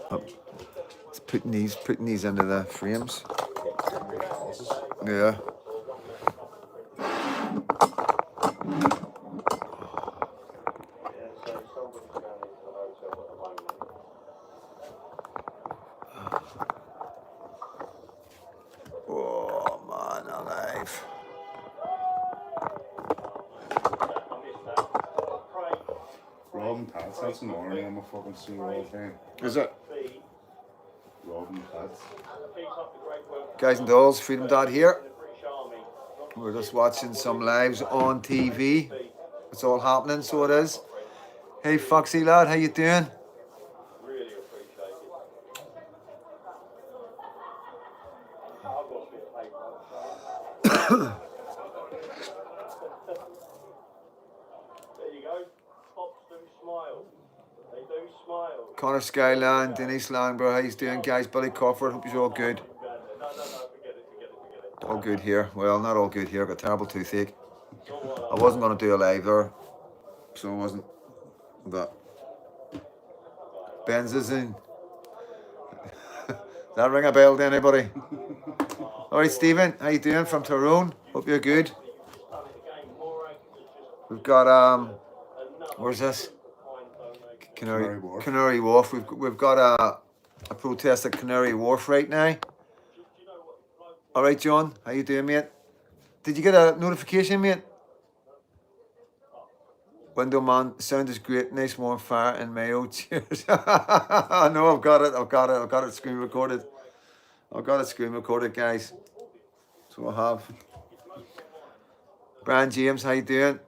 It's putting these into the frames. Yeah. Oh man, alive. Robin Pats, that's an honour name I fucking see all the time. Is it? Robin Pats. Guys and dolls, Freedom Dad here. We're just watching some lives on TV. It's all happening, so it is. Hey Foxy lad, how you doing? Connor Skyland, Denise Langber, how you doing, guys? Billy Crawford, hope you're all good. All good here. Well, not all good here. I've got terrible toothache. I wasn't going to do a live there, so I wasn't. But Ben's is in. That ring a bell to anybody? All right, Stephen, how you doing from Tyrone? Hope you're good. We've got where's this? Canary Wharf. We've got a protest at Canary Wharf right now. All right, John, how you doing, mate? Did you get a notification, mate? Window man, sound is great. Nice warm fire in Mayo. Cheers. I know, I've got it screen recorded. I've got it screen recorded, guys. So I have. Brian James, how you doing?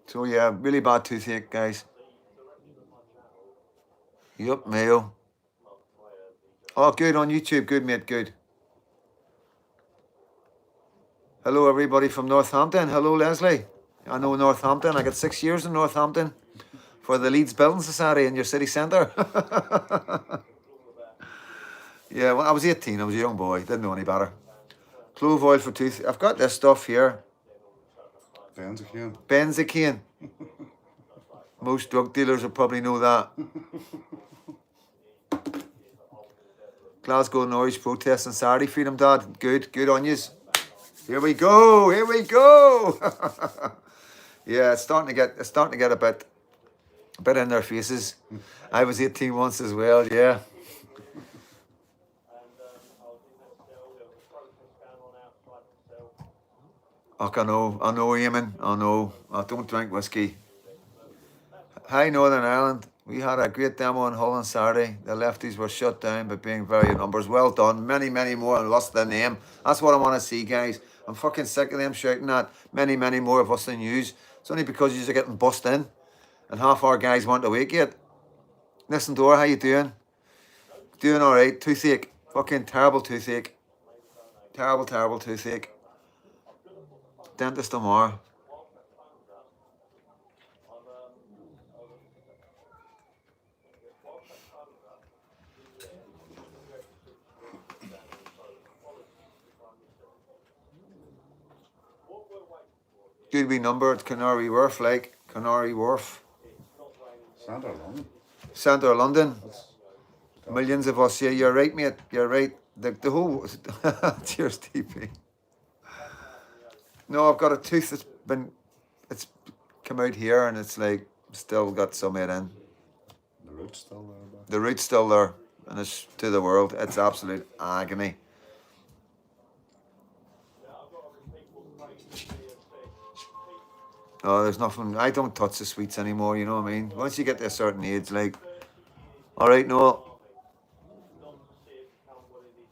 So yeah, really bad toothache, guys. Yep, Mayo. Oh, good on YouTube. Good, mate, good. Hello, everybody from Northampton. Hello, Leslie. I know Northampton. I got 6 years in Northampton for the Leeds Building Society in your city centre. Yeah, well, I was 18. I was a young boy. Didn't know any better. Clove oil for tooth. I've got this stuff here. Benzocaine. Most drug dealers will probably know that. Glasgow Norwich protest on Saturday. Freedom Dad. Good on yous. Here we go. Yeah, it's starting to get a bit in their faces. I was 18 once as well. Yeah. Oh, I know, Eamon. I know. I don't drink whiskey. Hi, Northern Ireland. We had a great demo in Hull on Saturday. The lefties were shut down by being very numbers. Well done. Many more, and lost the name. That's what I want to see, guys. I'm fucking sick of them shouting that. Many more of us than yous. It's only because yous are getting bussed in, and half our guys want to wake yet. Listen, Dora, how you doing? Doing all right. Toothache. Fucking terrible toothache. Terrible toothache. Dentist tomorrow. Good wee number at Canary Wharf, like Canary Wharf. Centre of London. Millions of us. Yeah, you're right, mate. You're right. The whole. Cheers, TP. No, I've got a tooth it's come out here and it's like still got some of it in. The root's still there. The root's still there, and it's to the world. It's absolute agony. Oh, there's nothing. I don't touch the sweets anymore. You know what I mean? Once you get to a certain age, like, all right, no,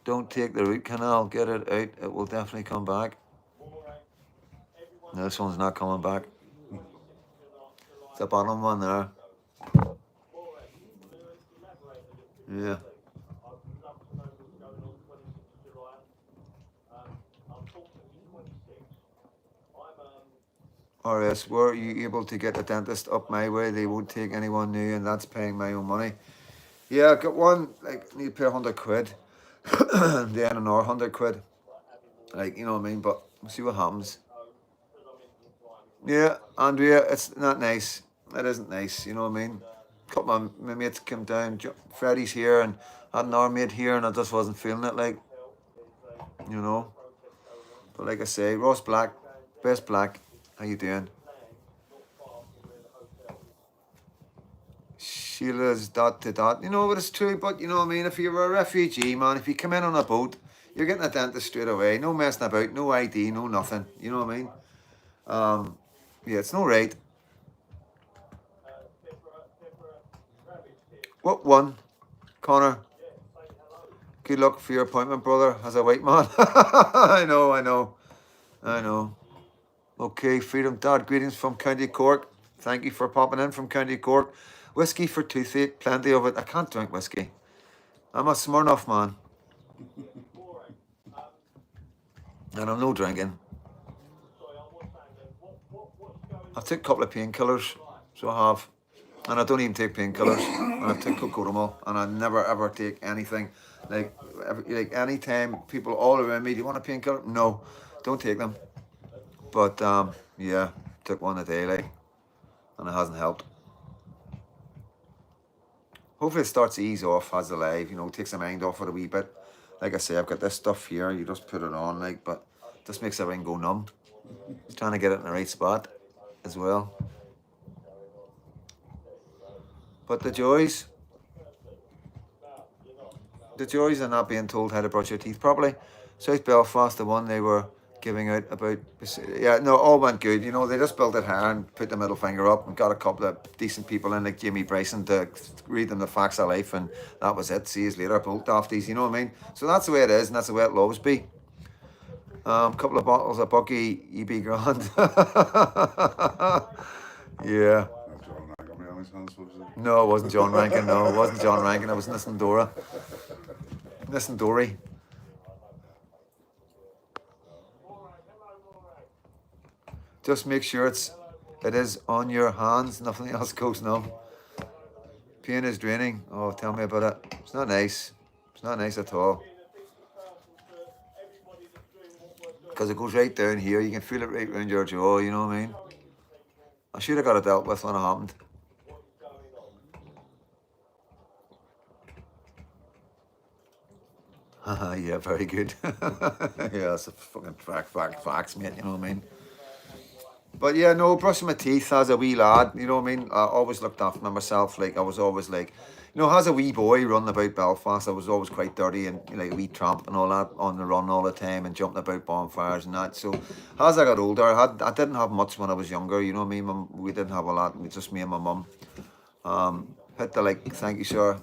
don't take the root canal. Get it out. It will definitely come back. No, this one's not coming back. It's the bottom one there. Yeah. RS, were you able to get the dentist up my way? They won't take anyone new, and that's paying my own money. Yeah, I got one, like, need to pay 100 quid. Then another 100 quid. Like, you know what I mean? But we'll see what happens. Yeah, Andrea, it's not nice. It isn't nice, you know what I mean? couple of my mates came down. Freddie's here and had an arm mate here, and I just wasn't feeling it, like, you know. But like I say, Ross Black, Best Black, how you doing? Sheila's dot to dot. You know what, it's true, but you know what I mean? If you were a refugee, man, if you come in on a boat, you're getting a dentist straight away. No messing about, no ID, no nothing. You know what I mean? Yeah, it's no right. What one? Connor, good luck for your appointment, brother, as a white man. I know. Okay, Freedom Dad, greetings from County Cork. Thank you for popping in from County Cork. Whiskey for toothache, plenty of it. I can't drink whiskey. I'm a Smirnoff man. And I'm no drinking. I've taken a couple of painkillers, so I have. And I don't even take painkillers. And I've taken Cocodamol, and I never ever take anything. Like anytime people all around me, do you want a painkiller? No, don't take them. But yeah, took one a day, like, and it hasn't helped. Hopefully it starts to ease off as alive, you know, takes the mind off it a wee bit. Like I say, I've got this stuff here, you just put it on, like, but it just makes everything go numb. Just trying to get it in the right spot as well. But the joys are not being told how to brush your teeth properly. South Belfast, the one they were giving out about, yeah, no, all went good. You know, they just built it higher and put the middle finger up and got a couple of decent people in, like Jamie Bryson, to read them the facts of life, and that was it. See you later, bolt dafties, you know what I mean? So that's the way it is, and that's the way it'll always be. Couple of bottles of Bucky, you be grand. Yeah. No, it wasn't John Rankin. No, it wasn't John Rankin. It was Nissan Dory. Just make sure it is on your hands. Nothing else goes numb. Pain is draining. Oh, tell me about it. It's not nice. It's not nice at all. Because it goes right down here. You can feel it right around your jaw. You know what I mean? I should have got it dealt with when it happened. Yeah, very good. Yeah, that's a fucking facts, mate. You know what I mean? But yeah, no, brushing my teeth as a wee lad, you know what I mean? I always looked after myself. Like, I was always like, you know, as a wee boy running about Belfast, I was always quite dirty and, you know, like a wee tramp and all that, on the run all the time and jumping about bonfires and that. So as I got older, I didn't have much when I was younger, you know what I mean? We didn't have a lot, just me and my mum. Hit the, like, thank you, sir.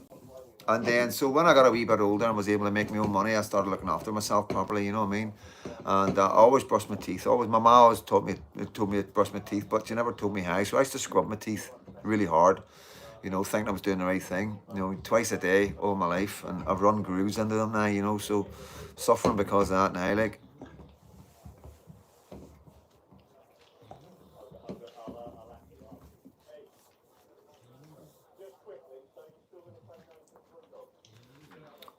And then, so when I got a wee bit older and was able to make my own money, I started looking after myself properly, you know what I mean? And I always brushed my teeth. Always, my mom always told me to brush my teeth, but she never told me how. So I used to scrub my teeth really hard, you know, thinking I was doing the right thing, you know, twice a day all my life. And I've run grooves into them now, you know, so suffering because of that now, like.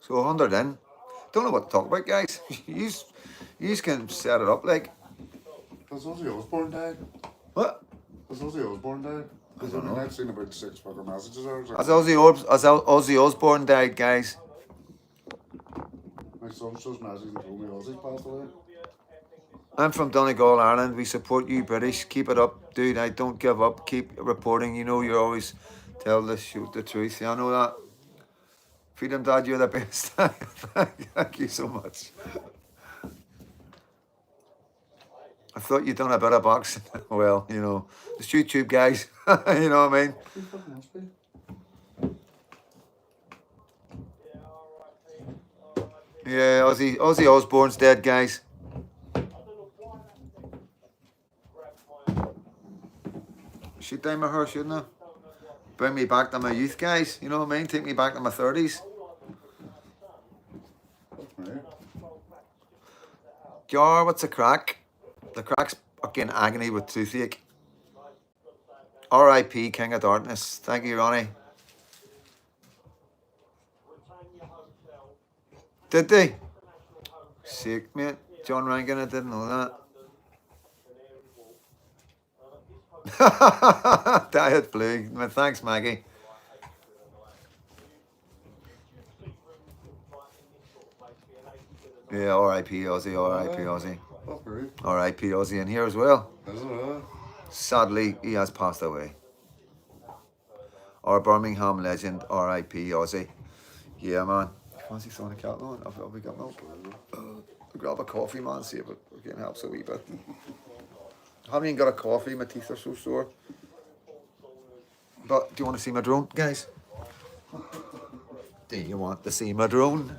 So 100 in. Don't know what to talk about, guys. You can set it up, like. Has Ozzy Osbourne died? What? Has Ozzy Osbourne died? Because I mean, I've seen about 6 fucking messages there. Has Ozzy Osbourne died, guys? My son's just messaged and told me Ozzy's passed away. I'm from Donegal, Ireland. We support you, British. Keep it up, dude. I don't give up. Keep reporting. You know, you always tell the truth. Yeah, I know that. Freedom Dad, you're the best. Thank you so much. I thought you'd done a bit of boxing. Well, you know, it's YouTube, guys. You know what I mean? Yeah, Ozzy Osbourne's dead, guys. Should die my hair, shouldn't I? Bring me back to my youth, guys. You know what I mean? Take me back to my 30s. Jar, what's the crack? The crack's fucking agony with toothache. R.I.P. King of Darkness. Thank you, Ronnie. Did they? Sick, mate. John Rankin, I didn't know that. Diet blue. Thanks, Maggie. Yeah, R.I.P. Aussie, R.I.P. Aussie. Fuck right. R.I.P. Aussie in here as well. Isn't it? Sadly, he has passed away. Our Birmingham legend, R.I.P. Aussie. Yeah, man. Fancy throwing a cat on? Have we got milk? Grab a coffee, man. See if it can help a wee bit. I haven't even got a coffee. My teeth are so sore. But do you want to see my drone, guys? Do you want to see my drone?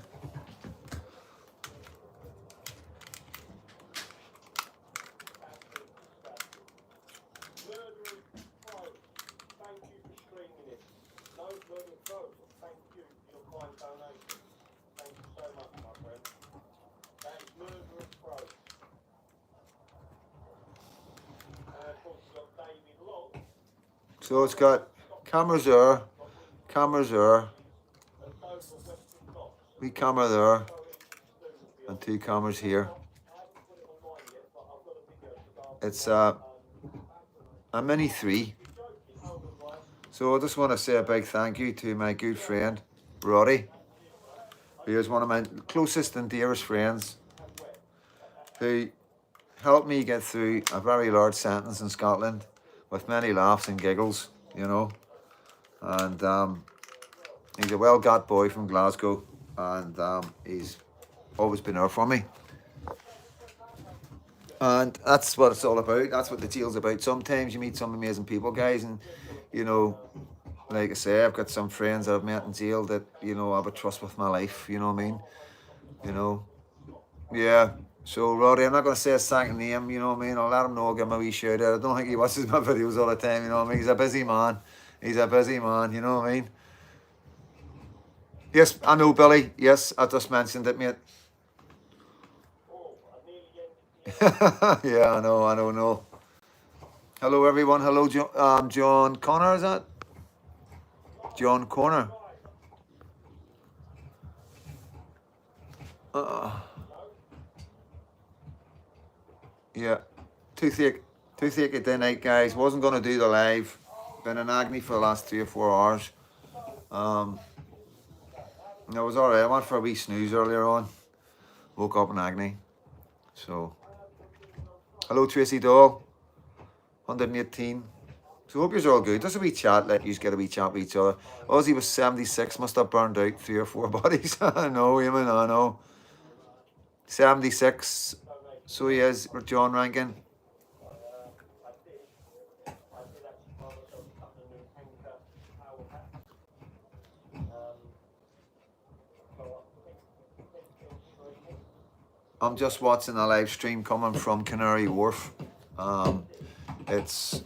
So it's got cameras there, wee camera there, and two cameras here. It's a Mini 3. So I just want to say a big thank you to my good friend, Roddy, who is one of my closest and dearest friends, who helped me get through a very large sentence in Scotland with many laughs and giggles, you know. And he's a well-got boy from Glasgow, and he's always been there for me. And that's what it's all about. That's what the jail's about. Sometimes you meet some amazing people, guys, and, you know, like I say, I've got some friends that I've met in jail that, you know, I would trust with my life, you know what I mean? You know, yeah. So, Roddy, I'm not going to say a second name, you know what I mean? I'll let him know, give him a wee shout out. I don't think he watches my videos all the time, you know what I mean? He's a busy man. He's a busy man, you know what I mean? Yes, I know, Billy. Yes, I just mentioned it, mate. Yeah, I know, no. Hello, everyone. Hello, John Connor, is that? John Connor. Yeah. Toothache at day night, guys. Wasn't going to do the live. Been in agony for the last 3 or 4 hours. It was alright. I went for a wee snooze earlier on. Woke up in agony. So, hello, Tracy Doll. 118. So, hope you're all good. Just a wee chat. Let you get a wee chat with each other. Ozzy was 76. Must have burned out 3 or 4 bodies. I know, Eamon. I know. 76. So he is, John Rankin. I'm just watching a live stream coming from Canary Wharf. It's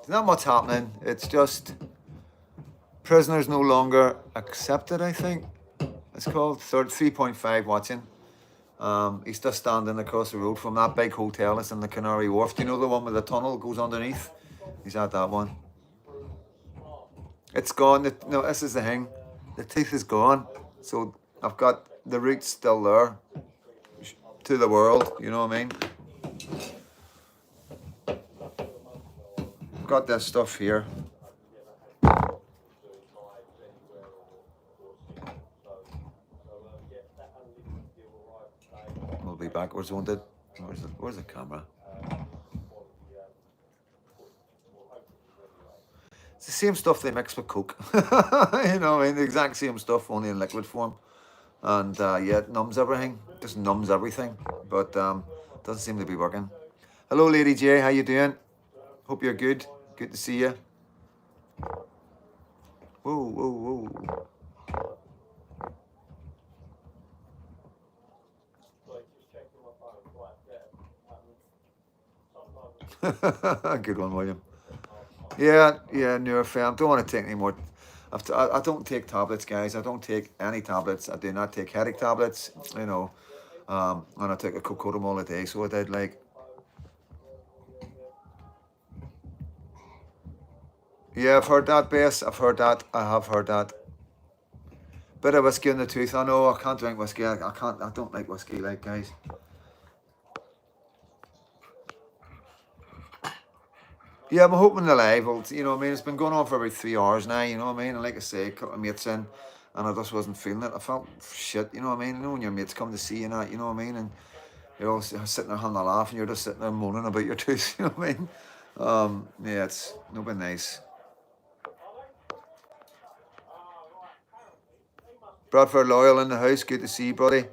not much happening. It's just prisoners no longer accepted, I think. It's called 3.5 watching. He's just standing across the road from that big hotel that's in the Canary Wharf. Do you know the one with the tunnel goes underneath? He's at that one. It's gone. No, this is the thing. The tooth is gone. So I've got the roots still there to the world. You know what I mean? I've got this stuff here. We'll be backwards, won't it? Where's the camera? It's the same stuff they mix with Coke. You know, I mean, the exact same stuff, only in liquid form. And yeah, it numbs everything. Just numbs everything. But doesn't seem to be working. Hello, Lady J. How you doing? Hope you're good. Good to see you. Whoa. Good one, William. Yeah, Neurofam. Don't want to take any more. I don't take tablets, guys. I don't take any tablets. I do not take headache tablets, you know. And I take a cocodamol a day, so I did like. Yeah, I've heard that, Bess. I've heard that. I have heard that. Bit of whiskey in the tooth. I know. I can't drink whiskey. I can't. I don't like whiskey, like, guys. Yeah, I'm hoping the live will, you know what I mean? It's been going on for about 3 hours now, you know what I mean? And like I say, a couple of mates in, and I just wasn't feeling it. I felt shit, you know what I mean? You know when your mates come to see you and that, you know what I mean? And you're all sitting there having a laugh and you're just sitting there moaning about your tooth, you know what I mean? Yeah, it's not been nice. Bradford Loyal in the house, good to see you, buddy.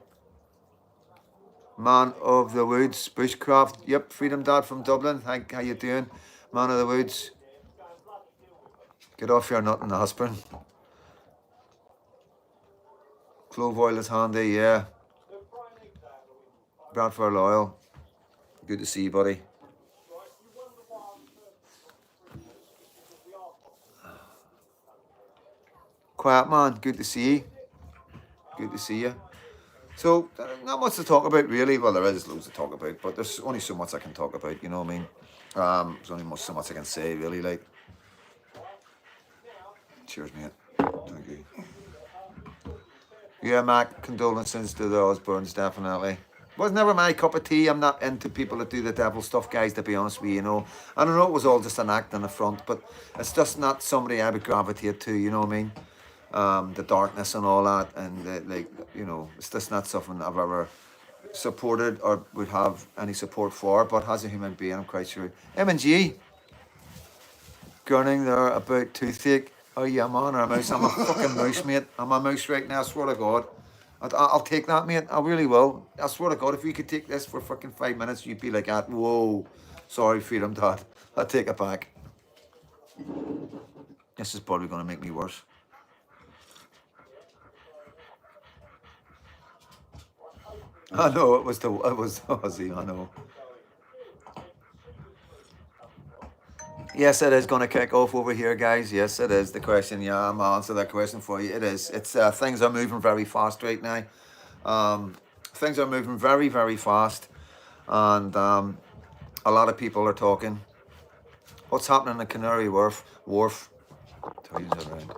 Man of the Woods, Bushcraft, yep, Freedom Dad from Dublin, how you doing? Man of the Woods. Get off your nut in the husband. Clove oil is handy, yeah. Bradford Loyal, good to see you, buddy. Quiet man, good to see you. Good to see you. So, not much to talk about really. Well, there is loads to talk about, but there's only so much I can talk about, you know what I mean? There's only so much I can say, really, like. Cheers, mate. Thank you. Yeah, Mac, condolences to the Osbournes, definitely. Was never my cup of tea. I'm not into people that do the devil stuff, guys, to be honest with you, you know. I don't know, it was all just an act on the front, but it's just not somebody I would gravitate to, you know what I mean? The darkness and all that, and like, you know, it's just not something I've ever supported or would have any support for, but as a human being, I'm quite sure. M&G, gurning there about toothache. Oh yeah, man, or a mouse. I'm a fucking mouse, mate. I'm a mouse right now, I swear to God. I'll take that, mate. I really will. I swear to God, if you could take this for fucking 5 minutes, you'd be like, whoa, sorry, Freedom Dad. I'll take it back. This is probably going to make me worse. I know, it was Aussie, I know. Yes, it is going to kick off over here, guys. Yes, it is. The question, yeah, I'm going to answer that question for you. It is. It's things are moving very fast right now. Things are moving very, very fast, and a lot of people are talking. What's happening in Canary Wharf? Tell you around.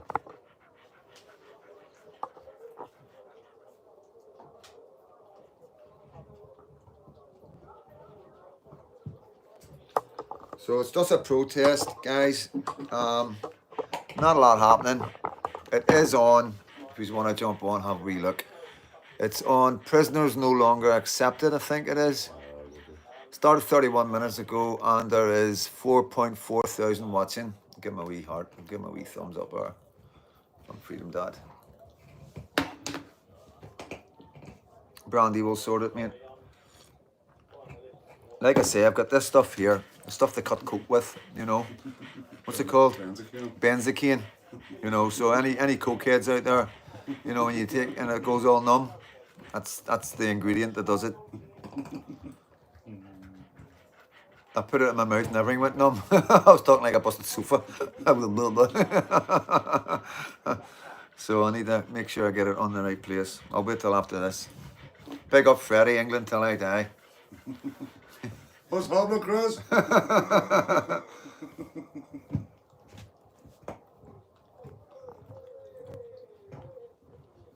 So it's just a protest, guys. Not a lot happening. It is on. If you want to jump on, have a wee look. It's on. Prisoners no longer accepted, I think it is. Started 31 minutes ago, and there is 4.4 thousand watching. Give him a wee heart. Give him a wee thumbs up there from Freedom Dad. Brandy will sort it, mate. Like I say, I've got this stuff here. The stuff they cut coke with, you know. What's it called? Benzocaine. You know, so any cokeheads out there, you know, when you take and it goes all numb, that's the ingredient that does it. I put it in my mouth and everything went numb. I was talking like a busted sofa. So I need to make sure I get it on the right place. I'll wait till after this. Big up Freddie, England till I die. What's happening, Chris?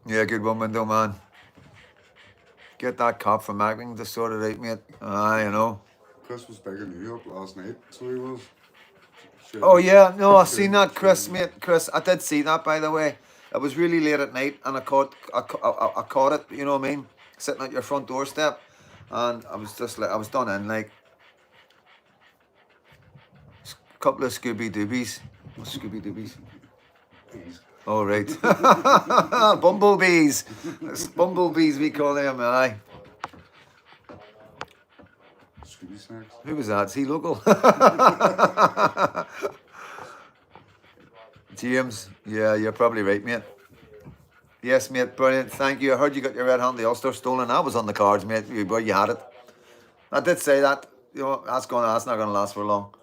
Yeah, good one, window man. Get that cop from acting to sort it out, mate. You know. Chris was bigging you up last night, so he was. Oh yeah, no, I seen that, Chris, mate. Chris, I did see that, by the way. It was really late at night, and I caught it. You know what I mean? Sitting at your front doorstep, and I was just like, I was done in like a couple of Scooby Doobies. What's Scooby Doobies? Oh right, bumblebees. It's bumblebees we call them, aye. Scooby snacks. Who was that? Is he local? James, yeah, you're probably right, mate. Yes, mate, brilliant. Thank you. I heard you got your red handley Ulster stolen. I was on the cards, mate. Where you had it. I did say that. You know, that's not gonna last for long.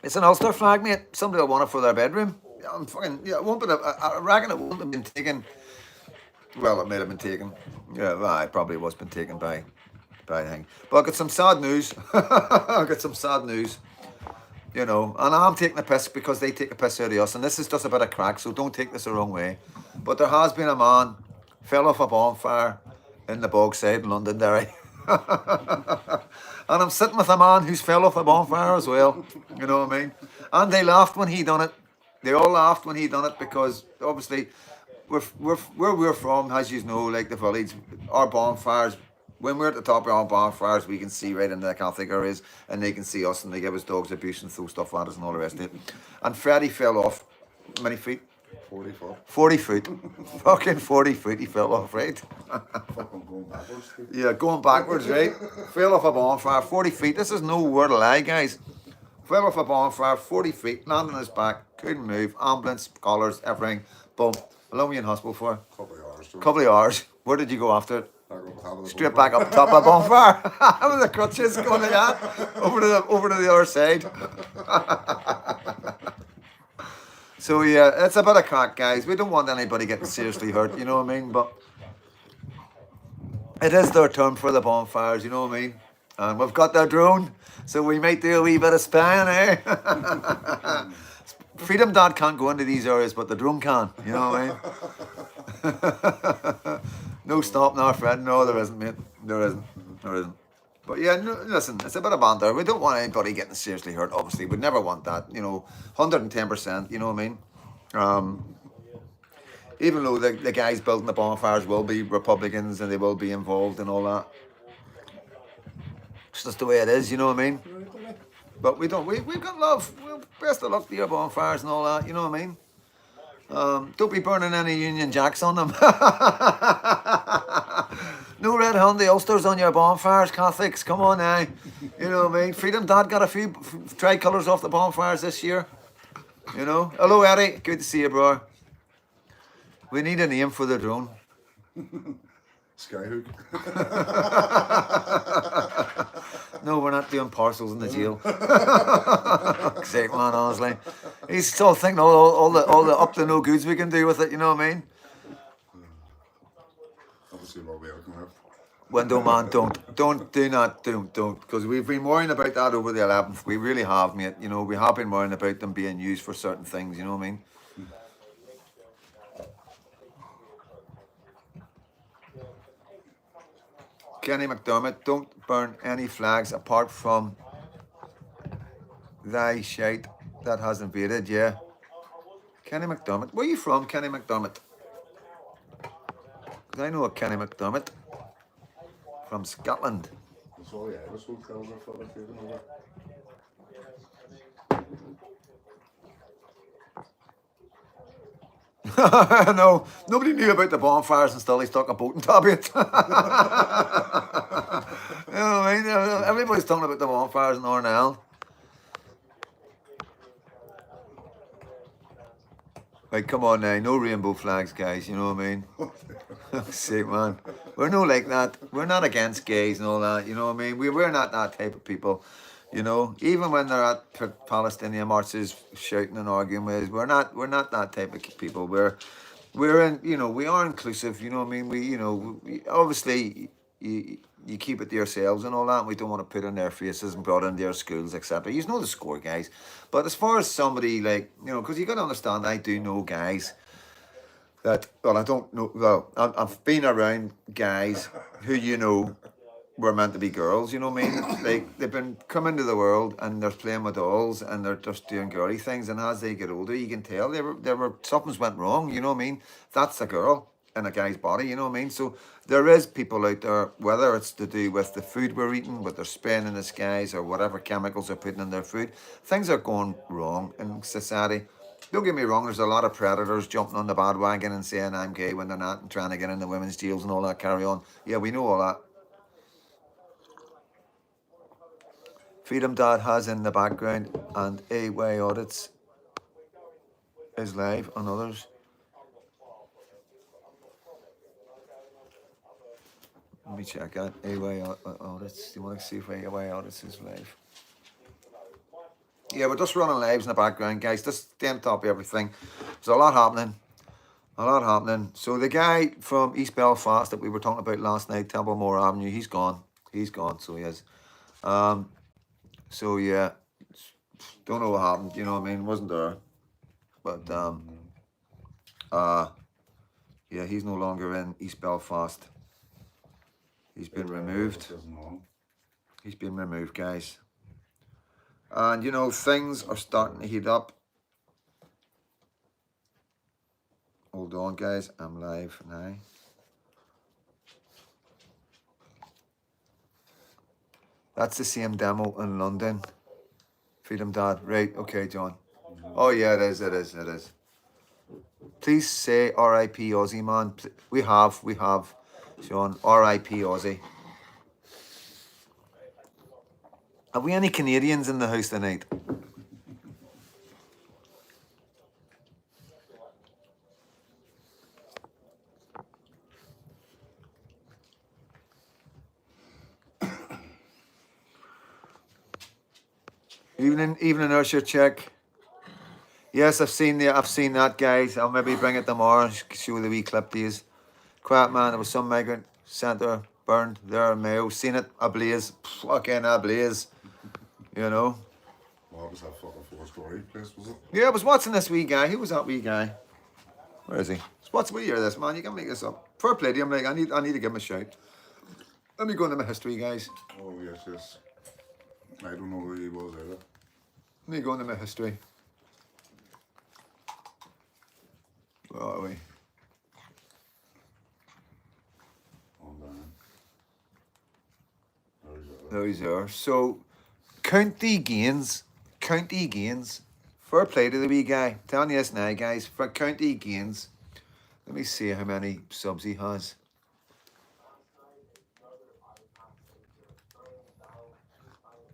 It's an Ulster flag, mate. Somebody will want it for their bedroom. I'm fucking, yeah, it won't be. I reckon it won't have been taken. Well, it might have been taken. Yeah, well, it probably was been taken by thing. But I got some sad news. I got some sad news. You know, and I'm taking a piss because they take a piss out of us, and this is just a bit of crack, so don't take this the wrong way. But there has been a man fell off a bonfire in the Bogside in Londonderry. And I'm sitting with a man who's fell off a bonfire as well. You know what I mean? And they laughed when he done it. They all laughed when he done it because obviously where we're from, as you know, like the village, our bonfires. When we're at the top of our bonfires, we can see right into the Catholic areas, and they can see us, and they give us dogs abuse and throw stuff at us and all the rest of it. And Freddie fell off. Many feet? 44. 40 feet. Fucking 40 feet. He fell off, right? Fucking going backwards. Yeah, going backwards, right? Fell off a bonfire, 40 feet. This is no word of lie, guys. Fell off a bonfire, 40 feet, landed on his back, couldn't move, ambulance, collars, everything. Boom. How long were you in hospital for? Couple of hours. Couple of hours. Where did you go after it? Back up top of the Straight bonfire. back up top of the bonfire. With the crutches going like that. Over to the other side. So yeah, it's a bit of crack, guys. We don't want anybody getting seriously hurt, you know what I mean? But it is their turn for the bonfires, you know what I mean? And we've got their drone, so we might do a wee bit of spying, eh? Freedom Dad can't go into these areas, but the drone can, you know what I mean? No stopping our friend. No, there isn't, mate. There isn't. There isn't. But yeah, no, listen, it's a bit of banter. We don't want anybody getting seriously hurt, obviously. We'd never want that, you know, 110%, you know what I mean? Even though the guys building the bonfires will be Republicans and they will be involved and all that. It's just the way it is, you know what I mean? But we've got love. Well, best of luck to your bonfires and all that, you know what I mean? Don't be burning any Union Jacks on them. No red Honda Ulsters on your bonfires, Catholics. Come on now. You know what I mean? Freedom Dad got a few tricolours off the bonfires this year. You know? Hello, Eddie. Good to see you, bro. We need a name for the drone. Skyhook. No, we're not doing parcels in the jail. Sake, man, honestly. He's still thinking all the up to no goods we can do with it, you know what I mean? Obviously, what we are coming up. Window man, don't, because we've been worrying about that over the 11th. We really have, mate. You know, we have been worrying about them being used for certain things, you know what I mean? Kenny McDermott, don't burn any flags apart from thy shite that has invaded, yeah. Kenny McDermott, where are you from, Kenny McDermott? Because I know a Kenny McDermott from Scotland. That's all the Irish hotels are full of taking over. No, nobody knew about the bonfires and still he stuck a boat in top of it. You know what I mean? Everybody's talking about the bonfires in Ornell. Like, come on now, no rainbow flags, guys, you know what I mean? Sake, man. We're no like that. We're not against gays and all that, you know what I mean? We're not that type of people, you know? Even when they're at Palestinian marches shouting and arguing with us, we're not that type of people. We're in, you know, we are inclusive, you know what I mean? Obviously, you keep it to yourselves and all that, and we don't want to put in their faces and brought in their schools, etc. You know the score, guys. But as far as somebody like, you know, because you got to understand, I do know guys that, well, I don't know, well, I've been around guys who, you know, were meant to be girls, you know what I mean? Like, they've been coming to the world and they're playing with dolls and they're just doing girly things, and as they get older, you can tell they were something's went wrong, you know what I mean? That's a girl in a guy's body, you know what I mean? So there is people out there, whether it's to do with the food we're eating, what they're spraying in the skies, or whatever chemicals they're putting in their food, things are going wrong in society. Don't get me wrong, there's a lot of predators jumping on the bandwagon and saying I'm gay when they're not, and trying to get into women's jails and all that carry on. Yeah, we know all that. Freedom Dad has in the background, and AY Audits is live on others. Let me check that. AY Audits. Do you want to see if AY Audits is live? Yeah, we're just running lives in the background, guys. Just stay on top of everything. There's a lot happening. A lot happening. So the guy from East Belfast that we were talking about last night, Templemore Avenue, he's gone. He's gone, so he is. So yeah, don't know what happened, you know what I mean? Wasn't there. But yeah, he's no longer in East Belfast. He's been removed. He's been removed, guys. And you know, things are starting to heat up Hold on, guys. I'm live now. That's the same demo in London. Freedom Dad. Right. Okay, John. Oh, yeah, it is. It is. It is. Please say R.I.P. Aussie, man. We have. Sean, R.I.P. Aussie. Have we any Canadians in the house tonight? Evening, Usher. Check. Yes, I've seen that, guys. I'll maybe bring it tomorrow. Show the wee clip these. Quiet man. There was some migrant centre burned there in Mayo. Seen it ablaze. Fucking ablaze. You know. What was that fucking 4-story place, was it? Yeah, I was watching this wee guy. Who was that wee guy? Where is he? What's we hear this, man? You can make this up. Fair play to him. Like I need to give him a shout. Let me go into my history, guys. Oh, yes. I don't know who he was either. Let me go into my history. Where are we? On down. There he's there. So, county gains. Fair play to the wee guy. Telling you this now, guys. For county gains. Let me see how many subs he has.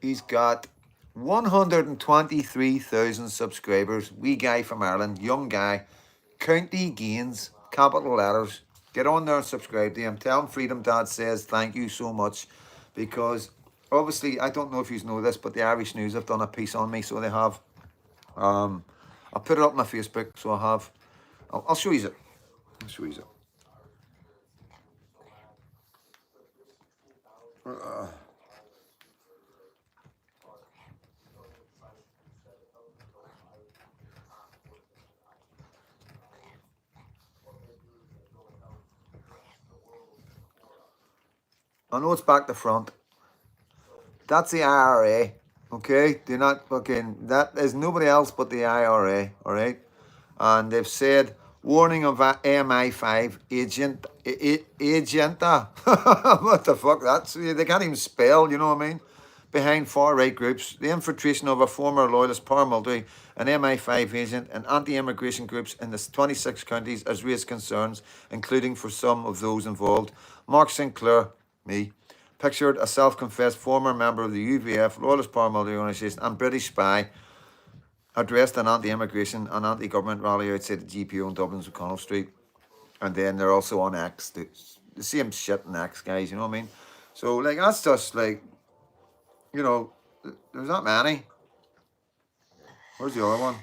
He's got 123,000 subscribers. Wee guy from Ireland, young guy. County gains, capital letters. Get on there and subscribe to him. Tell him Freedom Dad says thank you so much. Because obviously, I don't know if you know this, but the Irish News have done a piece on me, so they have. I'll put it up on my Facebook, so I have. I'll show you it. I'll show you it. I know it's back to front. That's the IRA, okay? Do not fucking, that is nobody else but the IRA, all right? And they've said, warning of AMI5 agenta. What the fuck, that's, they can't even spell, you know what I mean? Behind far-right groups, the infiltration of a former loyalist paramilitary, an MI5 agent, and anti-immigration groups in the 26 counties has raised concerns, including for some of those involved. Mark Sinclair, me, pictured a self-confessed former member of the UVF, loyalist paramilitary organisation, and British spy, addressed an anti-immigration and anti-government rally outside the GPO in Dublin's O'Connell Street. And then they're also on X, the same shit in X, guys, you know what I mean? So, like, that's just, like, you know, there's not many. Where's the other one?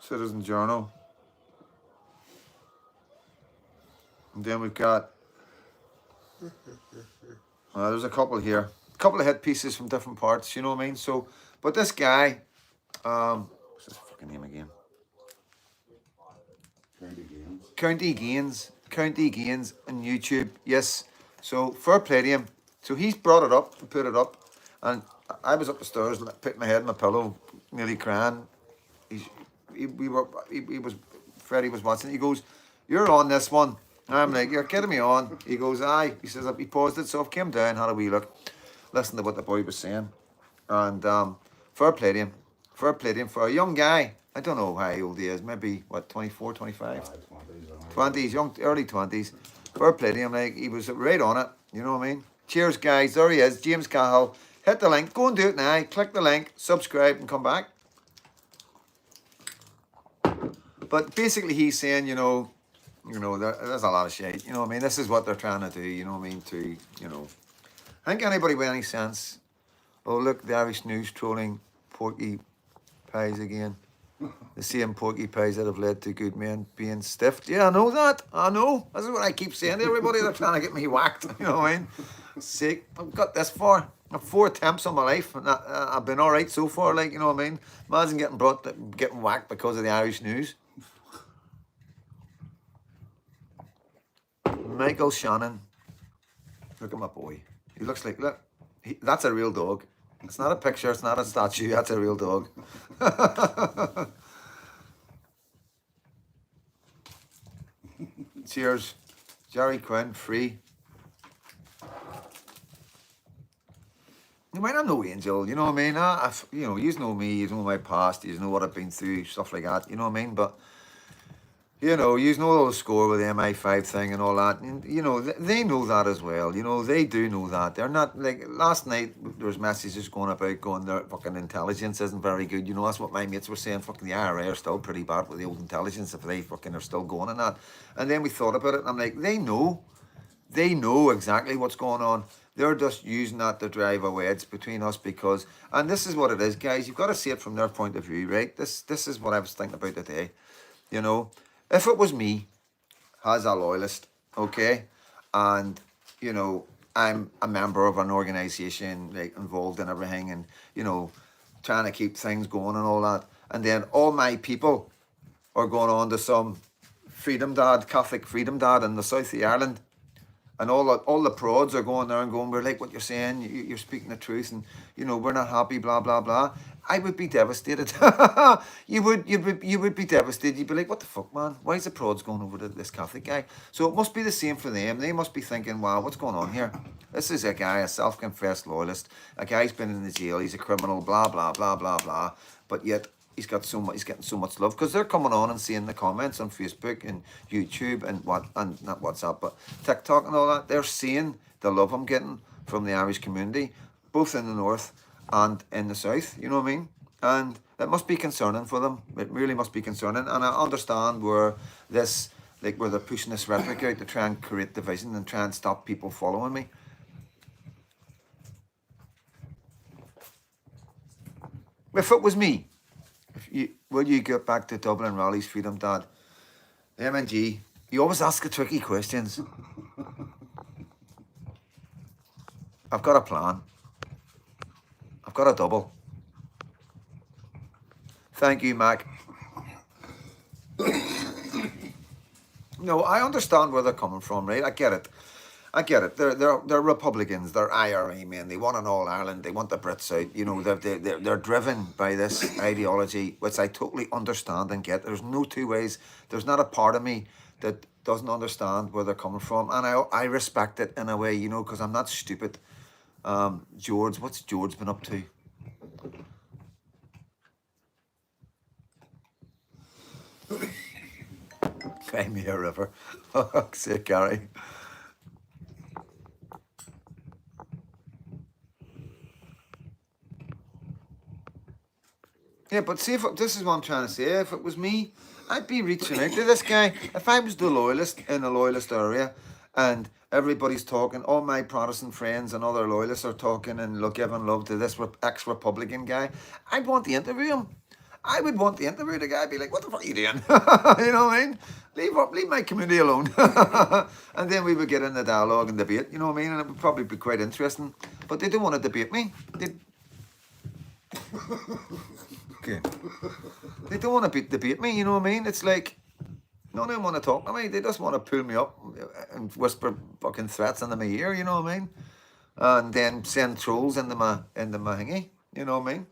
Citizen Journal. And then we've got, there's a couple here. A couple of hit pieces from different parts, you know what I mean? So, but this guy, what's his fucking name again? County Gains on YouTube, yes. So, fair play to him. So he's brought it up and put it up. And I was up the stairs, putting my head in my pillow, nearly crying. Freddie was watching. He goes, "You're on this one." And I'm like, "You're kidding me on." He goes, "Aye." He says, he paused it, so I came down, had a wee look, listened to what the boy was saying. And fair play to him. Fair play to him for a young guy. I don't know how old he is. Maybe, what, 24, 25? 20s, young, early 20s. Fair play to him. Like, he was right on it. You know what I mean? Cheers, guys. There he is. James Cahill. Hit the link. Go and do it now. Click the link. Subscribe and come back. But basically, he's saying, you know, there's a lot of shit. You know what I mean? This is what they're trying to do. You know what I mean? To, you know, I think anybody with any sense. Oh, look, the Irish News trolling porky pies again. The same porky pies that have led to good men being stiffed. Yeah, I know that. I know. This is what I keep saying to everybody. They're trying to get me whacked. You know what I mean? Sick. I've got this far. I've 4 attempts on my life, and I've been all right so far. Like, you know what I mean? Imagine getting whacked because of the Irish News. Michael Shannon. Look at my boy. He looks like, look. That's a real dog. It's not a picture, it's not a statue, that's a real dog. Cheers. Jerry Quinn, free. You might not know Angel, you know what I mean? You know, you know me, you know my past, you know what I've been through, stuff like that, you know what I mean? But, you know, you know all the score with the MI5 thing and all that. And, you know, they know that as well. You know, they do know that. They're not, like, last night there was messages going about going, their fucking intelligence isn't very good. You know, that's what my mates were saying. Fucking the IRA are still pretty bad with the old intelligence if they fucking are still going and that. And then we thought about it and I'm like, they know. They know exactly what's going on. They're just using that to drive a wedge between us because, and this is what it is, guys. You've got to see it from their point of view, right? This is what I was thinking about today. You know, if it was me as a loyalist, okay, and you know, I'm a member of an organization like involved in everything, and you know, trying to keep things going and all that, and then all my people are going on to some freedom dad, Catholic freedom dad in the south of Ireland. And all the prods are going there and going, we're like what you're saying, you're speaking the truth, and you know we're not happy, blah blah blah. I would be devastated. you would be devastated. You'd be like, what the fuck, man? Why is the prods going over to this Catholic guy? So it must be the same for them. They must be thinking, wow, what's going on here? This is a guy, a self-confessed loyalist. A guy's been in the jail. He's a criminal. Blah blah blah blah blah. But yet he's got so much. He's getting so much love because they're coming on and seeing the comments on Facebook and YouTube and not WhatsApp but TikTok and all that. They're seeing the love I'm getting from the Irish community, both in the north and in the south. You know what I mean? And it must be concerning for them. It really must be concerning. And I understand where this, like, where they're pushing this rhetoric out to try and create division and try and stop people following me. If it was me, will you get back to Dublin rallies, Freedom Dad? MNG, you always ask the tricky questions. I've got a plan. I've got a double. Thank you, Mac. No, I understand where they're coming from, right? I get it. I get it. They're Republicans. They're IRA men. They want an all Ireland. They want the Brits out. You know, they're driven by this ideology, which I totally understand and get. There's no two ways. There's not a part of me that doesn't understand where they're coming from, and I respect it in a way, you know, because I'm not stupid. George, what's George been up to? Crimea River. For fuck's sake, Gary. Yeah, but see, this is what I'm trying to say. If it was me, I'd be reaching out to this guy. If I was the loyalist in a loyalist area and everybody's talking, all my Protestant friends and other loyalists are talking and giving love to this ex-Republican guy, I'd want to interview him. I would want to interview the guy. I'd be like, what the fuck are you doing? You know what I mean? Leave my community alone. And then we would get in the dialogue and debate, you know what I mean? And it would probably be quite interesting. But they don't want to debate me. Okay. They don't want to debate me, you know what I mean? It's like, none of them want to talk to me. They just want to pull me up and whisper fucking threats into my ear, you know what I mean? And then send trolls into my thingy, you know what I mean?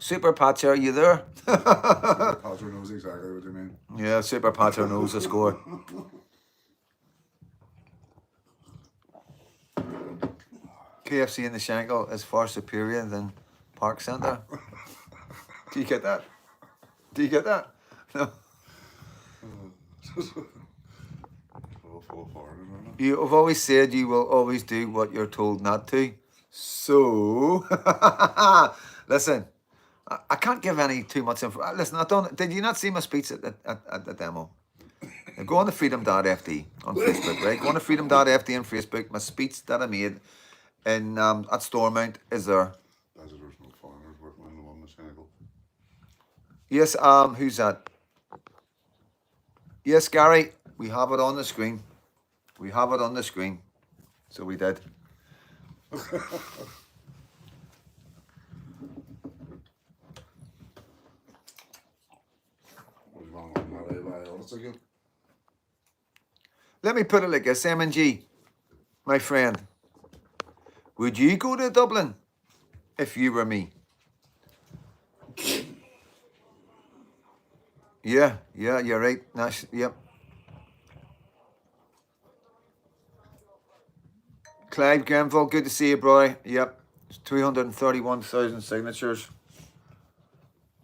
Super Patcher, are you there? Super Patcher knows exactly what you mean. Yeah, Super Patcher knows the score. KFC in the Shankill is far superior than Park Centre. Do you get that? Do you get that? No. You have always said you will always do what you're told not to. So, listen, I can't give any too much info. Listen, I don't. Did you not see my speech at the demo? Go on to freedomdad FD on Facebook, right? Go on to freedomdad FD on Facebook. My speech that I made in at Stormount is there. Yes, who's that? Yes, Gary, we have it on the screen. We have it on the screen. So we did. Let me put it like this, MNG, my friend. Would you go to Dublin if you were me? Yeah, you're right. Yep. Clive Grenville, good to see you, bro. Yep. 331,000 signatures.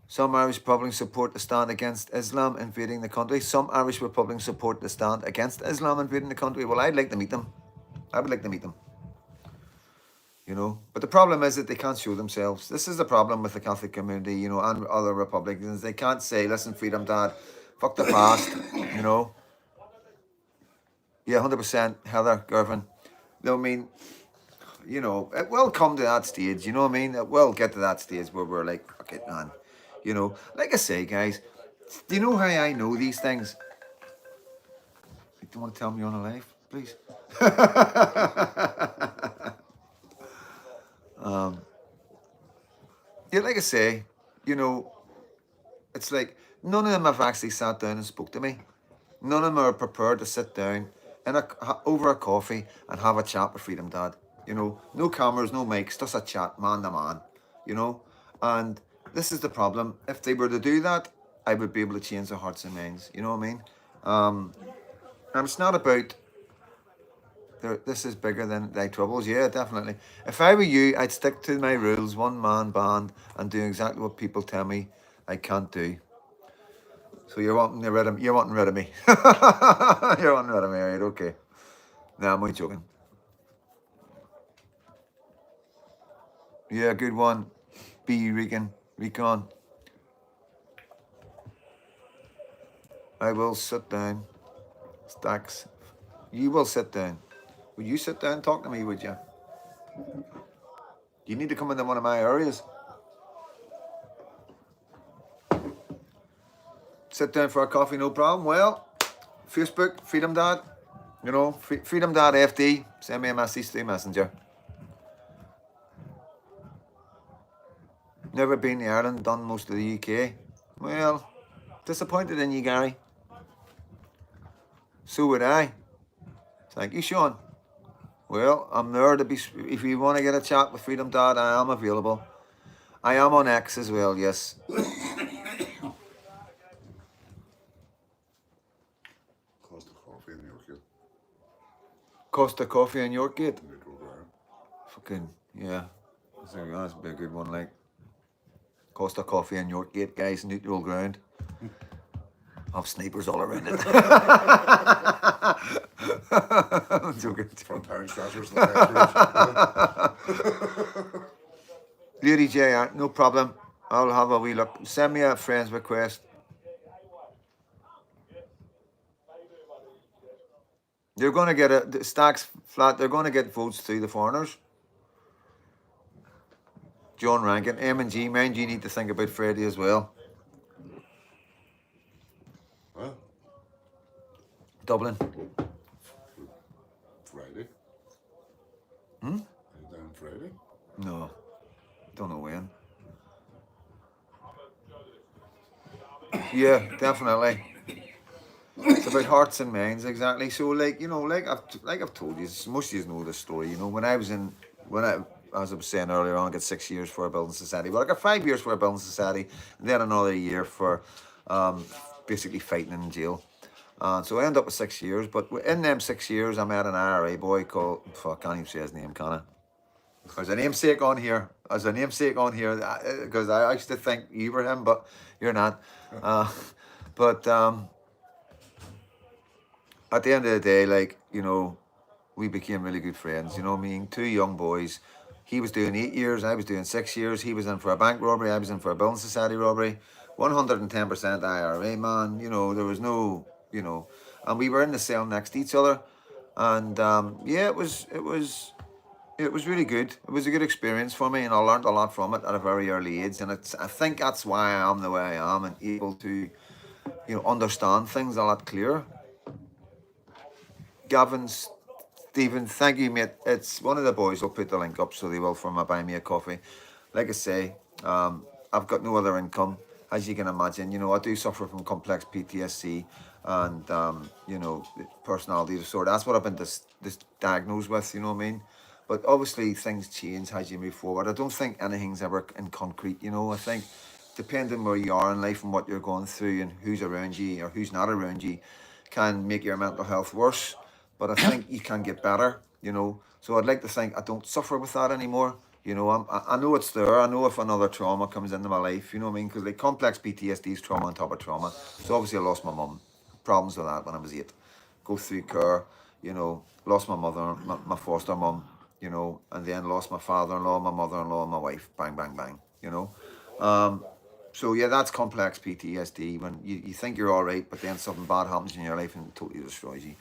Some Irish Republicans support the stand against Islam invading the country. Some Irish Republicans support the stand against Islam invading the country. Well, I'd like to meet them. I would like to meet them. You know, but the problem is that they can't show themselves. This is the problem with the Catholic community, you know, and other Republicans. They can't say, listen, freedom, dad, fuck the past, you know. Yeah, 100%, Heather, Gervin. No, I mean, you know, it will come to that stage, you know what I mean? It will get to that stage where we're like, fuck it, man. You know, like I say, guys, do you know how I know these things? Do you want to tell me on a live, please? Yeah, like I say, you know, it's like none of them have actually sat down and spoke to me. None of them are prepared to sit down over a coffee and have a chat with Freedom Dad. You know, no cameras, no mics, just a chat, man to man. You know, and this is the problem. If they were to do that, I would be able to change their hearts and minds. You know what I mean? And it's not about. This is bigger than thy troubles. Yeah, definitely. If I were you, I'd stick to my rules, one man band, and do exactly what people tell me I can't do. So you're wanting rid of me. You're wanting rid of me. You're wanting rid of me, right? Okay. No, I'm only joking. Yeah, good one. B Recon. I will sit down. Stacks. You will sit down. Would you sit down and talk to me, would you? You need to come into one of my areas. Sit down for a coffee, no problem. Well, Facebook, Freedom Dad. You know, Freedom Dad FD. Send me a message through Messenger. Never been to Ireland, done most of the UK. Well, disappointed in you, Gary. So would I. Thank you, Sean. Well, I'm there to be. If you want to get a chat with Freedom Dad, I am available. I am on X as well, yes. Costa Coffee in Yorkgate. Costa Coffee in Yorkgate. Neutral ground. Fucking, yeah. That's be a good one, like. Costa Coffee in Yorkgate, guys, neutral ground. Have snipers all around it. I'm joking. From Town Strashers. Lady JR, no problem. I'll have a wee look. Send me a friend's request. They're going to get the stacks flat. They're going to get votes through the foreigners. John Rankin, M&G, mind you need to think about Freddie as well. Huh? Dublin. Friday. Hmm? Are you down Friday? No. Don't know when. Yeah, definitely. It's about hearts and minds, exactly. So, like, you know, like I've told you, most of you know this story. You know, as I was saying earlier on, I got 6 years for a building society. Well, I got 5 years for a building society, and then another year for basically fighting in jail. So I ended up with 6 years. But in them 6 years, I met an IRA boy called, I can't even say his name, can I? There's a namesake on here. Because I used to think you were him, but you're not. At the end of the day, like, you know, we became really good friends. You know what I mean? Two young boys. He was doing 8 years. I was doing 6 years. He was in for a bank robbery. I was in for a building society robbery. 110% IRA, man. You know, there was no, you know, and we were in the cell next to each other. And yeah, it was really good. It was a good experience for me, and I learned a lot from it at a very early age. And I think that's why I am the way I am and able to, you know, understand things a lot clearer. Gavin, Stephen, thank you, mate. It's one of the boys will put the link up, so they will, for my buy me a coffee. Like I say, I've got no other income, as you can imagine. You know, I do suffer from complex PTSD and you know, personality disorder. That's what I've been diagnosed with. You know what I mean? But obviously things change as you move forward. I don't think anything's ever in concrete, you know. I think depending where you are in life and what you're going through and who's around you or who's not around you can make your mental health worse. But I think you can get better, you know. So I'd like to think I don't suffer with that anymore. You know, I know it's there. I know if another trauma comes into my life, you know what I mean? Because like complex PTSD is trauma on top of trauma. So obviously I lost my mum. Problems with that when I was 8. Go through care, you know, lost my mother, my foster mum, you know, and then lost my father-in-law, my mother-in-law, and my wife. Bang, bang, bang, you know. So yeah, that's complex PTSD when you think you're all right, but then something bad happens in your life and it totally destroys you.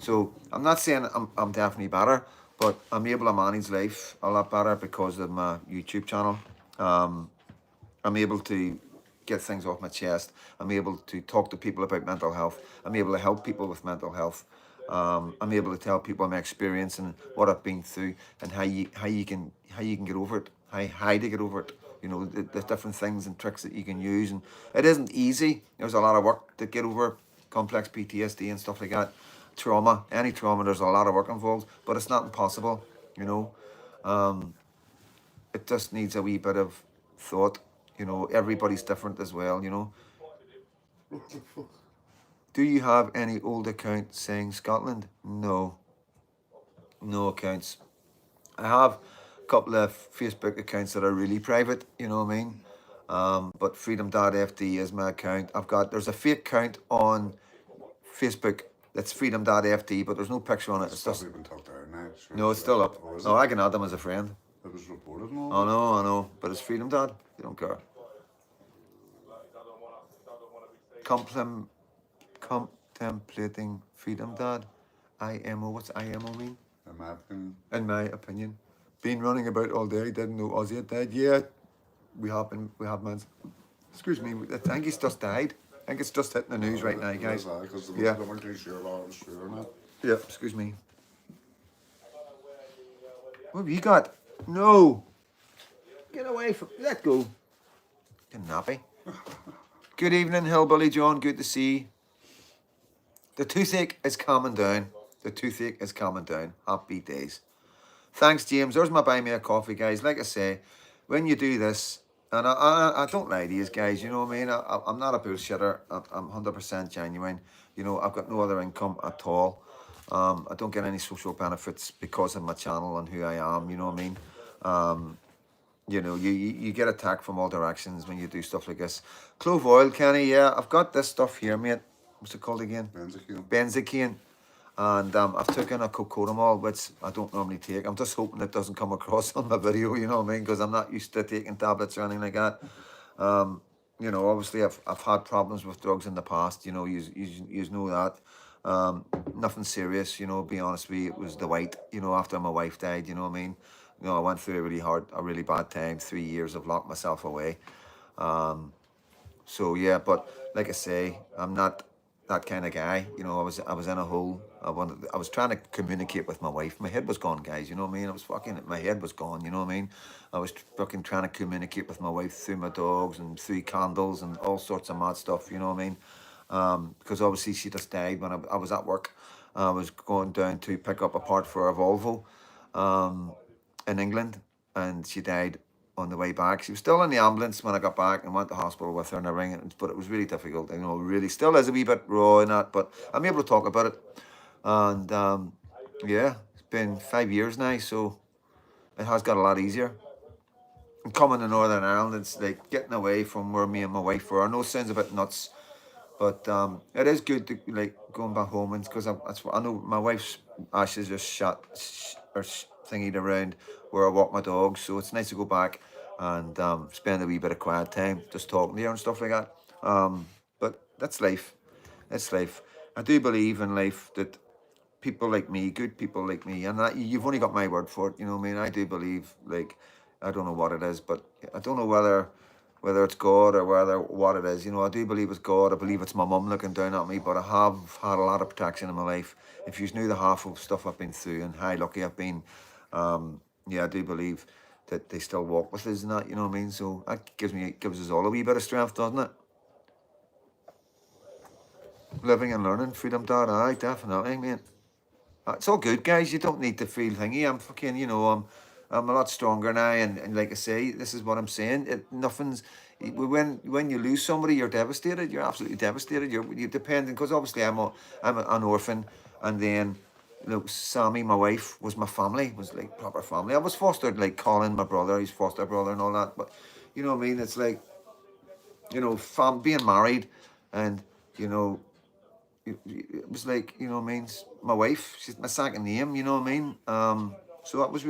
So I'm not saying I'm definitely better, but I'm able to manage life a lot better because of my YouTube channel. I'm able to get things off my chest. I'm able to talk to people about mental health. I'm able to help people with mental health. I'm able to tell people my experience and what I've been through and how you can get over it, how to get over it. You know, the different things and tricks that you can use, and it isn't easy. There's a lot of work to get over complex PTSD and stuff like that. Trauma, any trauma, there's a lot of work involved, but it's not impossible. You know, it just needs a wee bit of thought. You know, everybody's different as well, you know. What the fuck? Do you have any old accounts saying Scotland? No. No accounts. I have a couple of Facebook accounts that are really private, you know what I mean? But freedomdad.fd is my account. There's a fake account on Facebook that's freedomdad.fd, but there's no picture on it. It's Stop just, even talk there now. Sure, no, it's still up. Oh, is Oh, it? I can add them as a friend. It was reported and all. I know, but it's Freedom Dad. They don't care. Complim- Contemplating Freedom Dad. IMO. What's IMO mean? In my opinion. In my opinion. Been running about all day. Didn't know Ozzy had died. Yeah, we have man. Excuse me. I think he's just died. I think it's just hitting the news right now, guys. Because Yeah. they weren't too sure about it was true or not. Yeah, excuse me. What have you got? No. Get away from. Let go. You nappy. Good evening, Hillbilly John. Good to see you. The toothache is calming down. The toothache is calming down. Happy days. Thanks, James. There's my buy me a coffee, guys. Like I say, when you do this, and I don't lie to you guys, you know what I mean? I'm not a bullshitter. I'm 100% genuine. You know, I've got no other income at all. I don't get any social benefits because of my channel and who I am, you know what I mean? You know, you get attacked from all directions when you do stuff like this. Clove oil, Kenny, yeah, I've got this stuff here, mate. What's it called again? Benzocaine. And I've taken a cocodamol, which I don't normally take. I'm just hoping it doesn't come across on my video, you know what I mean? Because I'm not used to taking tablets or anything like that. You know, obviously I've had problems with drugs in the past, you know, you know that. Nothing serious, you know, be honest with you, it was the weight, you know, after my wife died, you know what I mean? You know, I went through a really bad time, 3 years of locked myself away. So yeah, but like I say, I'm not that kind of guy. You know, I was in a hole. I was trying to communicate with my wife. My head was gone, guys. You know what I mean? My head was gone. You know what I mean? I was fucking trying to communicate with my wife through my dogs and through candles and all sorts of mad stuff. You know what I mean? Because obviously she just died when I was at work. I was going down to pick up a part for a Volvo in England, and she died on the way back. She was still in the ambulance when I got back and went to hospital with her and everything, but it was really difficult. You know, really still is a wee bit raw in that, but I'm able to talk about it. And yeah, it's been 5 years now, so it has got a lot easier. And coming to Northern Ireland, it's like getting away from where me and my wife were. I know it sounds a bit nuts, but it is good to like going back home, and because that's what I know. My wife's ashes just thingied around where I walk my dogs, so it's nice to go back and spend a wee bit of quiet time, just talking to her and stuff like that. But that's life. It's life. I do believe in life that people like me, good people like me, and you've only got my word for it. You know what I mean? I do believe, like, I don't know what it is, but I don't know whether it's God or whether what it is. You know, I do believe it's God. I believe it's my mum looking down at me, but I have had a lot of protection in my life. If you knew the half of stuff I've been through and how lucky I've been, yeah, I do believe that they still walk with us and that. You know what I mean? So that gives us all a wee bit of strength, doesn't it? Living and learning, freedom, dad. Aye, definitely, mate. It's all good, guys. You don't need to feel thingy. I'm fucking, I'm a lot stronger now, and like I say, this is what I'm saying. Nothing's when you lose somebody, you're devastated. You're absolutely devastated. You're dependent because obviously an orphan, and then Sammy, my wife, was my family, was like proper family. I was fostered like Colin, my brother, he's foster brother and all that. But you know what I mean? It's like being married, and you know it was like, what I mean, my wife, she's my second name, you know what I mean? So it was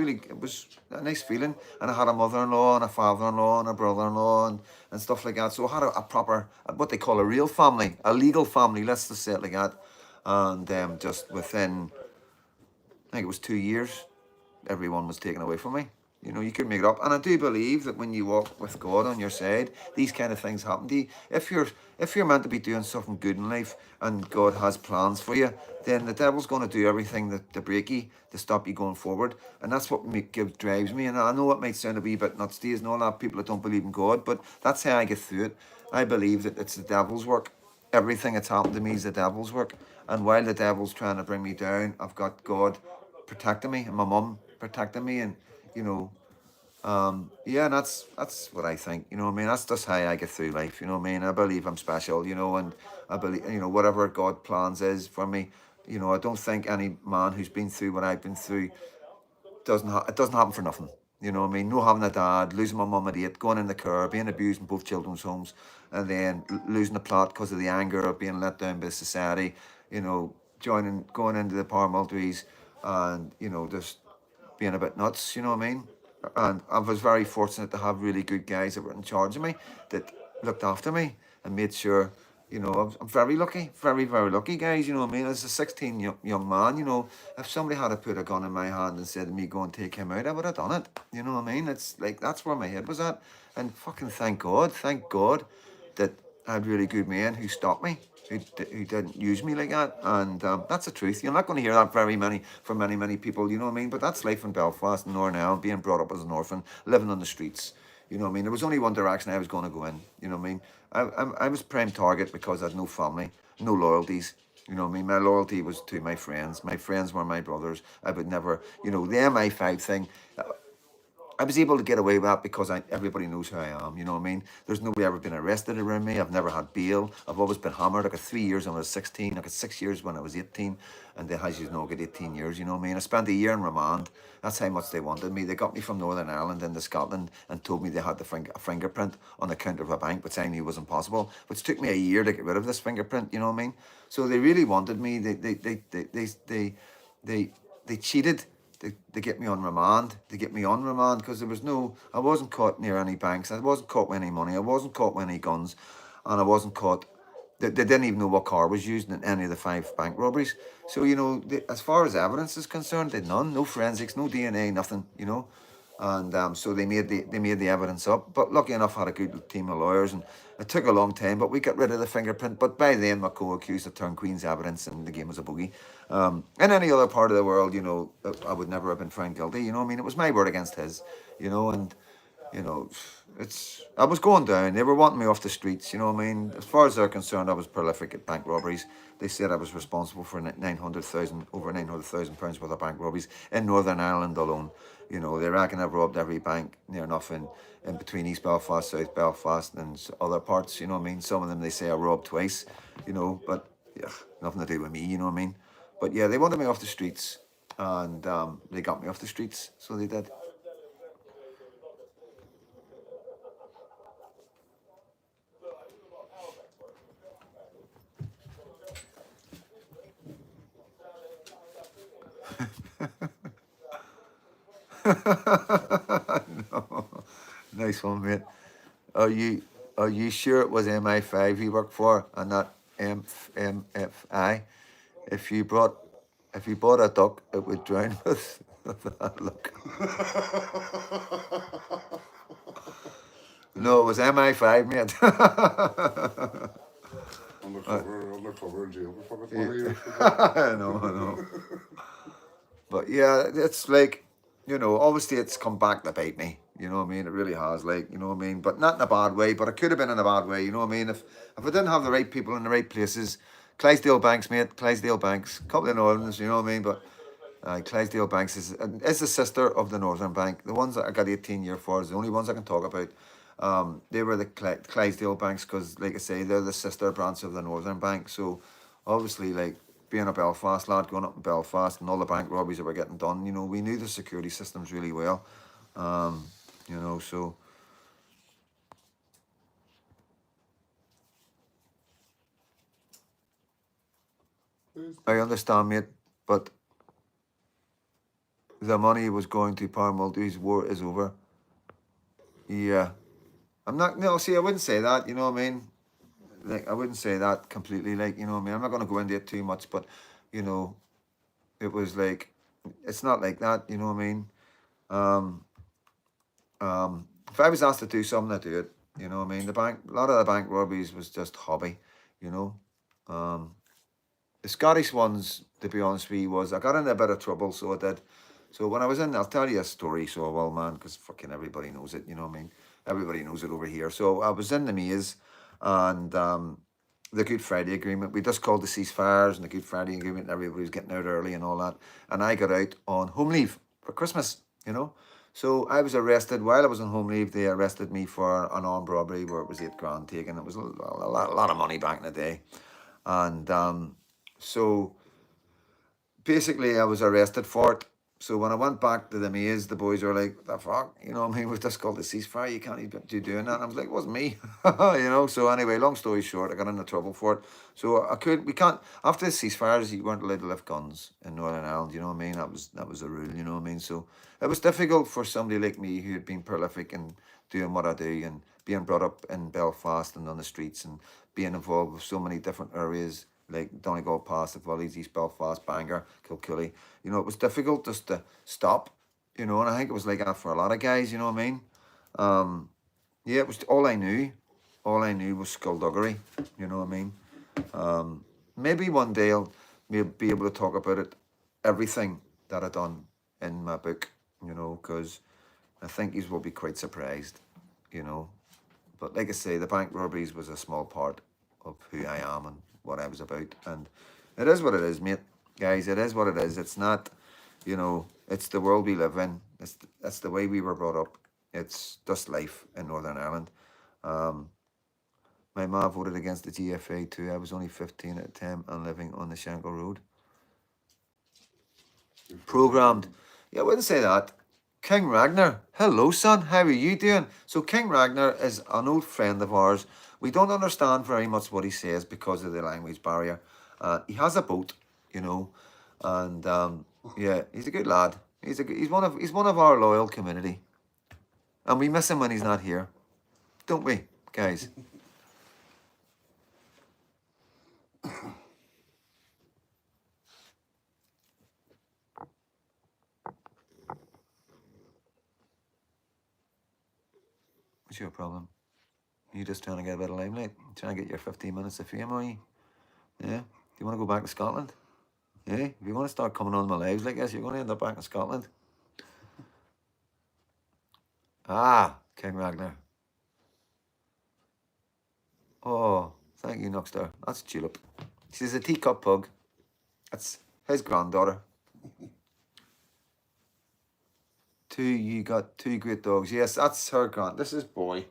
a nice feeling. And I had a mother-in-law and a father-in-law and a brother-in-law and stuff like that. So I had a proper, what they call a real family, a legal family, let's just say it like that. And just within, I think it was 2 years, everyone was taken away from me. You could make it up. And I do believe that when you walk with God on your side, these kind of things happen to you. If you're meant to be doing something good in life and God has plans for you, then the devil's going to do everything to break you, to stop you going forward. And that's what drives me. And I know it might sound a wee bit nuts to you and all that, people that don't believe in God, but that's how I get through it. I believe that it's the devil's work. Everything that's happened to me is the devil's work. And while the devil's trying to bring me down, I've got God protecting me and my mum protecting me, and you know yeah, that's what I think. What I mean, that's just how I get through life. What I mean, I believe I'm special. And I believe whatever God plans is for me. I don't think any man who's been through what I've been through it doesn't happen for nothing. What I mean? No having a dad, losing my mum at 8, going in the car, being abused in both children's homes, and then losing the plot because of the anger of being let down by society. Going into the paramilitaries, and just being a bit nuts. You know what I mean? And I was very fortunate to have really good guys that were in charge of me, that looked after me and made sure. I'm very lucky, very, very lucky, guys. You know what I mean? As a 16 young man, if somebody had put a gun in my hand and said to me, go and take him out, I would have done it. You know what I mean? It's like, that's where my head was at. And fucking thank God that I had really good men who stopped me, who didn't use me like that. And that's the truth. You're not going to hear that from many people, you know what I mean? But that's life in Belfast and Northern Ireland, being brought up as an orphan, living on the streets. You know what I mean? There was only one direction I was going to go in. You know what I mean? I was prime target because I had no family, no loyalties. You know what I mean? My loyalty was to my friends. My friends were my brothers. I would never, the MI5 thing. I was able to get away with that because everybody knows who I am. You know what I mean? There's nobody ever been arrested around me. I've never had bail. I've always been hammered. I got 3 years when I was 16. I got 6 years when I was 18. And then, as you know, I got 18 years. You know what I mean? I spent a year in remand. That's how much they wanted me. They got me from Northern Ireland into Scotland and told me they had a fingerprint on the counter of a bank, which I knew was impossible. Which took me a year to get rid of this fingerprint. You know what I mean? So they really wanted me. They cheated to get me on remand, because I wasn't caught near any banks, I wasn't caught with any money, I wasn't caught with any guns, and I wasn't caught. They didn't even know what car was used in any of the 5 bank robberies. So, as far as evidence is concerned, they had none, no forensics, no DNA, nothing. And so they made the evidence up. But lucky enough, I had a good team of lawyers, and it took a long time, but we got rid of the fingerprint. But by then, my co-accused had turned Queen's evidence, and the game was a boogie. In any other part of the world, I would never have been found guilty. You know what I mean? It was my word against his. And you know, I was going down. They were wanting me off the streets. You know what I mean? As far as they're concerned, I was prolific at bank robberies. They said I was responsible for over £900,000 worth of bank robberies in Northern Ireland alone. They reckon I've robbed every bank near enough in between East Belfast, South Belfast, and other parts. You know what I mean? Some of them they say I robbed twice. But yeah, nothing to do with me. You know what I mean? But yeah, they wanted me off the streets, and they got me off the streets. So they did. No. Nice one, mate. Are you sure it was MI5 you worked for and not MFI? If you brought a duck, it would drown with that look. No, it was MI5, mate. Undercover in jail for fucking 20 years. I know. But yeah, it's like, obviously it's come back to bite me. You know what I mean? It really has, like, you know what I mean? But not in a bad way, but it could have been in a bad way, you know what I mean? If I didn't have the right people in the right places, Clydesdale Banks, mate, Clydesdale Banks, couple of Northerns, you know what I mean? But Clydesdale Banks is the sister of the Northern Bank. The ones that I got 18-year for is the only ones I can talk about. They were the Clydesdale Banks because, like I say, they're the sister branch of the Northern Bank. So, obviously, like being a Belfast lad, going up in Belfast and all the bank robberies that were getting done, you know, we knew the security systems really well. You know, so I understand, mate, but the money was going to Power Multis. War is over. Yeah. I'm not, no, see, I wouldn't say that, you know what I mean? Like, I wouldn't say that completely, like, you know what I mean? I'm not going to go into it too much, but, you know, it was like, it's not like that, you know what I mean? If I was asked to do something, I'd do it, you know what I mean? A lot of the bank robberies was just hobby, you know? The Scottish ones, to be honest with you, was I got into a bit of trouble, so I did. So when I was in, I'll tell you a story, so well, man, because fucking everybody knows it, you know what I mean? Everybody knows it over here. So I was in the maze, and the Good Friday Agreement, we just called the ceasefires and the Good Friday Agreement, and everybody was getting out early and all that. And I got out on home leave for Christmas, you know? So I was arrested while I was on home leave. They arrested me for an armed robbery where it was £8,000 taken. It was a lot of money back in the day. And so basically, I was arrested for it. So when I went back to the maze, the boys were like, "The fuck, you know what I mean? We've just called the ceasefire. You can't even do doing that." And I was like, "It wasn't me," you know. So anyway, long story short, I got into trouble for it. So we can't after the ceasefires, you weren't allowed to lift guns in Northern Ireland. You know what I mean? That was a rule. You know what I mean? So it was difficult for somebody like me who had been prolific and doing what I do and being brought up in Belfast and on the streets and being involved with so many different areas like Donegal Pass, the Valleys, East Belfast, Bangor, Kilcully. You know, it was difficult just to stop, you know, and I think it was like that for a lot of guys, you know what I mean? Yeah, it was all I knew. All I knew was skullduggery, you know what I mean? Maybe one day I'll be able to talk about it, everything that I done in my book, you know, because I think you will be quite surprised, you know. But like I say, the bank robberies was a small part of who I am and what I was about. And it is what it is, mate. Guys, it is what it is. It's not, you know, it's the world we live in. That's the way we were brought up. It's just life in Northern Ireland. My ma voted against the GFA too. I was only 15 at the time and living on the Shankill Road. Programmed. Yeah, I wouldn't say that. King Ragnar, hello son, how are you doing? So King Ragnar is an old friend of ours. We don't understand very much what he says because of the language barrier. He has a boat, you know, and yeah, he's a good lad. He's one of our loyal community, and we miss him when he's not here, don't we, guys? What's your problem? You just trying to get a bit of limelight, trying to get your 15 minutes of fame, are you? Yeah. Do you want to go back to Scotland? Yeah. If you want to start coming on my lives like this, you're going to end up back in Scotland. Ah, King Ragnar. Oh, thank you, Nuxter. That's Tulip. She's a teacup pug. That's his granddaughter. You got two great dogs. Yes, that's her This is boy.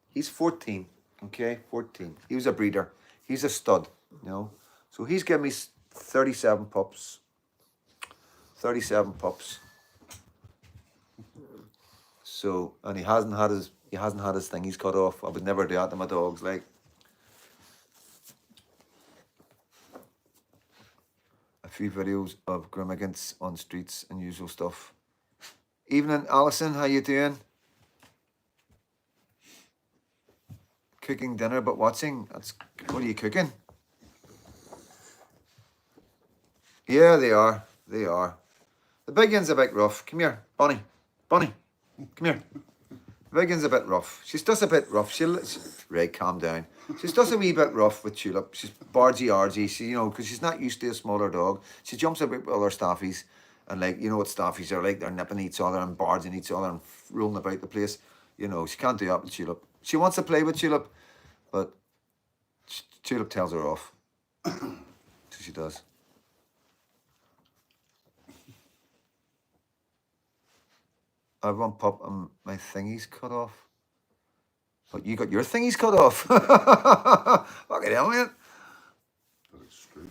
He's 14. Okay, 14. He was a breeder. He's a stud, you know. So he's given me 37 pups. 37 pups. So, and he hasn't had his thing. He's cut off. I would never do that to my dogs. Like, a few videos of Grimmigants on streets and usual stuff. Evening, Alison. How you doing? Cooking dinner, but watching. What are you cooking? Yeah, they are. They are. The big one's a bit rough. Come here, Bonnie. Bonnie, come here. The big one's a bit rough. She's just a bit rough. Ray, calm down. She's just a wee bit rough with Tulip. She's bargy-argy. She, you know, because she's not used to a smaller dog. She jumps a bit with other staffies. And, like, you know what staffies are like. They're nipping each other and barging each other and rolling about the place. You know, she can't do that with Tulip. She wants to play with Tulip, but Tulip tells her off. So she does. I've one pup and my thingy's cut off. But you got your thingies cut off. Fucking hell, man. That's extreme.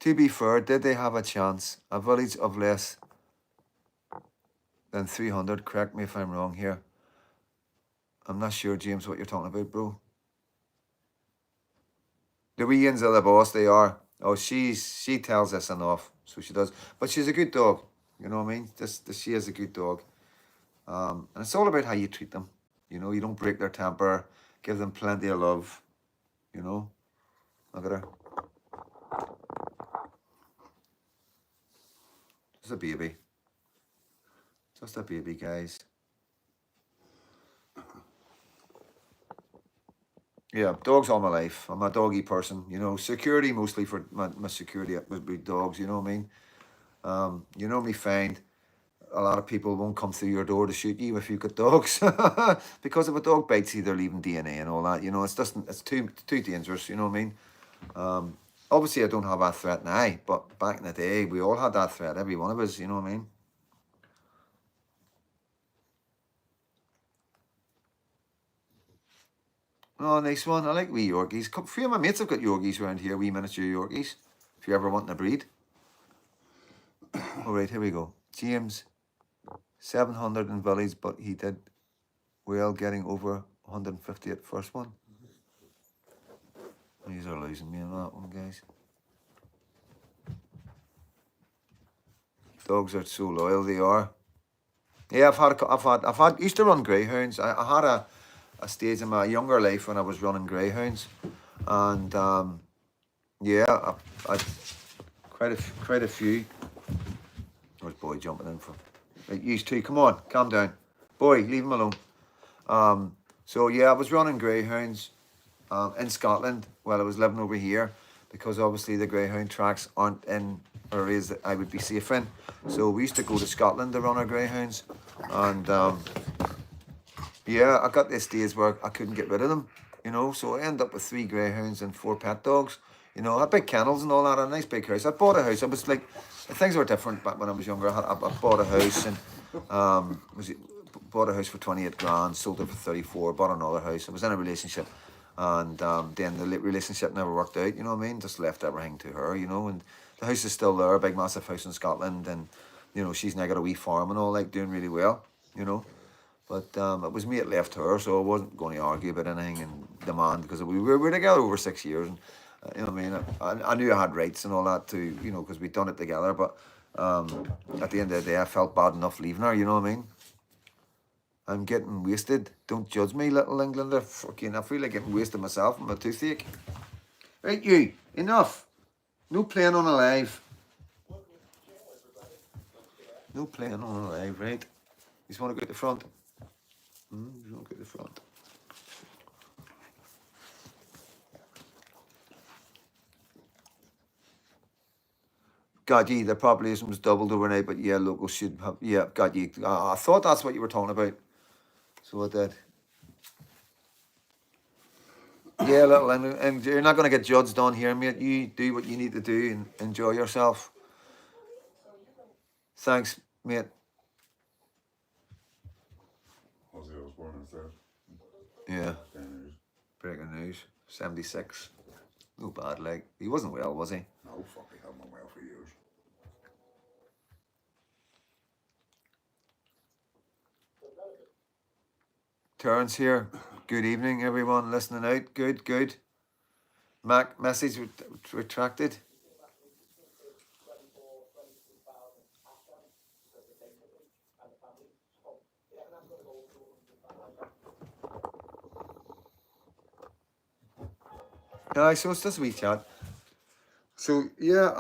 To be fair, did they have a chance? A village of less than 300. Correct me if I'm wrong here. I'm not sure, James, what you're talking about, bro. The wee ins are the boss, they are. Oh, she tells us enough, so she does. But she's a good dog. You know what I mean? She is a good dog. And it's all about how you treat them. You know, you don't break their temper. Give them plenty of love. You know? Look at her. Just a baby. Just a baby, guys. Yeah, dogs all my life. I'm a doggy person. You know, security mostly for my security would be dogs. You know what I mean? You know me find a lot of people won't come through your door to shoot you if you've got dogs because if a dog bites you, they're leaving DNA and all that. You know, it's too dangerous. You know what I mean? Obviously, I don't have that threat now, but back in the day, we all had that threat. Every one of us. You know what I mean? Oh, nice one. I like wee Yorkies. A few of my mates have got Yorkies around here, wee miniature Yorkies. If you ever want to breed. All right, here we go. James, 700 in village, but he did well getting over 150 at first one. These are losing me on that one, guys. Dogs are so loyal, they are. Yeah, I've had used to run greyhounds. I had a stage in my younger life when I was running greyhounds, and yeah, I quite a few. There's boy jumping in for. Right, you two, come on, calm down, boy, leave him alone. So yeah, I was running greyhounds in Scotland while I was living over here, because obviously the greyhound tracks aren't in areas that I would be safe in. So we used to go to Scotland to run our greyhounds, and yeah, I got this stage where I couldn't get rid of them, you know, so I ended up with 3 greyhounds and 4 pet dogs. You know, I had big kennels and all that, a nice big house. I bought a house. I was like, things were different back when I was younger. I bought a house and bought a house for 28 grand, sold it for 34, bought another house. I was in a relationship, and then the relationship never worked out, you know what I mean? Just left everything to her, you know, and the house is still there, a big massive house in Scotland, and, you know, she's now got a wee farm and all, like, doing really well, you know. But it was me that left her, so I wasn't going to argue about anything and demand, because we were together over 6 years, and you know what I mean. I knew I had rights and all that too, you know, because we'd done it together. But at the end of the day, I felt bad enough leaving her. You know what I mean? I'm getting wasted. Don't judge me, little Englander. Fucking, I feel like getting wasted myself from a toothache. Right, you. Enough. No playing on a live. No playing on a live, right? You just want to go to the front. You want to go to the front. Got ye, the population was doubled overnight, but yeah, local should have, yeah, got ye. I thought that's what you were talking about. So I did. Yeah, little, and you're not going to get judged on here, mate. You do what you need to do and enjoy yourself. Thanks, mate. Ozzy Osbourne is dead. Yeah. Breaking news. Breaking news. 76. No bad, like. He wasn't well, was he? No, fuck, he hadn't been well for years. Terence here. Good evening, everyone listening out. Good, good. Mac, message retracted. Yeah, so it's just a wee chat. So yeah,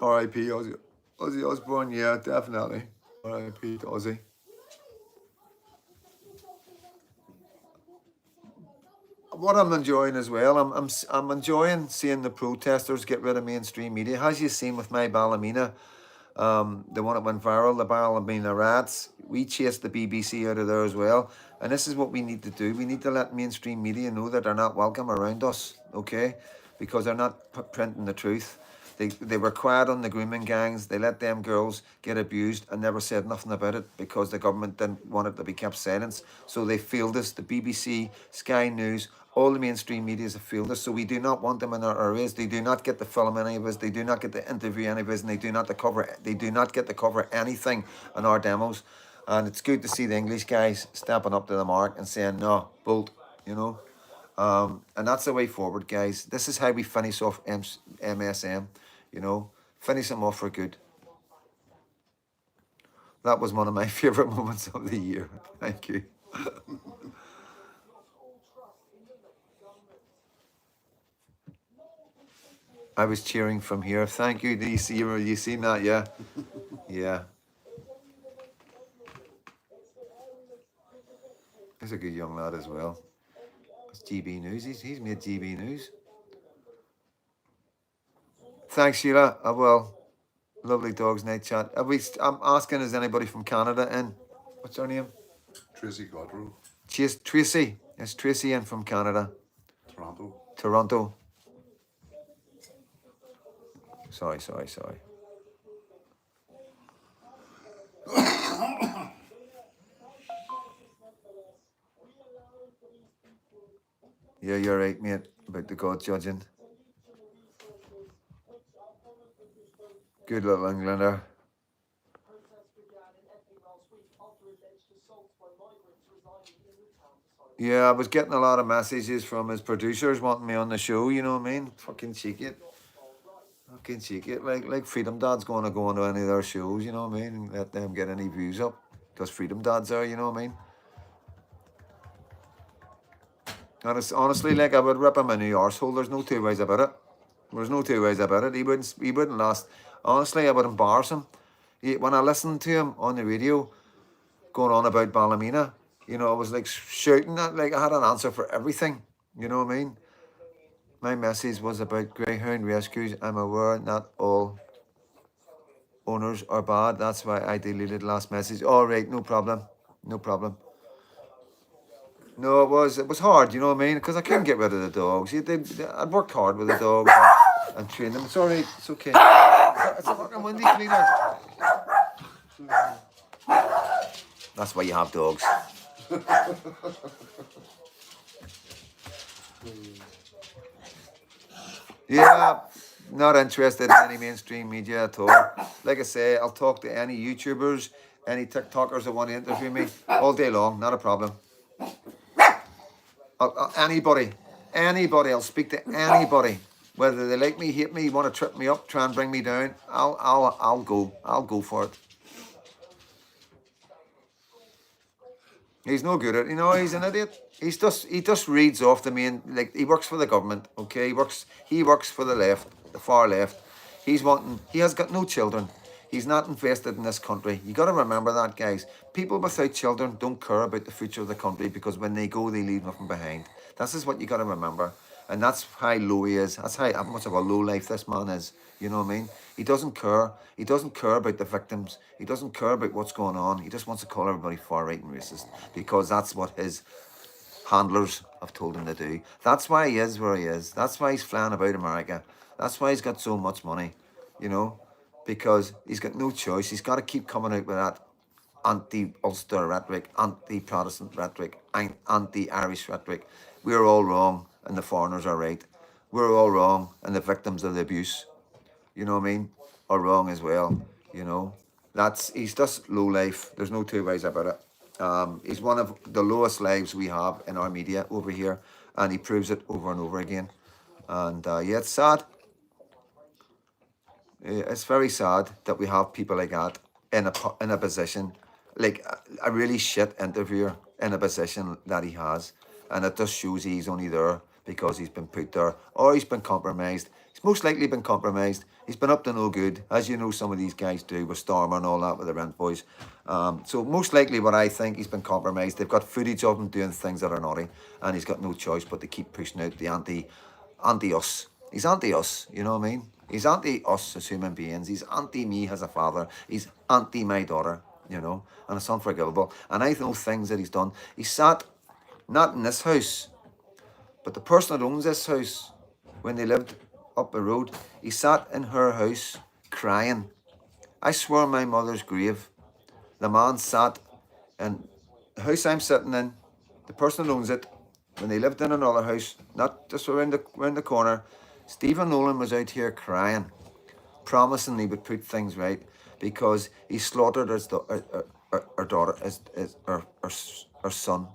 R.I.P. Ozzy Osbourne, yeah, definitely. R.I.P. to Ozzy. What I'm enjoying as well, I'm enjoying seeing the protesters get rid of mainstream media. As you've seen with my Ballymena, The one that went viral, the barrel of being the rats. We chased the BBC out of there as well. And this is what we need to do. We need to let mainstream media know that they're not welcome around us, okay? Because they're not printing the truth. They were quiet on the grooming gangs. They let them girls get abused and never said nothing about it because the government didn't want it to be kept silent. So they failed us. The BBC, Sky News, all the mainstream medias have failed us. So we do not want them in our areas. They do not get to film any of us. They do not get to interview any of us, and they do not to cover. They do not get to cover anything on our demos. And it's good to see the English guys stepping up to the mark and saying, "No, bolt," you know. And that's the way forward, guys. This is how we finish off MSM, you know, finish them off for good. That was one of my favorite moments of the year. Thank you. I was cheering from here. Thank you. Do you see? You seen that? Yeah, yeah. He's a good young lad as well. It's GB News. He's made GB News. Thanks, Sheila. I will. Lovely dogs night chat. I'm asking, is anybody from Canada in? What's her name? Tracy Godrow, Tracy. It's Tracy in from Canada. Toronto. Toronto. Sorry. Yeah, you're right, mate, about the God judging. Good little Englander. Yeah, I was getting a lot of messages from his producers wanting me on the show, you know what I mean? Fucking cheek it. Fucking cheek it. Like Freedom Dad's going to go on to any of their shows, you know what I mean? And let them get any views up. Because Freedom Dad's there, you know what I mean? And it's honestly, like, I would rip him a new arsehole. There's no two ways about it. There's no two ways about it. He wouldn't last. Honestly, I would embarrass him. When I listened to him on the radio going on about Ballymena, you know, I was like shouting that, like I had an answer for everything. You know what I mean? My message was about greyhound rescues. I'm aware not all owners are bad. That's why I deleted last message. All right, no problem. No problem. No, it was hard, you know what I mean? Because I couldn't get rid of the dogs. I'd worked hard with the dogs and trained them. It's all right. It's okay. It's a fucking windy cleaner. That's why you have dogs. Yeah, not interested in any mainstream media at all. Like I say, I'll talk to any YouTubers, any TikTokers that want to interview me all day long. Not a problem. Anybody, I'll speak to anybody. Whether they like me, hate me, want to trip me up, try and bring me down, I'll go for it. He's no good at, he's an idiot. He just reads off the main, like, he works for the government, okay? He works for the left, the far left. He has got no children. He's not invested in this country. You got to remember that, guys. People without children don't care about the future of the country because when they go, they leave nothing behind. This is what you got to remember. And that's how low he is. That's how much of a low life this man is. You know what I mean? He doesn't care. He doesn't care about the victims. He doesn't care about what's going on. He just wants to call everybody far right and racist because that's what his handlers have told him to do. That's why he is where he is. That's why he's flying about America. That's why he's got so much money, because he's got no choice. He's got to keep coming out with that anti-Ulster rhetoric, anti-Protestant rhetoric, anti-Irish rhetoric. We're all wrong and the foreigners are right. We're all wrong and the victims of the abuse, you know what I mean, are wrong as well, He's just low life. There's no two ways about it. He's one of the lowest lives we have in our media over here, and he proves it over and over again. And yeah, it's sad. It's very sad that we have people like that in a position, like a really shit interviewer in a position that he has, and it just shows he's only there because he's been put there or he's been compromised. He's most likely been compromised. He's been up to no good, as you know some of these guys do with Stormer and all that with the Rent Boys. So most likely what I think, he's been compromised. They've got footage of him doing things that are naughty, and he's got no choice but to keep pushing out the anti-us. He's anti-us, you know what I mean? He's anti us as human beings. He's anti me as a father. He's anti my daughter, you know, and it's unforgivable. And I know things that he's done. He sat not in this house, but the person that owns this house, when they lived up the road, he sat in her house crying. I swear on my mother's grave, the man sat in the house I'm sitting in, the person that owns it, when they lived in another house, not just around the corner, Stephen Nolan was out here crying, promising he would put things right because he slaughtered her daughter, her son,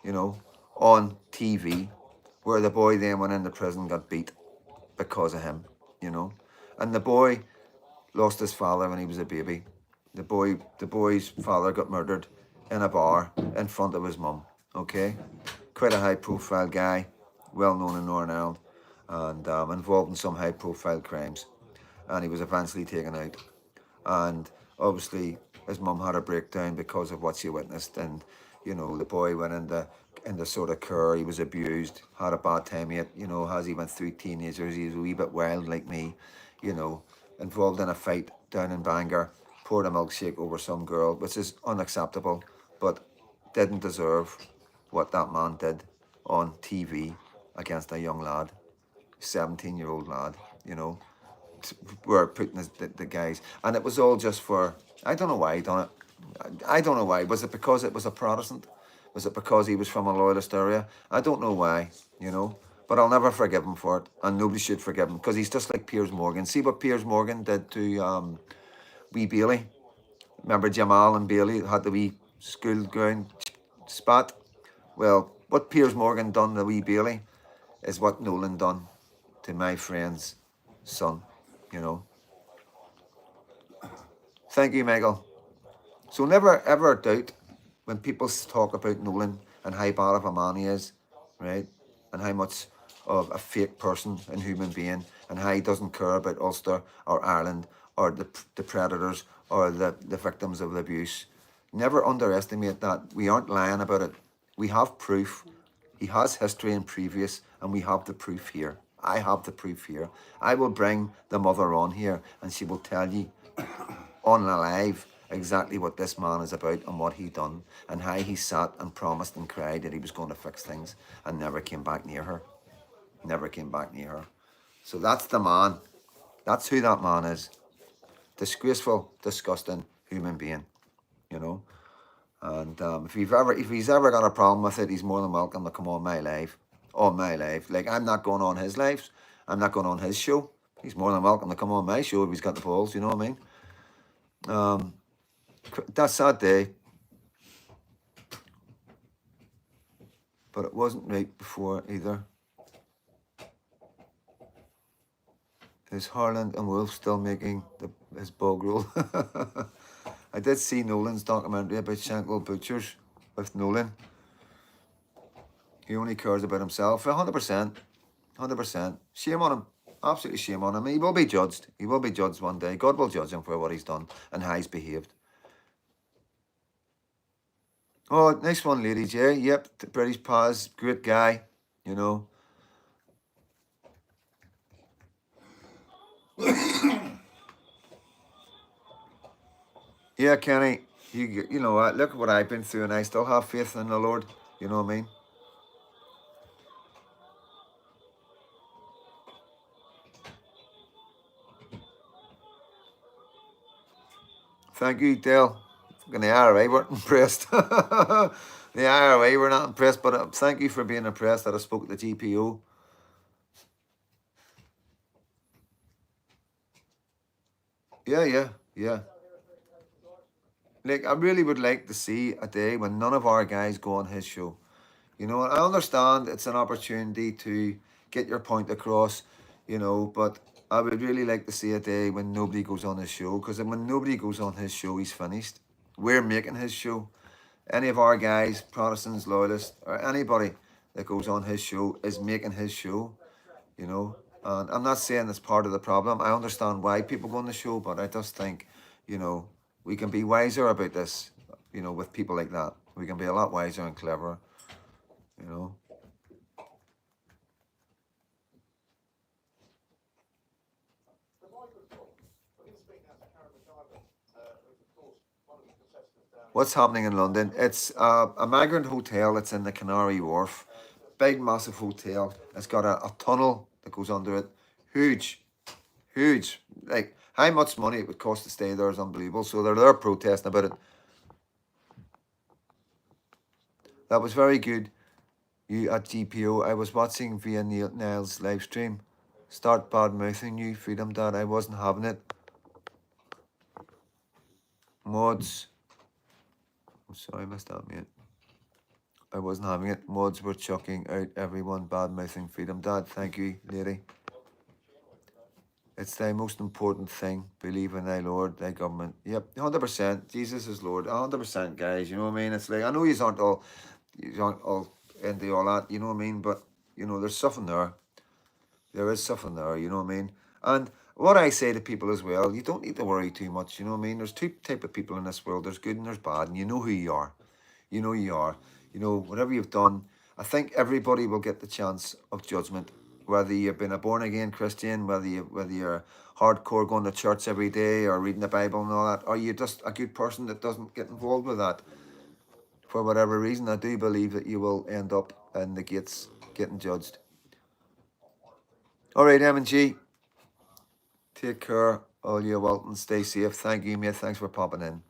you know, on TV, where the boy then went into prison, got beat because of him, you know. And the boy lost his father when he was a baby. The boy's father got murdered in a bar in front of his mum. Okay, quite a high-profile guy, well known in Northern Ireland, and involved in some high-profile crimes. And he was eventually taken out. And obviously, his mum had a breakdown because of what she witnessed. And you know, the boy went into sort of care. He was abused, had a bad time yet. You know, as he went through teenagers, he was a wee bit wild like me. You know, involved in a fight down in Bangor, poured a milkshake over some girl, which is unacceptable, but didn't deserve what that man did on TV against a young lad, 17-year-old lad, you know, were putting the guys, and it was all just for, I don't know why he done it. I don't know why. Was it because it was a Protestant? Was it because he was from a loyalist area? I don't know why, you know. But I'll never forgive him for it, and nobody should forgive him because he's just like Piers Morgan. See what Piers Morgan did to wee Bailey? Remember Jamal and Bailey had the wee school ground spat? Well, what Piers Morgan done to wee Bailey is what Nolan done to my friend's son, you know. Thank you, Michael. So never ever doubt when people talk about Nolan and how bad of a man he is, right? And how much of a fake person and human being, and how he doesn't care about Ulster or Ireland or the predators or the victims of the abuse. Never underestimate that. We aren't lying about it. We have proof. He has history and previous, and we have the proof here. I have the proof here. I will bring the mother on here, and she will tell you on alive exactly what this man is about and what he done and how he sat and promised and cried that he was going to fix things and never came back near her. Never came back near her. So that's the man. That's who that man is. Disgraceful, disgusting human being, you know. And if he's ever got a problem with it, he's more than welcome to come on my live. On my live. Like, I'm not going on his lives. I'm not going on his show. He's more than welcome to come on my show if he's got the balls, you know what I mean? That sad day, but it wasn't right before either. Is Harland and Wolf still making his bog roll? I did see Nolan's documentary about Shankill Butchers with Nolan. He only cares about himself. 100%. 100%. Shame on him. Absolutely shame on him. He will be judged. He will be judged one day. God will judge him for what he's done and how he's behaved. Oh, nice one, Lady J. Yep, the British Paz, great guy, you know. Yeah, Kenny, you know what? Look at what I've been through, and I still have faith in the Lord. You know what I mean? Thank you, Dale. And the IRA weren't impressed. The IRA were not impressed, but thank you for being impressed that I spoke to the GPO. Yeah. Like, I really would like to see a day when none of our guys go on his show. You know, I understand it's an opportunity to get your point across, you know, but I would really like to see a day when nobody goes on his show, because when nobody goes on his show, he's finished. We're making his show. Any of our guys, Protestants, loyalists, or anybody that goes on his show is making his show, you know. And I'm not saying it's part of the problem. I understand why people go on the show, but I just think, you know, we can be wiser about this, you know, with people like that. We can be a lot wiser and cleverer, you know. What's happening in London? It's a migrant hotel that's in the Canary Wharf. Big, massive hotel. It's got a tunnel that goes under it. Huge, huge. Like, how much money it would cost to stay there is unbelievable. So they're there protesting about it. That was very good. You at GPO. I was watching via Niall's live stream. Start bad mouthing you, Freedom Dad. I wasn't having it. Mods. I'm sorry, I missed that, mate. I wasn't having it. Mods were chucking out everyone bad mouthing Freedom Dad. Thank you, lady. It's the most important thing. Believe in thy Lord, thy government. Yep, 100%. Jesus is Lord. 100%, guys. You know what I mean? It's like, I know you aren't all into all that. You know what I mean? But, you know, there's something there. There is something there. You know what I mean? And what I say to people as well, you don't need to worry too much. You know what I mean? There's two type of people in this world. There's good and there's bad. And you know who you are. You know you are. You know, whatever you've done, I think everybody will get the chance of judgment. Whether you've been a born-again Christian, whether you're hardcore going to church every day or reading the Bible and all that, or you're just a good person that doesn't get involved with that, for whatever reason, I do believe that you will end up in the gates getting judged. All right, M&G. Take care. All you welcome. Stay safe. Thank you, mate. Thanks for popping in.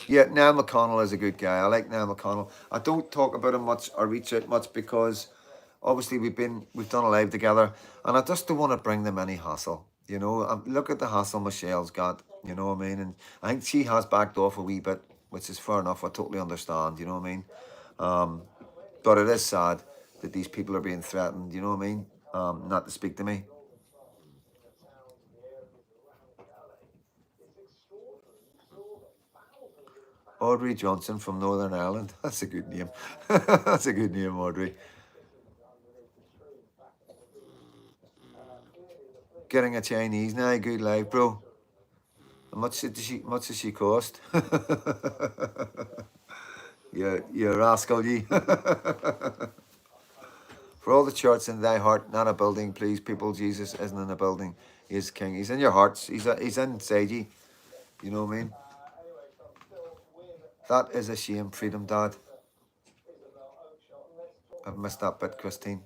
Yeah, Niall McConnell is a good guy. I like Niall McConnell. I don't talk about him much or reach out much because obviously we've done a live together, and I just don't want to bring them any hassle. You know, look at the hassle Michelle's got. You know what I mean? And I think she has backed off a wee bit, which is fair enough. I totally understand. You know what I mean? But it is sad that these people are being threatened. You know what I mean? Not to speak to me. Audrey Johnson from Northern Ireland. That's a good name. That's a good name, Audrey. Getting a Chinese now, good life, bro. How much does she cost? you rascal, ye. For all the church in thy heart, not a building, please, people. Jesus isn't in a building. He is King. He's in your hearts. He's inside you. You know what I mean? That is a shame, Freedom Dad. I've missed that bit, Christine.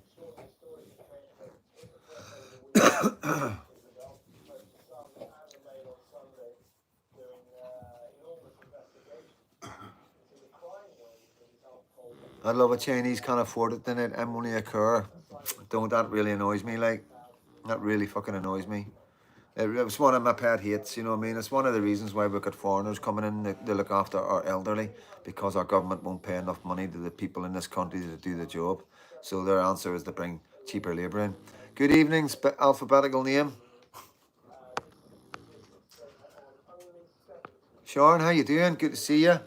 I'd love a Chinese, can't afford it, then I'm only a cur. Don't, that really annoys me, like. That really fucking annoys me. It was one of my pet hates, you know what I mean? It's one of the reasons why we've got foreigners coming in to look after our elderly, because our government won't pay enough money to the people in this country to do the job. So their answer is to bring cheaper labour in. Good evening, alphabetical name. Sean, how you doing? Good to see you.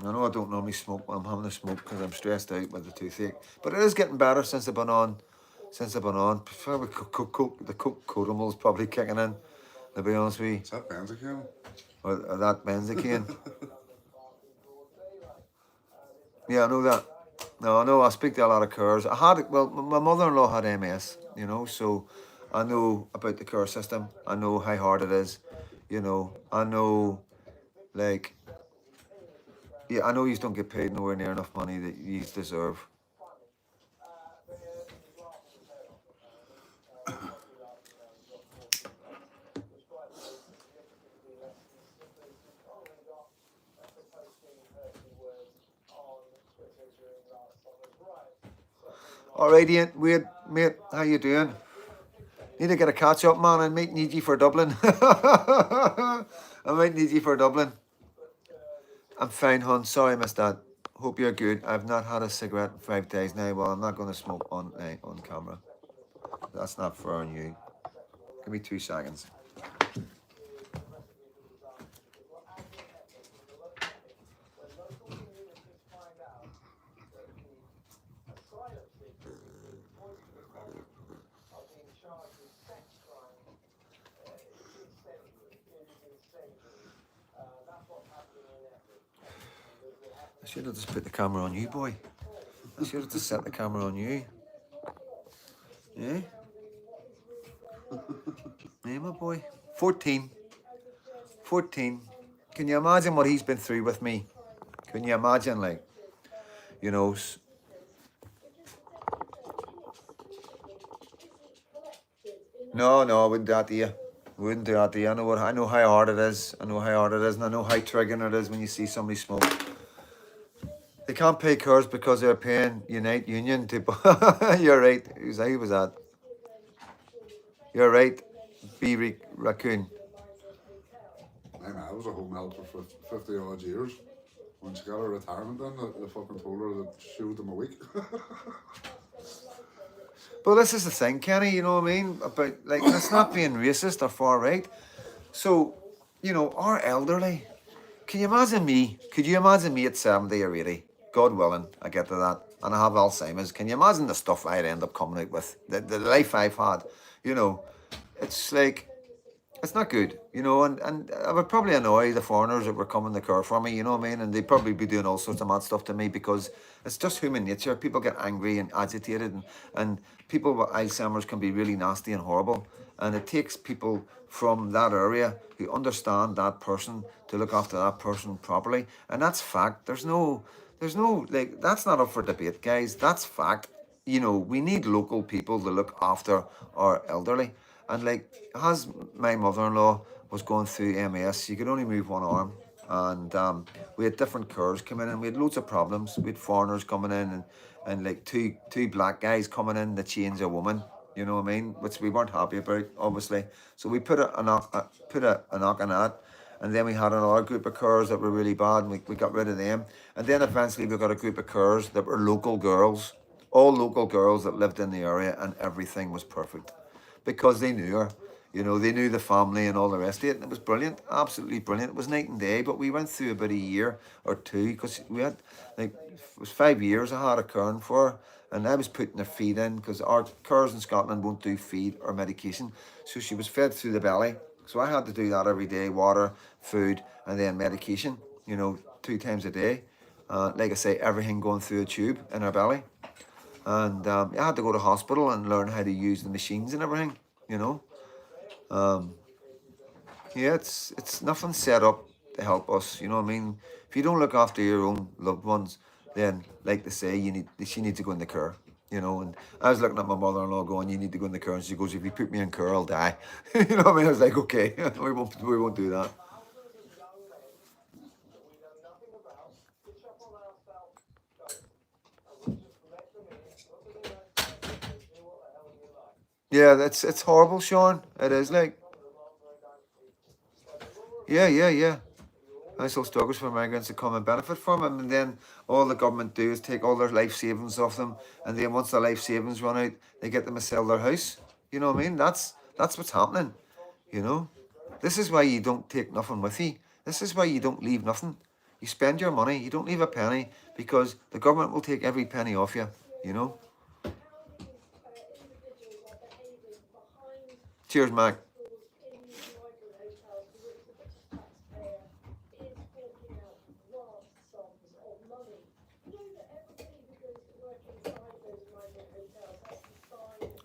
I know I don't normally smoke, but I'm having a smoke because I'm stressed out with the toothache. But it is getting better since I've been on. The coke codamol is probably kicking in, to be honest with you. Is that benzocaine? Or that benzocaine. Yeah, I know that. No, I speak to a lot of curs. My mother-in-law had MS, you know, so I know about the cur system. I know how hard it is, you know. I know, like, yeah, I know you don't get paid nowhere near enough money that you deserve. All right, Ian, wait, mate, how you doing? Need to get a catch up, man. I might need you for Dublin. I might need you for Dublin. I'm fine, hon. Sorry I missed that. Hope you're good. I've not had a cigarette in 5 days now. Well, I'm not going to smoke on camera. That's not fair on you. Give me 2 seconds. should have just put the camera on you, boy. I should have just set the camera on you. Yeah? Yeah, my boy. 14. 14. Can you imagine what he's been through with me? Can you imagine, like, you know? No, I wouldn't do that to you. Wouldn't do that to you. I know how hard it is. I know how hard it is, and I know how triggering it is when you see somebody smoke. They can't pay cars because they're paying Unite Union to. You're right. Who was that? You're right. Raccoon. I was a home helper for 50 odd years. When she got her retirement done, they fucking told her that she owed them a week. But this is the thing, Kenny, you know what I mean? About, like, it's not being racist or far right. So, you know, our elderly, can you imagine me? Could you imagine me at 70 or 80? God willing, I get to that. And I have Alzheimer's. Can you imagine the stuff I'd end up coming out with? The life I've had, you know, it's like, it's not good, you know, and I would probably annoy the foreigners that were coming to care for me, you know what I mean? And they'd probably be doing all sorts of mad stuff to me because it's just human nature. People get angry and agitated, and people with Alzheimer's can be really nasty and horrible. And it takes people from that area who understand that person to look after that person properly. And that's fact. There's no, like, that's not up for debate, guys. That's fact. You know, we need local people to look after our elderly. And like, as my mother-in-law was going through MS, she could only move one arm. And we had different cars coming in. We had loads of problems. We had foreigners coming in, and like two black guys coming in to change a woman. You know what I mean? Which we weren't happy about, obviously. So we put a knock on that. And then we had another group of curs that were really bad, and we got rid of them. And then eventually we got a group of curs that were local girls, all local girls that lived in the area, and everything was perfect because they knew her. You know, they knew the family and all the rest of it, and it was brilliant, absolutely brilliant. It was night and day, but we went through about a year or two because we had, like, it was 5 years I had a caring for her, and I was putting her feed in because our curs in Scotland won't do feed or medication. So she was fed through the belly. So I had to do that every day, water, food, and then medication, you know, 2 times a day. Like I say, everything going through a tube in her belly. And I had to go to hospital and learn how to use the machines and everything, you know. Yeah, it's nothing set up to help us, you know what I mean? If you don't look after your own loved ones, then, like they say, she needs to go in the care, you know. And I was looking at my mother-in-law going, you need to go in the care, and she goes, if you put me in care, I'll die. You know what I mean? I was like, okay, we won't do that. Yeah, it's horrible, Sean. It is, like, yeah. Household struggles for migrants to come and benefit from it, and then all the government do is take all their life savings off them, and then once the life savings run out, they get them to sell their house. You know what I mean? That's what's happening. You know, this is why you don't take nothing with you. This is why you don't leave nothing. You spend your money. You don't leave a penny because the government will take every penny off you. You know. Cheers, Mac.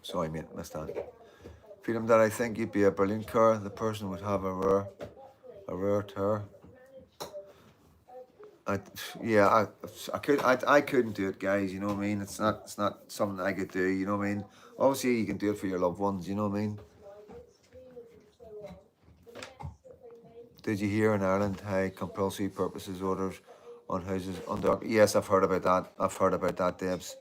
Sorry, mate, missed that. Freedom that I think you'd be a brilliant car. The person would have a rare tour. I couldn't do it, guys. You know what I mean? It's not something I could do. You know what I mean? Obviously, you can do it for your loved ones. You know what I mean? Did you hear in Ireland how compulsory purposes orders on houses under? Yes, I've heard about that. I've heard about that, Debs.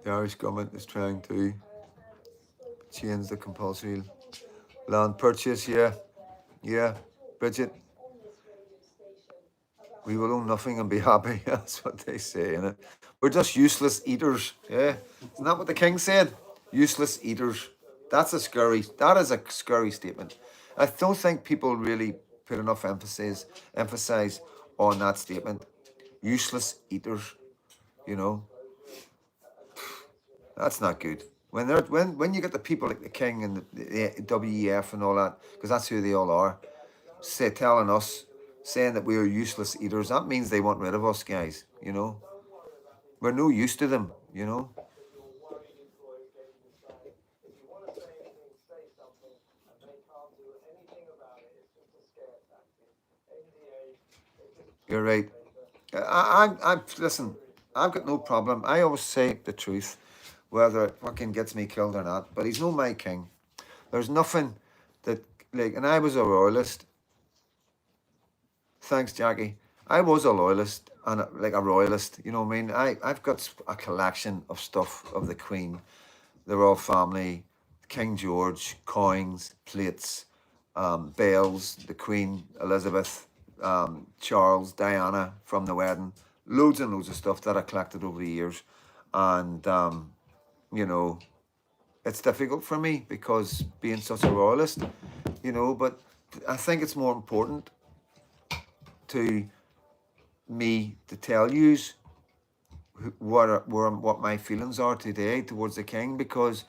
The Irish government is trying to change the compulsory land purchase. Yeah, Bridget. We will own nothing and be happy. That's what they say, innit? We're just useless eaters. Yeah, isn't that what the king said? Useless eaters. That is a scary statement. I don't think people really put enough emphasize on that statement. Useless eaters, you know, that's not good. When you get the people like the King and the WEF and all that, because that's who they all are, say telling us, saying that we are useless eaters, that means they want rid of us, guys. You know, we're no use to them. You know, you're right. I listen. I've got no problem. I always say the truth, whether it fucking gets me killed or not. But he's no my king. There's nothing that like, and I was a royalist. Thanks, Jackie. I was a loyalist and like a royalist. You know what I mean? I've got a collection of stuff of the Queen, the royal family, King George, coins, plates, bells, the Queen Elizabeth, Charles, Diana from the wedding, loads and loads of stuff that I collected over the years, and you know, it's difficult for me because being such a royalist, you know, but I think it's more important to me to tell yous what my feelings are today towards the King, because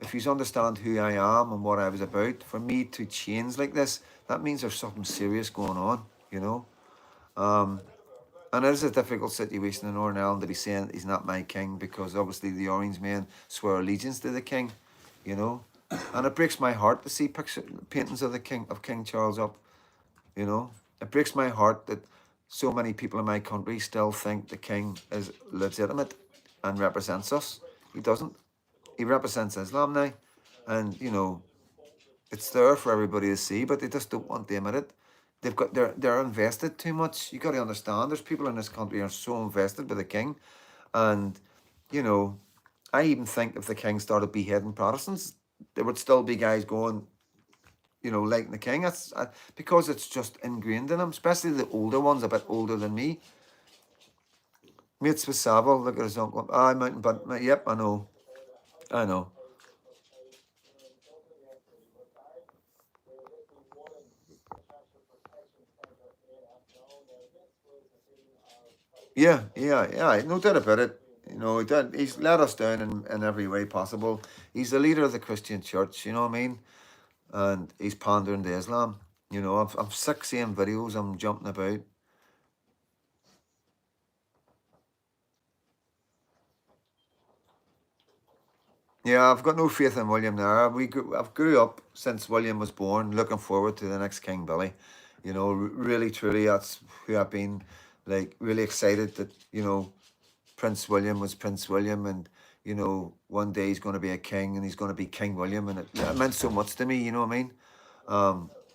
if you understand who I am and what I was about, for me to change like this, that means there's something serious going on, you know. And it is a difficult situation in Northern Ireland to be saying he's not my king, because obviously the Orange men swear allegiance to the king, you know. And it breaks my heart to see paintings of the king, of King Charles up, you know. It breaks my heart that so many people in my country still think the king is legitimate and represents us. He doesn't. He represents Islam now, and you know it's there for everybody to see, but they just don't want to admit it. They're invested too much. You got to understand. There's people in this country who are so invested with the king, and you know, I even think if the king started beheading Protestants, there would still be guys going, you know, liking the king. That's because it's just ingrained in them, especially the older ones, a bit older than me. Mates with Savile, look at his uncle. I mountain, but yep, I know, I know. Yeah, no doubt about it. You know, he's let us down in every way possible. He's the leader of the Christian church, you know what I mean? And he's pandering to Islam. You know, I'm sick seeing videos, I'm jumping about. Yeah, I've got no faith in William there. I've grew up since William was born, looking forward to the next King Billy. You know, really, truly, that's who I've been, like, really excited that, you know, Prince William was Prince William, and you know, one day he's going to be a king, and he's going to be King William, and it meant so much to me. You know what I mean?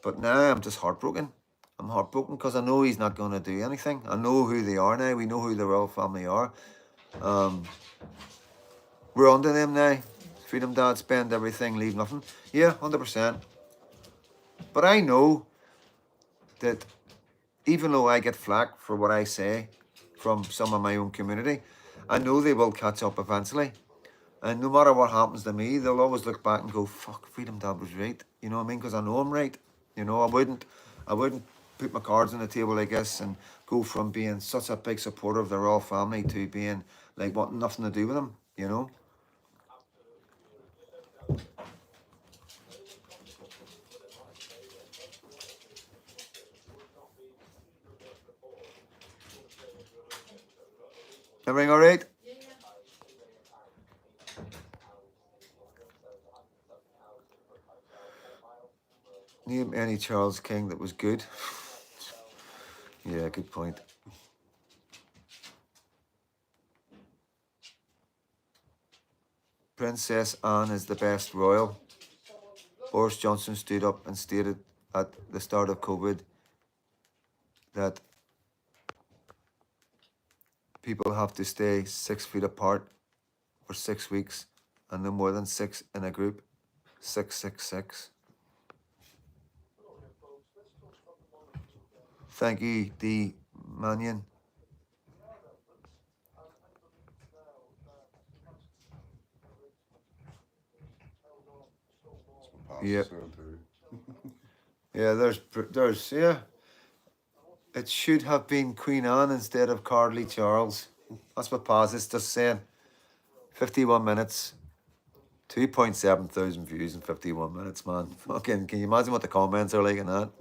But now I'm just heartbroken. I'm heartbroken because I know he's not going to do anything. I know who they are now. We know who the royal family are. Um, we're under them now. Freedom Dad, spend everything, leave nothing. Yeah, 100%. But I know that even though I get flack for what I say from some of my own community, I know they will catch up eventually. And no matter what happens to me, they'll always look back and go, "Fuck, Freedom Dad was right." You know what I mean? Because I know I'm right. You know, I wouldn't put my cards on the table, I guess, and go from being such a big supporter of the royal family to being like wanting nothing to do with them. You know? Everything all right? Name any Charles King that was good. Yeah, good point. Princess Anne is the best royal. Boris Johnson stood up and stated at the start of COVID that people have to stay 6 feet apart for 6 weeks and no more than six in a group. 666. Thank you, D. Mannion. Pastor Yep. said too. Yeah, there's yeah. It should have been Queen Anne instead of Cardley Charles. That's what Paz is just saying. 51 minutes. 2.7 thousand views in 51 minutes, man. Fucking, can you imagine what the comments are like in that?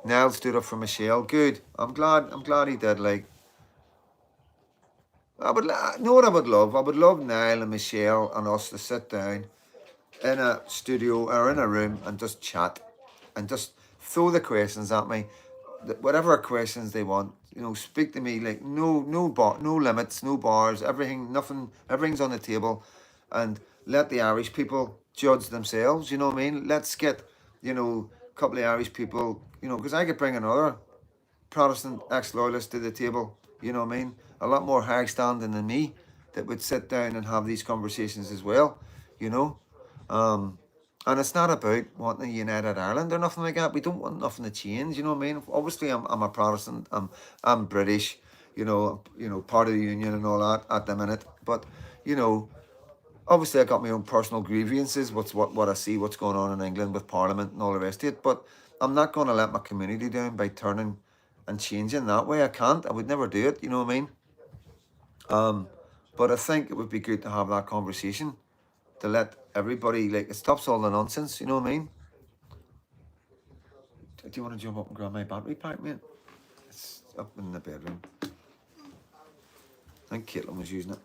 Niall stood up for Michelle. Good. I'm glad he did. Like, know what I would love? I would love Niall and Michelle and us to sit down in a studio or in a room and just chat and just throw the questions at me, whatever questions they want. You know, speak to me like no limits, no bars, everything's on the table, and let the Irish people judge themselves. You know what I mean? Let's get a couple of Irish people. Because I could bring another Protestant ex-loyalist to the table. You know what I mean? A lot more high standing than me that would sit down and have these conversations as well. You know. And it's not about wanting a united Ireland or nothing like that. We don't want nothing to change. You know what I mean? Obviously, I'm a Protestant. I'm British. Part of the union and all that at the minute. But obviously, I got my own personal grievances. What I see, what's going on in England with Parliament and all the rest of it. But I'm not going to let my community down by turning and changing that way. I can't. I would never do it. You know what I mean? But I think it would be good to have that conversation to let everybody, like, it stops all the nonsense. You know what I mean? Do you want to jump up and grab my battery pack, mate? It's up in the bedroom. I think Caitlin was using it.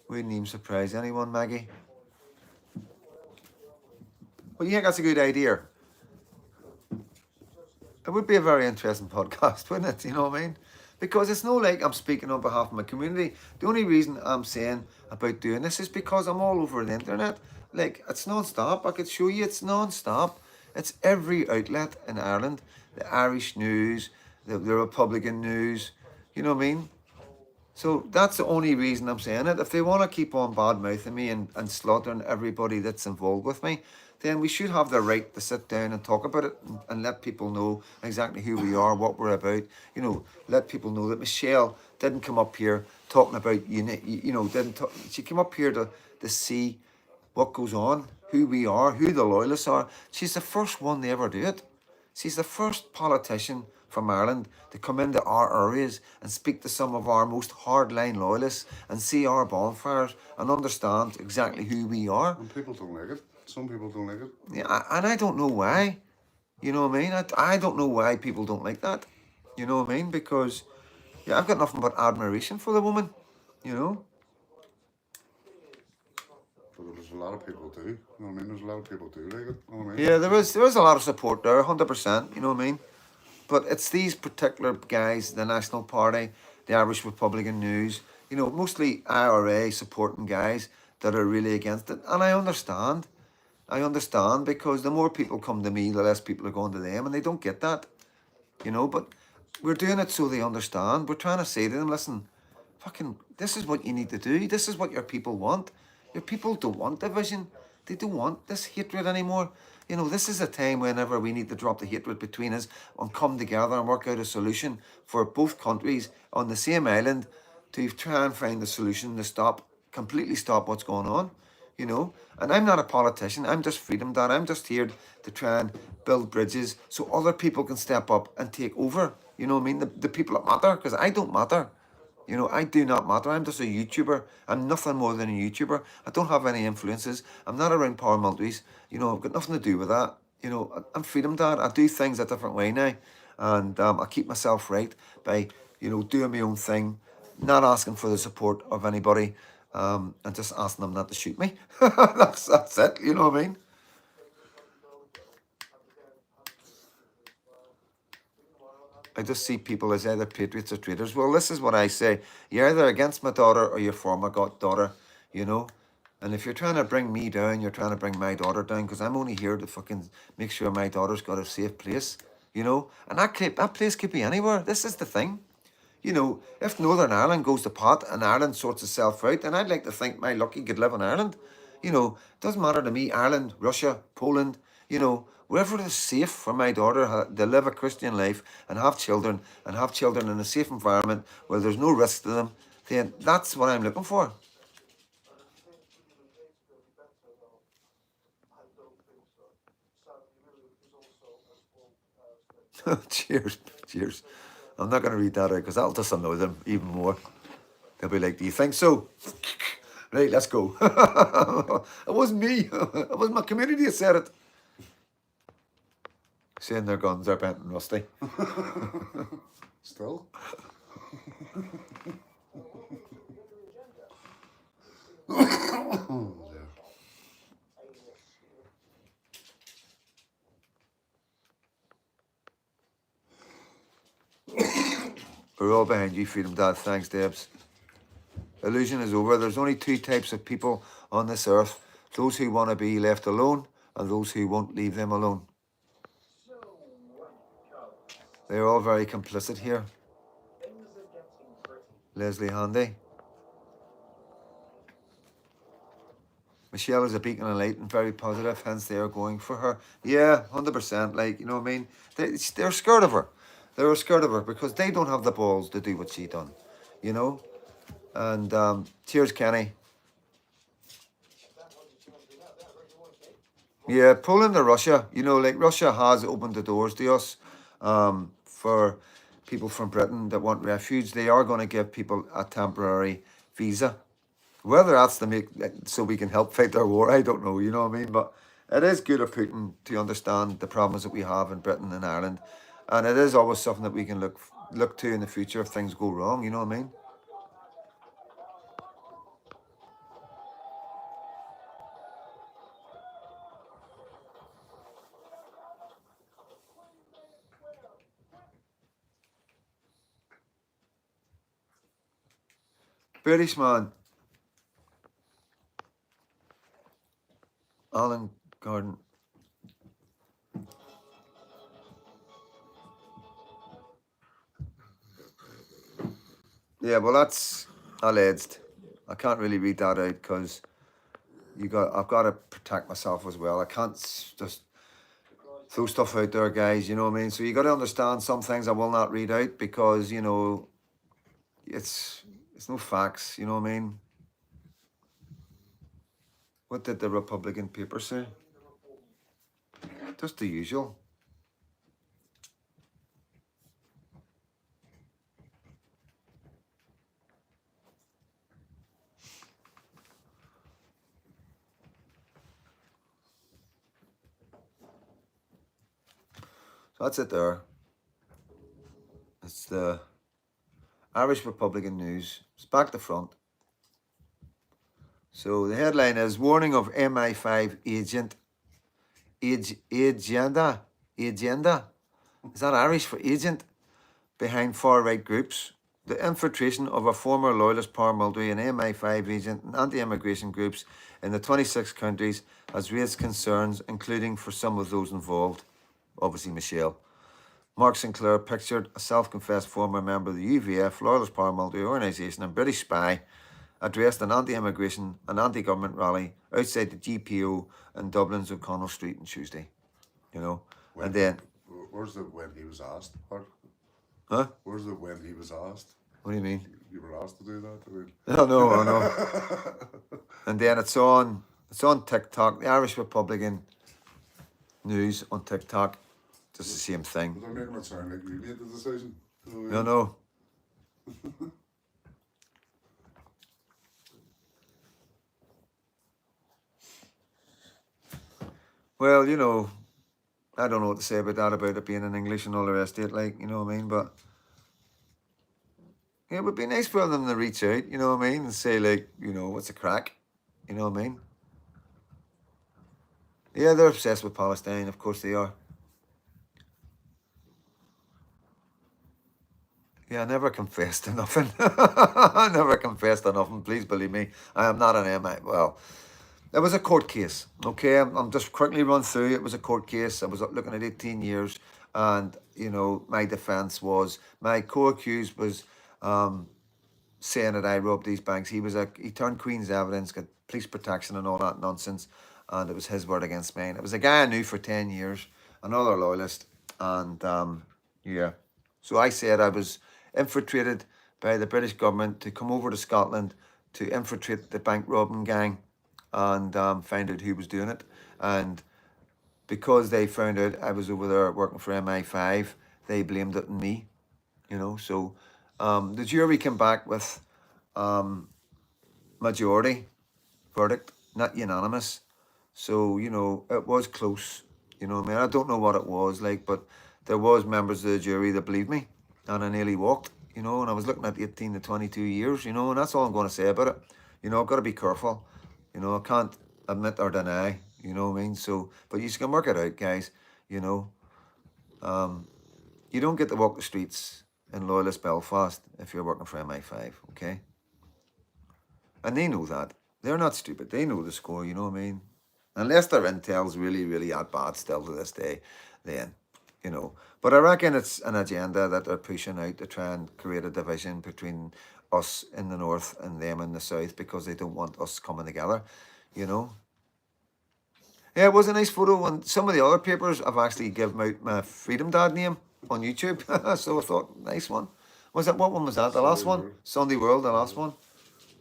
Wouldn't even surprise anyone, Maggie. Well, you think that's a good idea? It would be a very interesting podcast, wouldn't it? You know what I mean? Because it's not like I'm speaking on behalf of my community. The only reason I'm saying about doing this is because I'm all over the internet. Like, it's non-stop. I could show you it's non-stop. It's every outlet in Ireland. The Irish news, the Republican news. You know what I mean? So that's the only reason I'm saying it. If they want to keep on bad-mouthing me and slaughtering everybody that's involved with me, then we should have the right to sit down and talk about it and let people know exactly who we are, what we're about. Let people know that Michelle didn't come up here talking about, she came up here to see what goes on, who we are, who the loyalists are. She's the first one to ever do it. She's the first politician from Ireland to come into our areas and speak to some of our most hardline loyalists and see our bonfires and understand exactly who we are. And people don't like it. Some people don't like it. Yeah, and I don't know why. You know what I mean? I don't know why people don't like that. You know what I mean? Because, I've got nothing but admiration for the woman. You know? But there's a lot of people do. You know what I mean? There's a lot of people do like it. You know what I mean? Yeah, there is a lot of support there, 100%. You know what I mean? But it's these particular guys, the National Party, the Irish Republican News, mostly IRA supporting guys that are really against it. And I understand. Because the more people come to me, the less people are going to them, and they don't get that. But we're doing it so they understand. We're trying to say to them, listen, this is what you need to do. This is what your people want. Your people don't want division. They don't want this hatred anymore. This is a time whenever we need to drop the hatred between us and come together and work out a solution for both countries on the same island to try and find a solution to completely stop what's going on. And I'm not a politician. I'm just freedomdad. I'm just here to try and build bridges so other people can step up and take over. You know what I mean? The people that matter, because I don't matter. I do not matter. I'm just a YouTuber. I'm nothing more than a YouTuber. I don't have any influences. I'm not around paramilitaries. I've got nothing to do with that. I'm freedomdad. I do things a different way now. And I keep myself right by, doing my own thing, not asking for the support of anybody. And just asking them not to shoot me. that's it, you know what I mean? I just see people as either patriots or traitors. Well, this is what I say. You're either against my daughter or you're for my daughter, And if you're trying to bring me down, you're trying to bring my daughter down, because I'm only here to fucking make sure my daughter's got a safe place, And that place could be anywhere. This is the thing. If Northern Ireland goes to pot and Ireland sorts itself out, then I'd like to think my lucky could live in Ireland. It doesn't matter to me, Ireland, Russia, Poland, wherever it is safe for my daughter to live a Christian life and have children in a safe environment where there's no risk to them, then that's what I'm looking for. Cheers, cheers. I'm not going to read that out because that'll just annoy them even more. They'll be like, do you think so? Right, let's go. It wasn't me. It was my community that said it. Saying their guns are bent and rusty. Still. Oh, dear. We're all behind you, Freedom Dad. Thanks, Debs. Illusion is over. There's only two types of people on this earth. Those who want to be left alone and those who won't leave them alone. They're all very complicit here. Leslie Handy. Michelle is a beacon of light and very positive, hence they are going for her. Yeah, 100%. Like, you know what I mean? They're scared of her. They're scared of her because they don't have the balls to do what she done, you know? And cheers, Kenny. Yeah, Poland or Russia, you know, like Russia has opened the doors to us for people from Britain that want refuge. They are going to give people a temporary visa. Whether that's to make so we can help fight their war, I don't know, you know what I mean? But it is good of Putin to understand the problems that we have in Britain and Ireland. And it is always something that we can look to in the future if things go wrong, you know what I mean? British man, Alan Garden. Yeah, well, that's alleged. I can't really read that out because I've got to protect myself as well. I can't just throw stuff out there, guys. You know what I mean? So you got to understand some things I will not read out because you know it's no facts. You know what I mean? What did the Republican paper say? Just the usual. So that's it there. It's the Irish Republican news. It's back to front. So the headline is warning of MI5 agenda. Is that Irish for agent? Behind far-right groups. The infiltration of a former loyalist paramilitary and MI5 agent and anti-immigration groups in the 26 countries has raised concerns, including for some of those involved. Obviously, Michelle. Mark Sinclair pictured a self-confessed former member of the UVF, loyalist paramilitary organisation and British spy, addressed an anti-immigration and anti-government rally outside the GPO in Dublin's O'Connell Street on Tuesday. You know, and then... Where's the when he was asked part? Huh? Where's the when he was asked? What do you mean? You were asked to do that? I mean. I know. And then it's on TikTok, the Irish Republican news on TikTok. Just the same thing. But they're making it sound like you made the decision. No. Well, you know, I don't know what to say about that, about it being in English and all the rest of it, like, you know what I mean? But yeah, it would be nice for them to reach out, you know what I mean? And say, like, you know, what's the crack? You know what I mean? Yeah, they're obsessed with Palestine, of course they are. Yeah, I never confessed to nothing. I never confessed to nothing, please believe me. I am not an MI. Well, it was a court case, okay? I'm just quickly run through. It was a court case. I was looking at 18 years. And, you know, my defence was, my co-accused was saying that I robbed these banks. He turned Queen's evidence, got police protection and all that nonsense. And it was his word against mine. It was a guy I knew for 10 years. another loyalist, and yeah. So I said I was infiltrated by the British government to come over to Scotland to infiltrate the bank robbing gang, and find out who was doing it. And because they found out I was over there working for MI5, they blamed it on me. So the jury came back with majority verdict, not unanimous. So, it was close. I don't know what it was like, but there was members of the jury that believed me, and I nearly walked, and I was looking at 18 to 22 years, and that's all I'm going to say about it. I've got to be careful. I can't admit or deny, you know what I mean? So, but you can work it out, guys. You know, you don't get to walk the streets in Loyalist Belfast if you're working for MI5, okay? And they know that. They're not stupid. They know the score, you know what I mean? Unless their intel's really, really that bad still to this day, then, But I reckon it's an agenda that they're pushing out to try and create a division between us in the north and them in the south because they don't want us coming together, Yeah, it was a nice photo, and some of the other papers I've actually given out my Freedom Dad name on YouTube. So I thought, nice one. What one was that? The last one? Sunday World, the last one.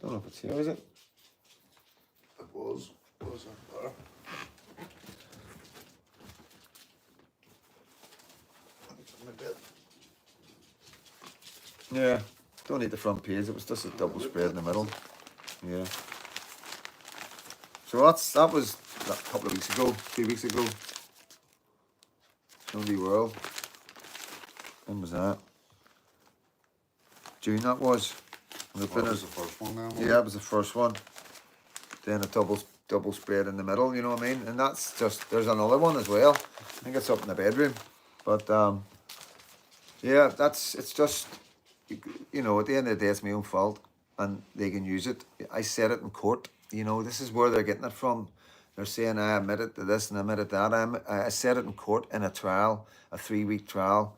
Don't know if it's here, is it? It was it there? Yeah, don't need the front page. It was just a double spread in the middle. Yeah. So that was a couple of weeks ago, 2 weeks ago. Sunday World. When was that? June that was. That was the first one then. Yeah, that was the first one. Then a double spread in the middle, you know what I mean? And that's just, there's another one as well. I think it's up in the bedroom. But yeah, it's just, at the end of the day, it's my own fault, and they can use it. I said it in court. This is where they're getting it from. They're saying I admitted to this and I admitted that. I said it in court in a trial, a 3-week trial,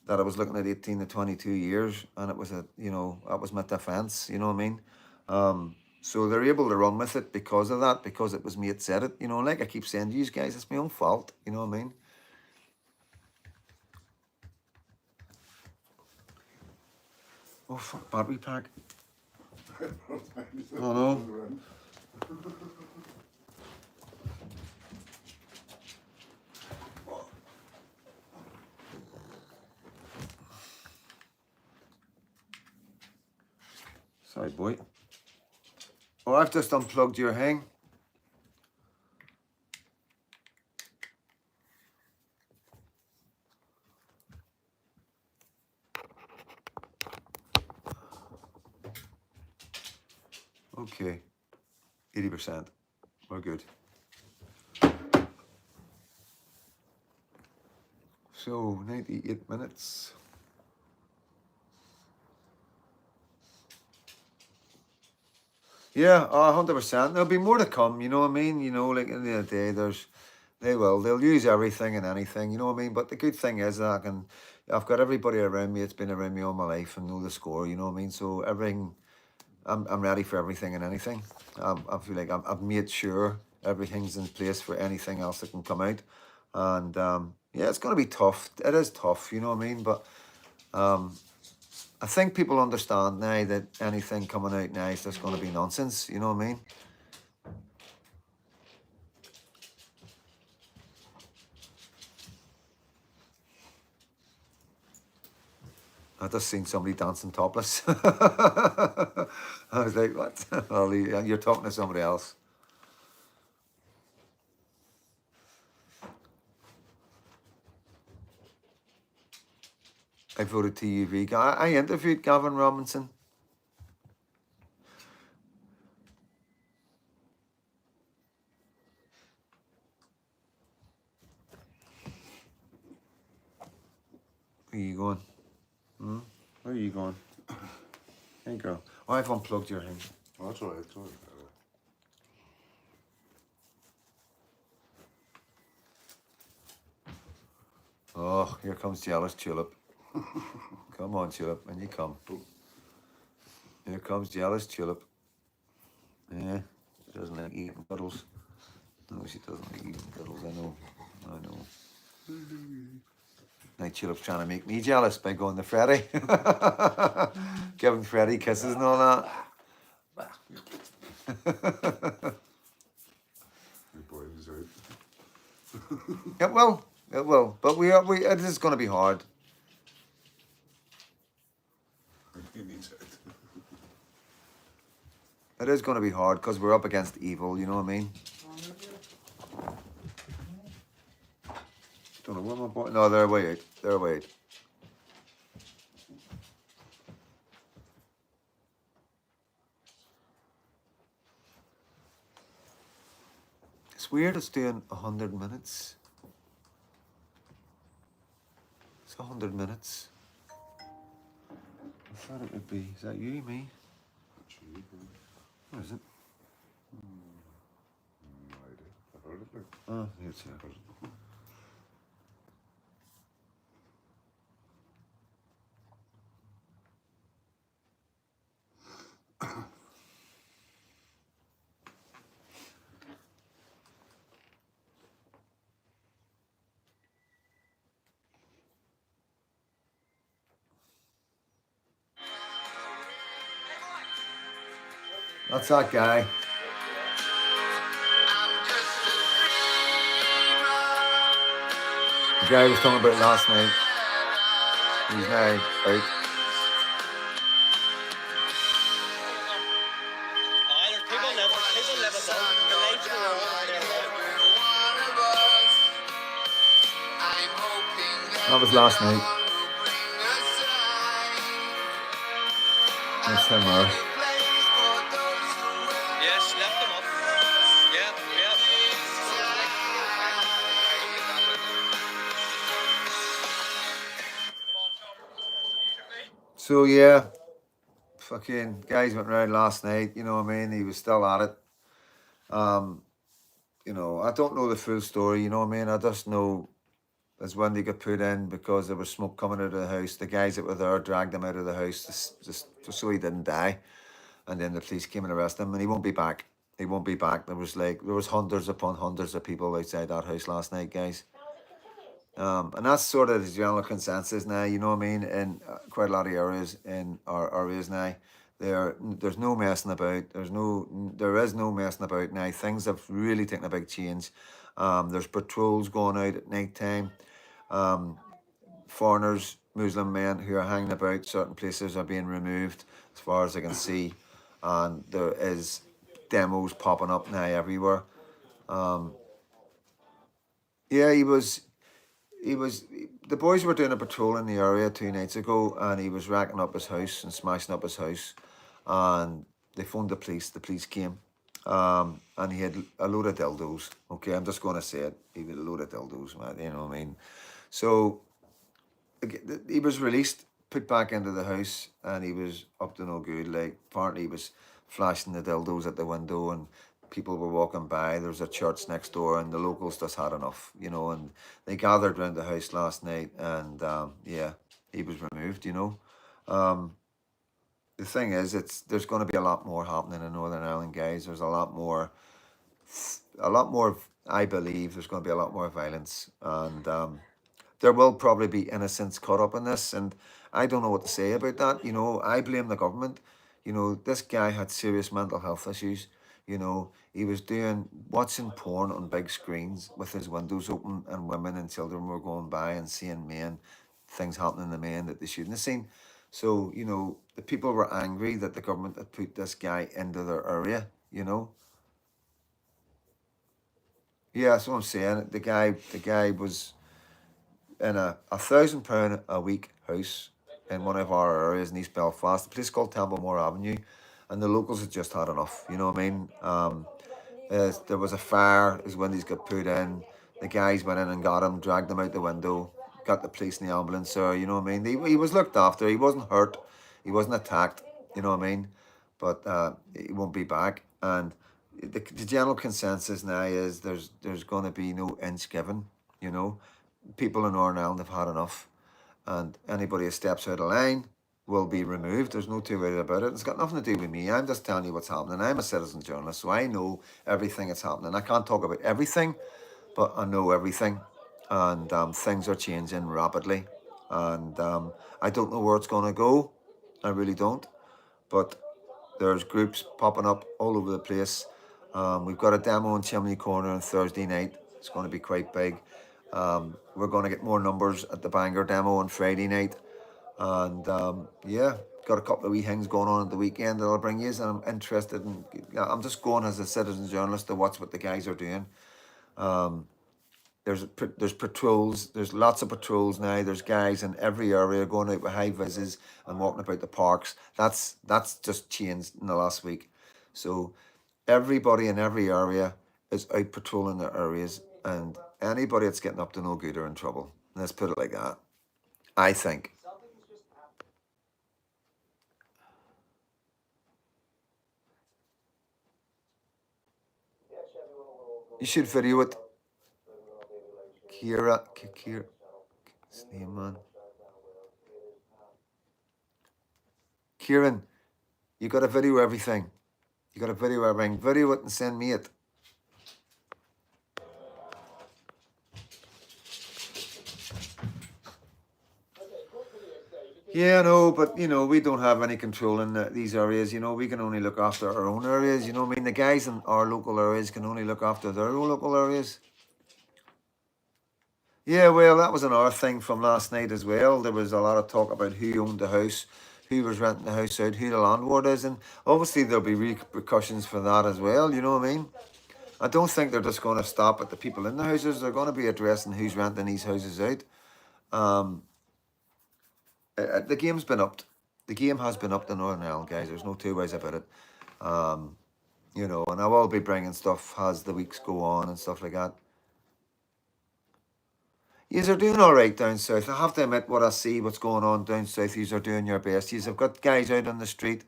that I was looking at 18 to 22 years, and it was that was my defence. You know what I mean? So they're able to run with it because of that, because it was me that said it. Like I keep saying to you guys, it's my own fault. You know what I mean? Oh, fuck, battery pack. Oh, no. Sorry, boy. Oh, I've just unplugged your hang. Okay. 80%. We're good. So, 98 minutes. Yeah, 100%. There'll be more to come, you know what I mean? Like in the end of the day, they'll use everything and anything, you know what I mean? But the good thing is that I've got everybody around me that's been around me all my life and know the score, you know what I mean? So I'm ready for everything and anything. I feel like I've made sure everything's in place for anything else that can come out. And yeah, it's going to be tough. It is tough, you know what I mean? But I think people understand now that anything coming out now is just going to be nonsense, you know what I mean? I just seen somebody dancing topless. I was like, what? Well, you're talking to somebody else. I voted TUV. I interviewed Gavin Robinson. Where are you going? Where are you going? Hey, girl. Oh, I've unplugged your thing. Oh, that's all right. It's all right. Oh, here comes Jealous Tulip. Come on, Tulip, and you come. Here comes Jealous Tulip. Yeah, she doesn't like eating cuddles. No, she doesn't like eating cuddles. I know. Now Tulip's trying to make me jealous by going to Freddie. Giving Freddie kisses and all that. Your boy was out. It will. It will. But it is going to be hard. He needs out. It is going to be hard because we're up against evil, you know what I mean? Don't know where my boy. No, they're way out. They're way out. It's weird it's doing 100 minutes. It's 100 minutes. I thought it would be. Is that you, me? What is it? No idea. I heard it like. Oh, it's here. That's that guy. The guy I was talking about last night. He's now out. That was last night. That's him there. Yes, left them up. Yeah, yeah. So yeah, fucking guys went round last night, you know what I mean? He was still at it. You know, I don't know the full story, you know what I mean? I just know that's when they got put in because there was smoke coming out of the house. The guys that were there dragged him out of the house just so he didn't die. And then the police came and arrested him, and he won't be back. He won't be back. There was hundreds upon hundreds of people outside that house last night, guys. And that's sort of the general consensus now, you know what I mean, in quite a lot of areas in our areas now. There's no messing about. There is no messing about now. Things have really taken a big change. There's patrols going out at night time. Foreigners, Muslim men who are hanging about certain places are being removed as far as I can see. And there is demos popping up now everywhere. Yeah, the boys were doing a patrol in the area 2 nights ago, and he was racking up his house and smashing up his house, and they phoned the police came, and he had a load of dildos. Okay, I'm just going to say it, he had a load of dildos, man, you know what I mean? So he was released, put back into the house, and he was up to no good. Like, apparently he was flashing the dildos at the window, and people were walking by. There was a church next door, and the locals just had enough, you know, and they gathered around the house last night, and yeah, he was removed, you know. The thing is, there's going to be a lot more happening in Northern Ireland, guys. There's a lot more, I believe there's going to be a lot more violence, and there will probably be innocents caught up in this, and I don't know what to say about that. You know, I blame the government. You know, this guy had serious mental health issues. You know, he was watching porn on big screens with his windows open, and women and children were going by and seeing things happening to men that they shouldn't have seen. So, you know, the people were angry that the government had put this guy into their area, you know. Yeah, that's what I'm saying. The guy was in a £1,000 a week house in one of our areas in East Belfast, a place called Templemore Avenue, and the locals had just had enough. You know what I mean? There was a fire. His windows got put in. The guys went in and got him, dragged him out the window, got the police and the ambulance there. You know what I mean? He was looked after. He wasn't hurt. He wasn't attacked. You know what I mean? But he won't be back. And the general consensus now is there's going to be no inch given. You know, people in Northern Ireland have had enough, and anybody who steps out of line will be removed. There's no two ways about it. It's got nothing to do with me. I'm just telling you what's happening. I'm a citizen journalist, so I know everything that's happening. I can't talk about everything, but I know everything. and things are changing rapidly, and I don't know where it's going to go. I really don't, but there's groups popping up all over the place. We've got a demo in Chimney Corner on Thursday night. It's going to be quite big. We're going to get more numbers at the Bangor demo on Friday night. And yeah, got a couple of wee things going on at the weekend that I'll bring you. And I'm interested in, I'm just going as a citizen journalist to watch what the guys are doing. There's patrols. There's lots of patrols now. There's guys in every area going out with high vises and walking about the parks. That's just changed in the last week. So everybody in every area is out patrolling their areas, and anybody that's getting up to no good are in trouble. Let's put it like that. I think. You should video it. Kira, what's his name, man? Kieran, you got to video everything. You got to video everything. Video it and send me it. Yeah, no, but you know, we don't have any control in these areas. You know, we can only look after our own areas. You know what I mean? The guys in our local areas can only look after their own local areas. Yeah, well, that was another thing from last night as well. There was a lot of talk about who owned the house, who was renting the house out, who the landlord is, and obviously there'll be repercussions for that as well. You know what I mean? I don't think they're just going to stop at the people in the houses. They're going to be addressing who's renting these houses out. The game's been upped. The game has been upped in Northern Ireland, guys. There's no two ways about it. You know, and I will be bringing stuff as the weeks go on and stuff like that. Yous are doing all right down south. I have to admit, what I see, what's going on down south, yous are doing your best. Yous have got guys out on the street.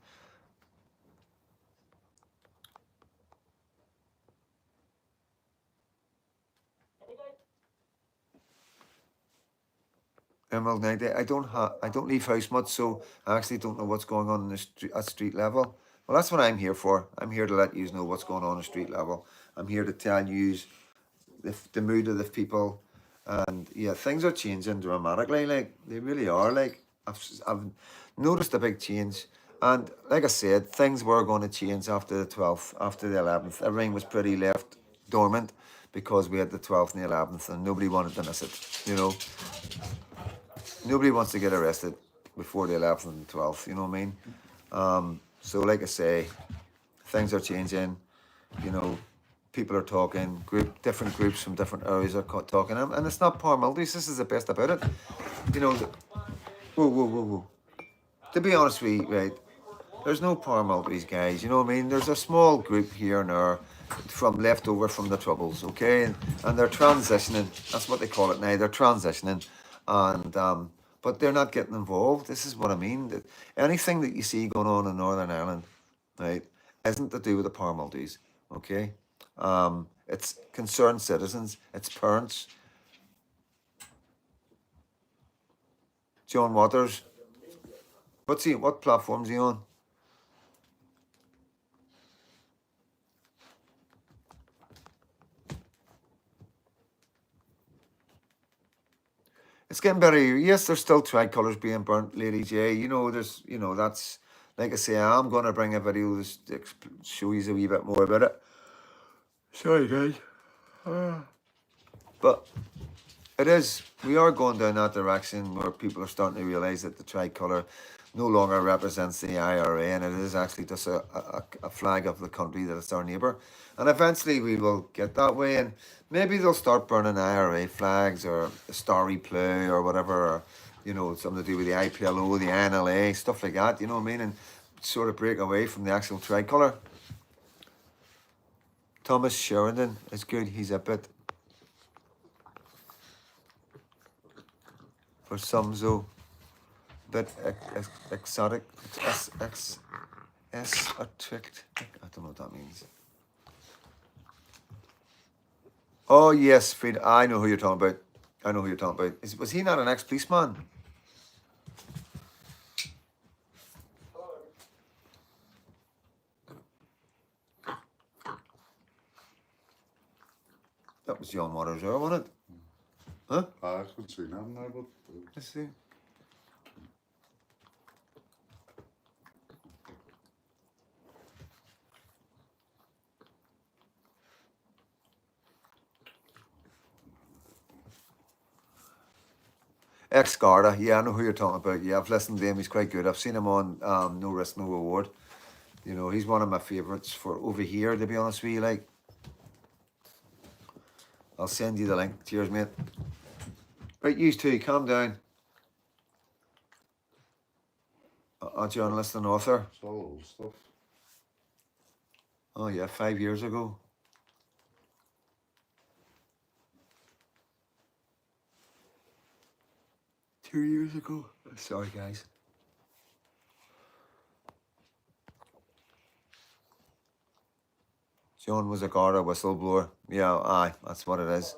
Emerald 90. I don't leave house much, so I actually don't know what's going on in the street at street level. Well, that's what I'm here for. I'm here to let yous know what's going on at street level. I'm here to tell yous the mood of the people, and yeah, things are changing dramatically. Like they really are. Like I've noticed a big change, and like I said, things were going to change after the 12th, after the 11th. Everything was pretty left dormant because we had the 12th and the 11th, and nobody wanted to miss it. You know, nobody wants to get arrested before the 11th and 12th. You know what I mean? So like I say, things are changing. You know, people are talking, different groups from different areas are talking, and it's not power multis. This is the best about it. You know, whoa. To be honest with you, right, there's no power multis, guys. You know what I mean? There's a small group here and there from leftover from the Troubles, okay? And they're transitioning. That's what they call it now. They're transitioning, and but they're not getting involved. This is what I mean. Anything that you see going on in Northern Ireland, right, isn't to do with the power multis, okay? It's concerned citizens, it's parents. John Waters, what platform's he on? It's getting better. Yes, there's still tricolours being burnt, Lady J. You know, that's, like I say, I'm going to bring a video to show you a wee bit more about it. Sorry, guys. But it is, we are going down that direction where people are starting to realise that the tricolour no longer represents the IRA, and it is actually just a flag of the country, that it's our neighbour. And eventually we will get that way, and maybe they'll start burning IRA flags or the Starry Plough or whatever, or, you know, something to do with the IPLO, the NLA, stuff like that, you know what I mean, and sort of break away from the actual tricolour. Thomas Sheridan is good, he's a bit, for some though, bit exotic, esoteric. I don't know what that means. Oh yes, Fried. I know who you're talking about. I know who you're talking about. Was he not an ex-policeman? That was John Waters there, wasn't it? Huh? I could see them now, but Let's see. Ex-Garda, yeah, I know who you're talking about. Yeah, I've listened to him. He's quite good. I've seen him on No Risk, No Reward. You know, he's one of my favourites for over here, to be honest with you. Like, I'll send you the link. Cheers, mate. Right, you two, calm down. A journalist and author. it's all old stuff. Oh yeah, 5 years ago. Two years ago. Sorry, guys. John was a Garda whistleblower. Yeah, aye, that's what it is.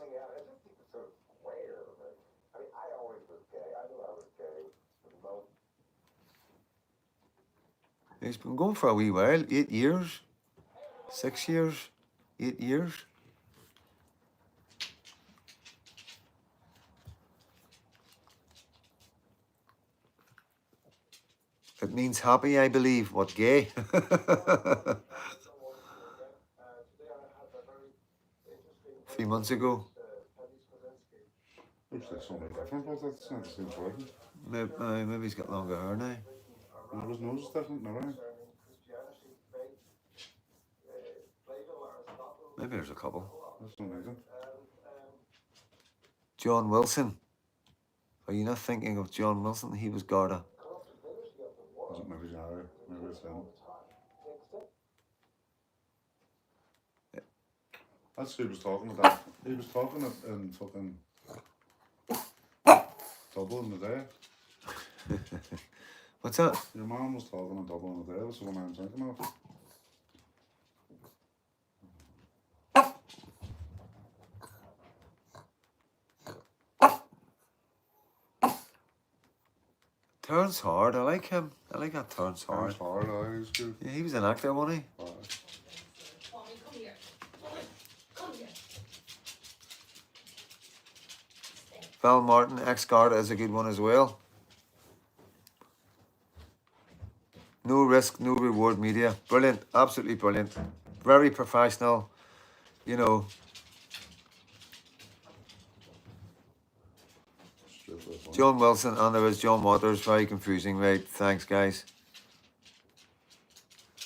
He's been going for a wee while. 8 years. 6 years. 8 years. It means happy, I believe. What, gay? 3 months ago. Looks like something different, but that's not the same person. Maybe he's got longer hair now. And his nose is different now, right? Maybe there's a couple. That's amazing. John Wilson. Are you not thinking of John Wilson? He was Garda. Is it maybe Harry? Maybe it's him. That's who he was talking about. He was talking in fucking Dublin today. What's that? Your mum was talking in Dublin today. That's the one I'm thinking of. Terence Hard. I like him. I like that Terence Hard. It's hard, he's good. Yeah, he was an actor, wasn't he? Aye. Mommy, come here. Come here. Val Martin, ex-Garda, is a good one as well. No risk, no reward media. Brilliant. Absolutely brilliant. Very professional. You know, Straight to the point. John Wilson, and there is John Waters. Very confusing, right? Thanks, guys.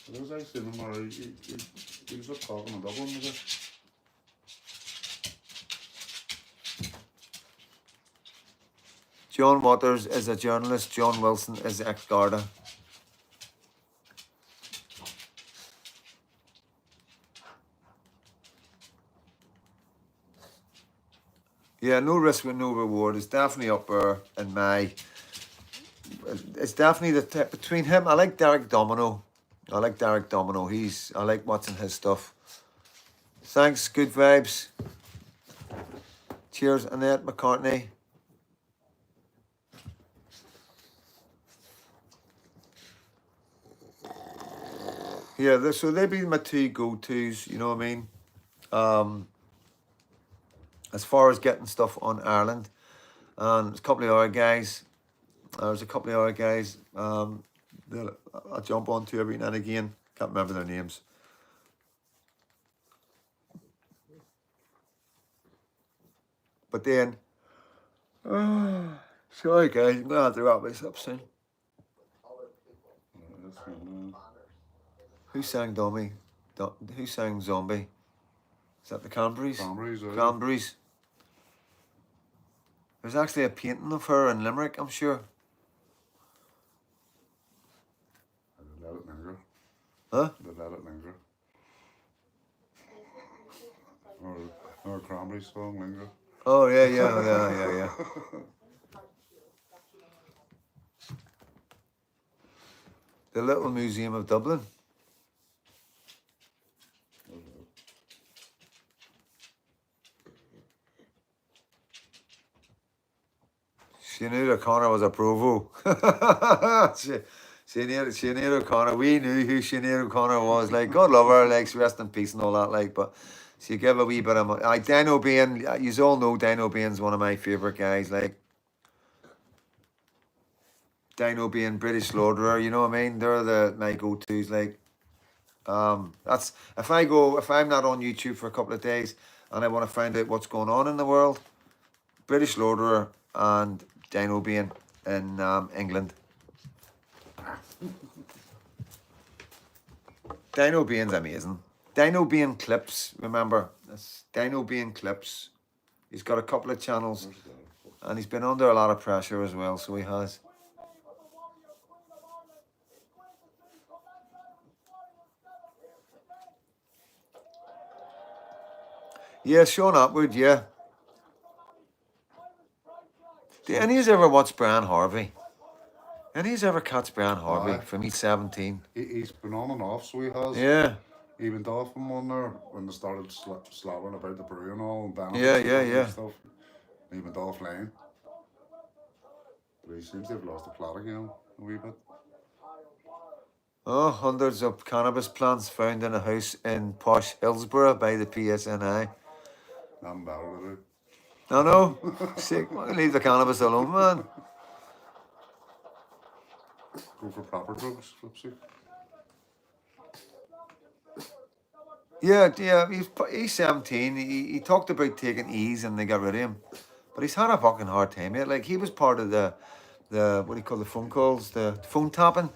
There was actually no more. He was just talking in Dublin, was it? John Waters is a journalist. John Wilson is ex-Garda. Yeah, no risk with no reward. It's definitely up there in my. It's definitely the between him. I like Derek Domino. I like watching his stuff. Thanks. Good vibes. Cheers, Annette McCartney. Yeah, so they've been my two go-tos. You know what I mean? As far as getting stuff on Ireland, and there's a couple of other guys. That I jump onto every now and again. Can't remember their names. But then, sorry guys, I'm gonna have to wrap this up soon. That's him, Who sang Dummy? Who sang Zombie? Is that the Cranberries? Cranberries, Cranberries. There's actually a painting of her in Limerick, I'm sure. Let it linger. Huh? Let it linger. Or Cranberry song, linger. Oh yeah. The Little Museum of Dublin. Sinead O'Connor was a provo. Sinead O'Connor. We knew who Sinead O'Connor was. Like, God love her. Like, rest in peace and all that. Like, but So you give a wee bit of money. Dino Bean, you all know Dino Bean's one of my favourite guys. Like Dino Bean, British Slaughterer, you know what I mean? They're my go-tos. Like, that's if I'm not on YouTube for a couple of days and I want to find out what's going on in the world, British Slaughterer and Dino Bean in England. Dino Bean's amazing. Dino Bean Clips, remember? That's Dino Bean Clips. He's got a couple of channels and he's been under a lot of pressure as well, so he has. Yeah, Sean Atwood, yeah. Do any of you ever watch Brian Harvey? Any of you ever catch Brian Harvey Aye. from He's 17? He's been on and off, so he has. Yeah. He went off on one there when they started slapping about the brew and all and Belfast Yeah. and stuff. He went offline. But he seems to have lost the plot again a wee bit. Oh, hundreds of cannabis plants found in a house in posh Hillsborough by the PSNI. Nothing better to do. I know. Sick. Leave the cannabis alone, man. Go for proper drugs, Flipsy. Yeah. He's 17. He talked about taking ease and they got rid of him. But he's had a fucking hard time, yeah. Like, he was part of the what do you call the phone calls? The phone tapping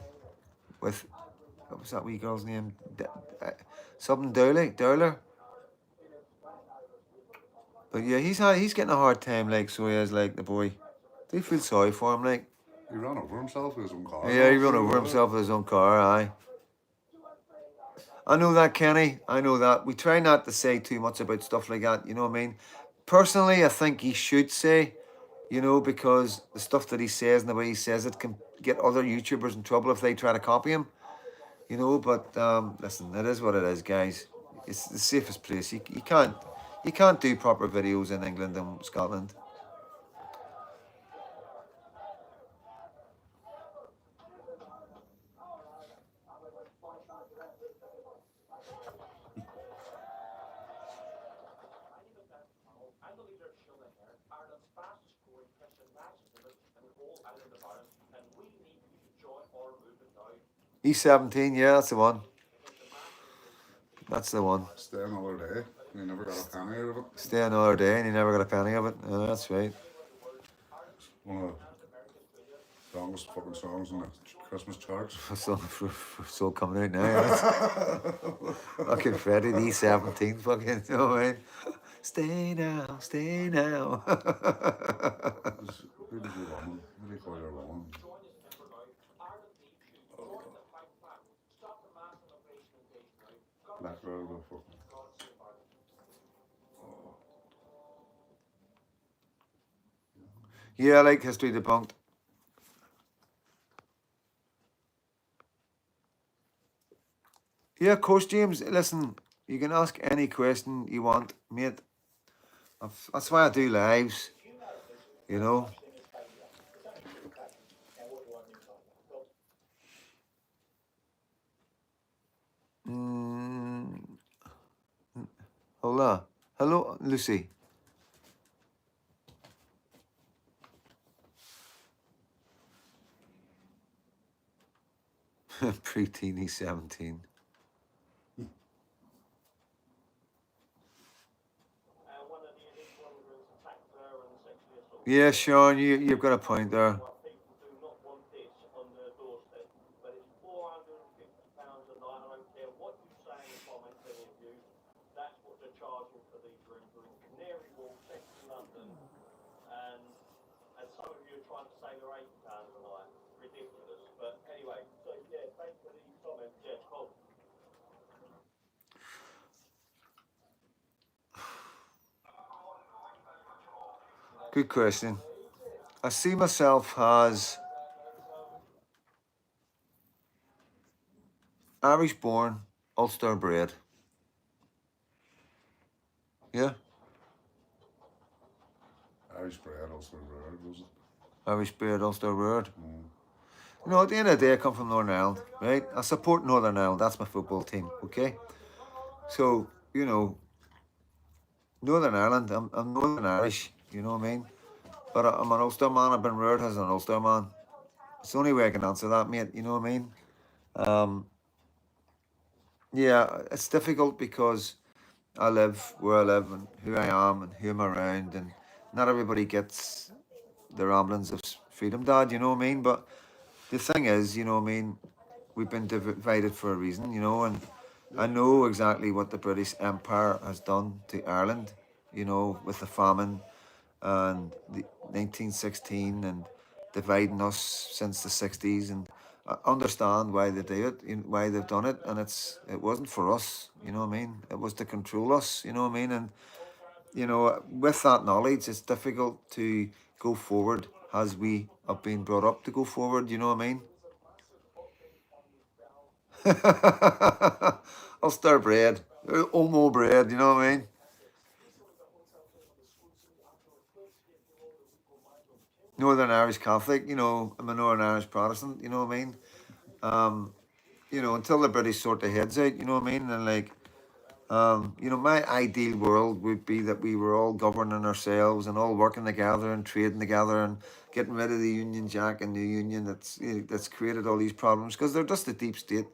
with, what was that wee girl's name? Something Dowler. But yeah, he's getting a hard time, like, so he is, like, the boy. Do you feel sorry for him, like? He ran over himself with his own car. Yeah, he ran over himself with his own car, aye. I know that, Kenny. I know that. We try not to say too much about stuff like that, you know what I mean? Personally, I think he should say, you know, because the stuff that he says and the way he says it can get other YouTubers in trouble if they try to copy him, you know. But listen, it is what it is, guys. It's the safest place. You can't do proper videos in England and Scotland. E17, yeah, that's the one. That's the one. Stay another day. And he never got a penny out of it. Stay another day and you never got a penny of it. That's right. One of the longest fucking songs in the Christmas charts. Still coming out now. Fucking Freddie, the E17, fucking, you know what I mean? Stay now, stay now. Who did you woman? What do you call your woman? Black girl, the fucking. Yeah, I like History Debunked. Yeah, of course, James. Listen, you can ask any question you want, mate. That's why I do lives, you know. Hola. Hello, Lucy. Pre-teeny 17. Yeah, Sean, you've got a point there. Good question. I see myself as Irish born, Ulster bred. Yeah? Irish bread, also bread, was it? Irish bred, Ulster bred. You know, at the end of the day, I come from Northern Ireland, right? I support Northern Ireland. That's my football team, okay? So, you know, Northern Ireland. I'm Northern Irish. You know what I mean? But I'm an Ulster man. I've been reared as an Ulster man. It's the only way I can answer that, mate. You know what I mean? Um, yeah, it's difficult because I live where I live and who I am and who I'm around, and not everybody gets the ramblings of freedom, Dad. You know what I mean? But the thing is, you know what I mean? We've been divided for a reason, you know, and I know exactly what the British Empire has done to Ireland, you know, with the famine and the 1916 and dividing us since the 60s, and I understand why they do it, why they've done it, and it wasn't for us, you know what I mean? It was to control us, you know what I mean? And you know, with that knowledge, it's difficult to go forward as we have been brought up to go forward, you know what I mean? Ulster bread, Omo bread, you know what I mean? Northern Irish Catholic, you know, I'm a Northern Irish Protestant, you know what I mean? Um, you know, until the British sort their heads out, you know what I mean? And like, you know, my ideal world would be that we were all governing ourselves and all working together and trading together and getting rid of the Union Jack and the Union that's created all these problems because they're just a deep state.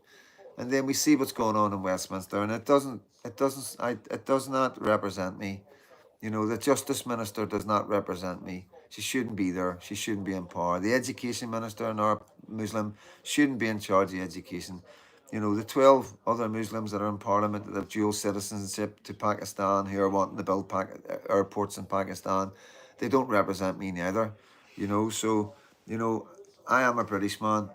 And then we see what's going on in Westminster, and it does not represent me. You know, the Justice Minister does not represent me. She shouldn't be there. She shouldn't be in power. The Education Minister, nor Muslim, shouldn't be in charge of education. You know, the 12 other Muslims that are in Parliament that have dual citizenship to Pakistan who are wanting to build airports in Pakistan, they don't represent me neither. You know, so, you know, I am a British man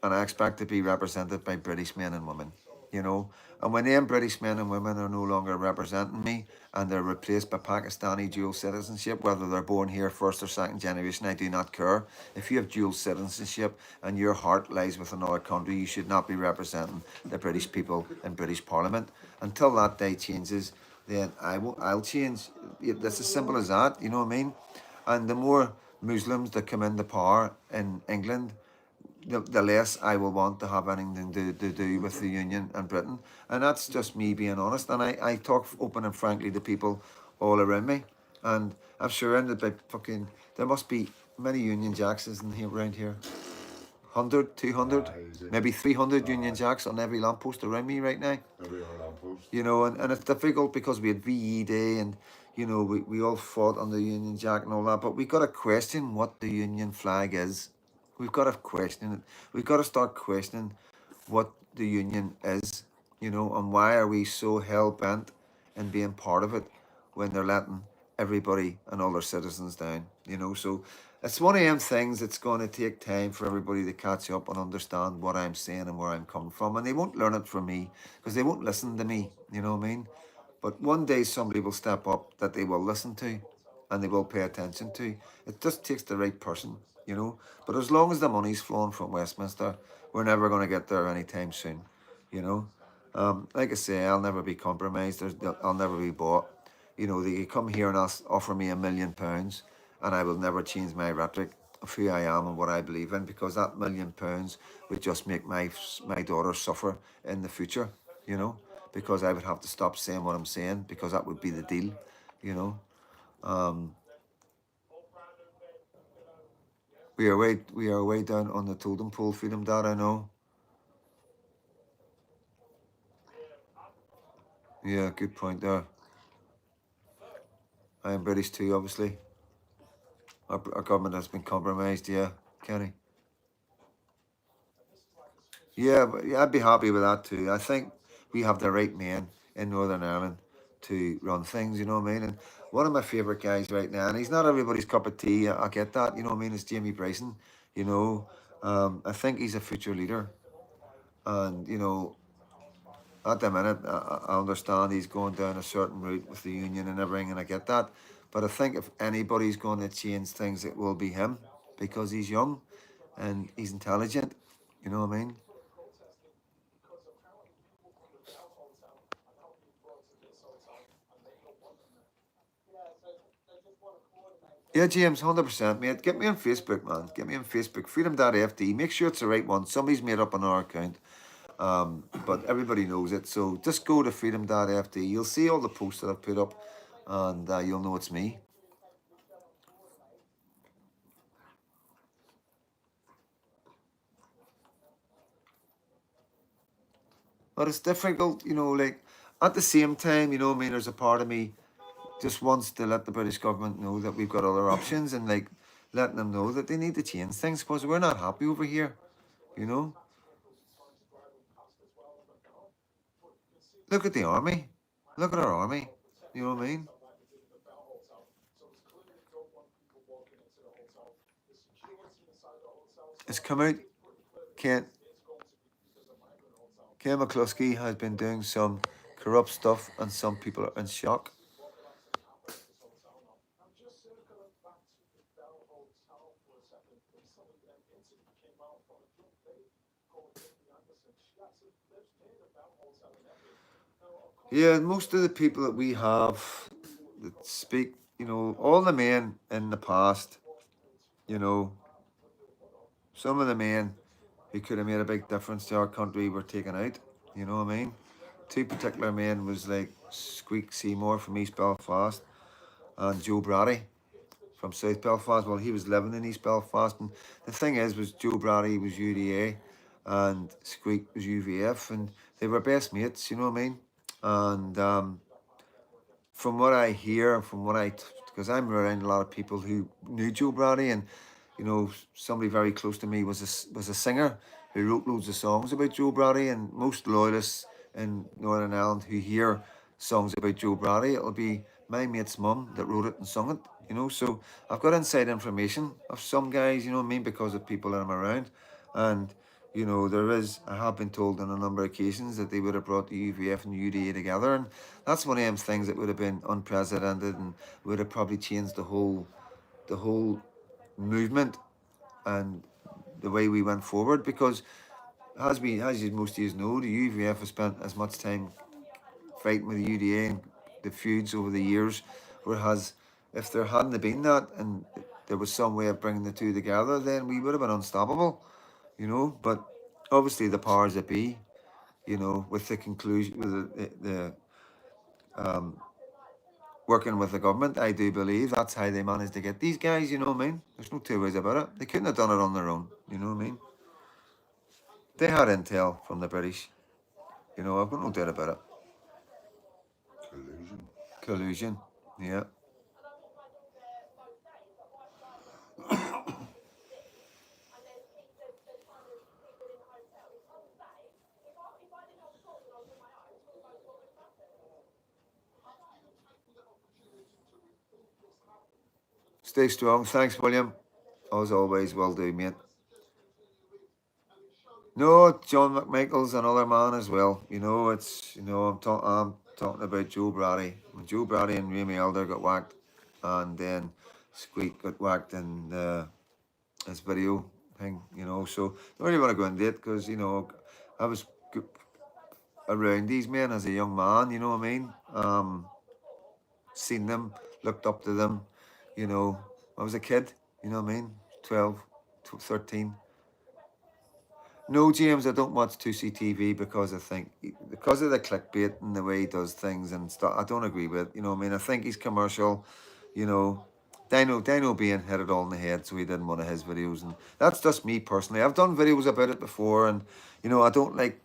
and I expect to be represented by British men and women, you know. And when them British men and women are no longer representing me and they're replaced by Pakistani dual citizenship, whether they're born here first or second generation, I do not care. If you have dual citizenship and your heart lies with another country, you should not be representing the British people in British Parliament. Until that day changes, then I'll change. That's as simple as that, you know what I mean? And the more Muslims that come into power in England, the less I will want to have anything to do with the Union and Britain. And that's just me being honest. And I talk open and frankly to people all around me. And I'm surrounded by fucking, there must be many Union Jacks in here around here. 100, 200, maybe 300 Union Jacks on every lamppost around me right now. Every other lamppost. You know, and it's difficult because we had VE Day and, you know, we all fought on the Union Jack and all that, but we got to question what the Union flag is. We've got to question it. We've got to start questioning what the Union is, you know, and why are we so hell-bent in being part of it when they're letting everybody and all their citizens down, you know. So it's one of them things that's going to take time for everybody to catch up and understand what I'm saying and where I'm coming from. And they won't learn it from me because they won't listen to me, you know what I mean? But one day somebody will step up that they will listen to and they will pay attention to. It just takes the right person, you know. But as long as the money's flowing from Westminster, we're never going to get there anytime soon, you know. Like I say, I'll never be compromised. I'll never be bought. You know, they come here and offer me £1 million, and I will never change my rhetoric of who I am and what I believe in, because that £1 million would just make my daughter suffer in the future, you know, because I would have to stop saying what I'm saying because that would be the deal, you know. We are way down on the totem pole, freedom, Dad. I know. Yeah, good point there. I am British too, obviously. Our government has been compromised. Yeah, Kenny. Yeah, but yeah, I'd be happy with that too. I think we have the right man in Northern Ireland to run things, you know what I mean? And one of my favourite guys right now, and he's not everybody's cup of tea, I get that, you know what I mean, is Jamie Bryson, you know. I think he's a future leader. And, you know, at the minute, I understand he's going down a certain route with the union and everything, and I get that. But I think if anybody's going to change things, it will be him because he's young and he's intelligent, you know what I mean? Yeah, James, 100%, mate. Get me on Facebook, man. Get me on Facebook. freedomdad.fd. Make sure it's the right one. Somebody's made up another account. But everybody knows it. So just go to freedomdad.fd. You'll see all the posts that I've put up. and you'll know it's me. But it's difficult, you know, like at the same time, you know, I mean, there's a part of me just wants to let the British government know that we've got other options and like letting them know that they need to change things because we're not happy over here, you know. Look at the army. Look at our army. You know what I mean? It's come out. Ken McCluskey has been doing some corrupt stuff and some people are in shock. Yeah, most of the people that we have that speak, you know, all the men in the past, you know, some of the men who could have made a big difference to our country were taken out. You know what I mean? Two particular men was like Squeak Seymour from East Belfast and Joe Brady from South Belfast. Well, he was living in East Belfast, and the thing is, was Joe Brady was UDA, and Squeak was UVF, and they were best mates. You know what I mean? And from what I hear, from what because I'm around a lot of people who knew Joe Brady, and you know, somebody very close to me was a singer who wrote loads of songs about Joe Brady, and most loyalists in Northern Ireland who hear songs about Joe Brady, it'll be my mate's mum that wrote it and sung it, you know. So I've got inside information of some guys, you know what I mean, because of people that I'm around, and you know, I have been told on a number of occasions that they would have brought the UVF and UDA together, and that's one of them things that would have been unprecedented and would have probably changed the whole movement and the way we went forward. Because as you most of you know, the UVF has spent as much time fighting with the UDA and the feuds over the years, whereas if there hadn't been that and there was some way of bringing the two together, then we would have been unstoppable, you know. But obviously the powers that be, you know, with the conclusion, with the working with the government, I do believe that's how they managed to get these guys, you know what I mean? There's no two ways about it. They couldn't have done it on their own, you know what I mean? They had intel from the British, you know, I've got no doubt about it. Collusion. Collusion, yeah. Stay strong. Thanks, William. As always, will do, mate. No, John McMichael's another man as well. You know, I'm talking about Joe Brady. When Joe Brady and Remy Elder got whacked, and then Squeak got whacked in his video thing, you know. So don't really want to go into it because, you know, I was around these men as a young man, you know what I mean? Seen them, looked up to them, you know. I was a kid, you know what I mean? 12, 13. No, James, I don't watch 2CTV because because of the clickbait and the way he does things and stuff. I don't agree with it. You know what I mean? I think he's commercial, you know. Dino being hit it all in the head, so he did one of his videos, and that's just me personally. I've done videos about it before, and you know, I don't like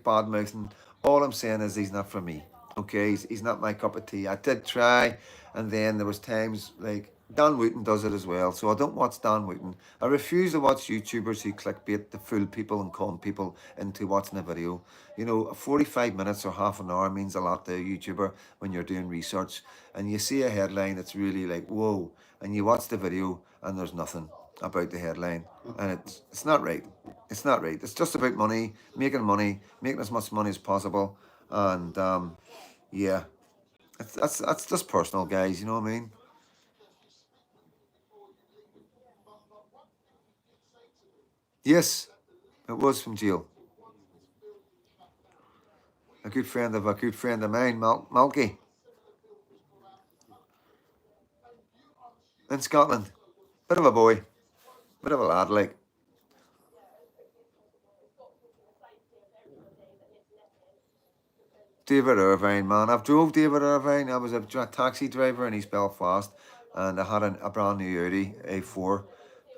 bad mouthing. All I'm saying is he's not for me. Okay, he's not my cup of tea. I did try, and then there was times like Dan Wooten does it as well. So I don't watch Dan Wooten. I refuse to watch YouTubers who clickbait to fool people and con people into watching a video. You know, 45 minutes or half an hour means a lot to a YouTuber when you're doing research, and you see a headline that's really like whoa, and you watch the video and there's nothing about the headline, and it's not right. It's not right. It's just about money, making as much money as possible, and yeah, that's just personal, guys. You know what I mean? Yes, it was from jail. A good friend of mine, Malky, in Scotland. Bit of a boy, bit of a lad, like. David Irvine, man. I've drove David Irvine. I was a taxi driver in East Belfast, and I had a brand new Audi A4,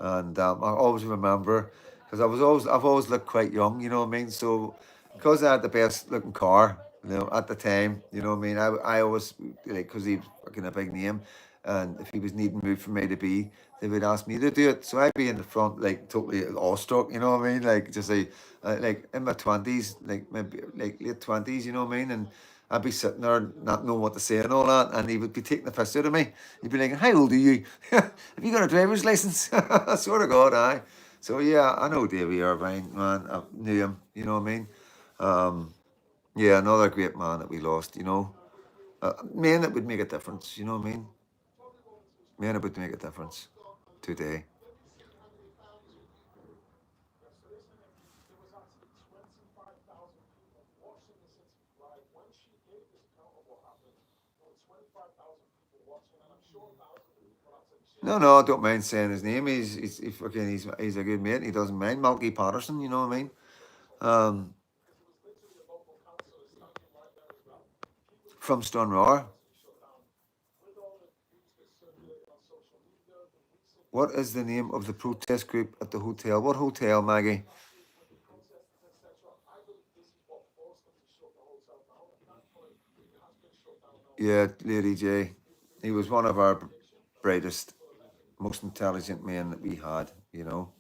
and I always remember because I've always looked quite young, you know what I mean. So because I had the best looking car, you know, at the time, you know what I mean. I always like because he was fucking a big name, and if he was needing move from A to B, they would ask me to do it. So I'd be in the front, like totally awestruck, you know what I mean? Like just like in my 20s, like maybe like late 20s, you know what I mean? And I'd be sitting there not knowing what to say and all that, and he would be taking the piss out of me. He'd be like, "How old are you? Have you got a driver's license?" I swear to God, aye. So yeah, I know Davy Irvine, man. I knew him, you know what I mean? Um, yeah, another great man that we lost, you know. Man that would make a difference, you know what I mean? Man that would make a difference today. No, I don't mind saying his name. He's a good mate. He doesn't mind. Malky Patterson, you know what I mean? Um, from Stranraer. What is the name of the protest group at the hotel? What hotel, Maggie? Yeah, Lady J. He was one of our brightest, most intelligent men that we had, you know.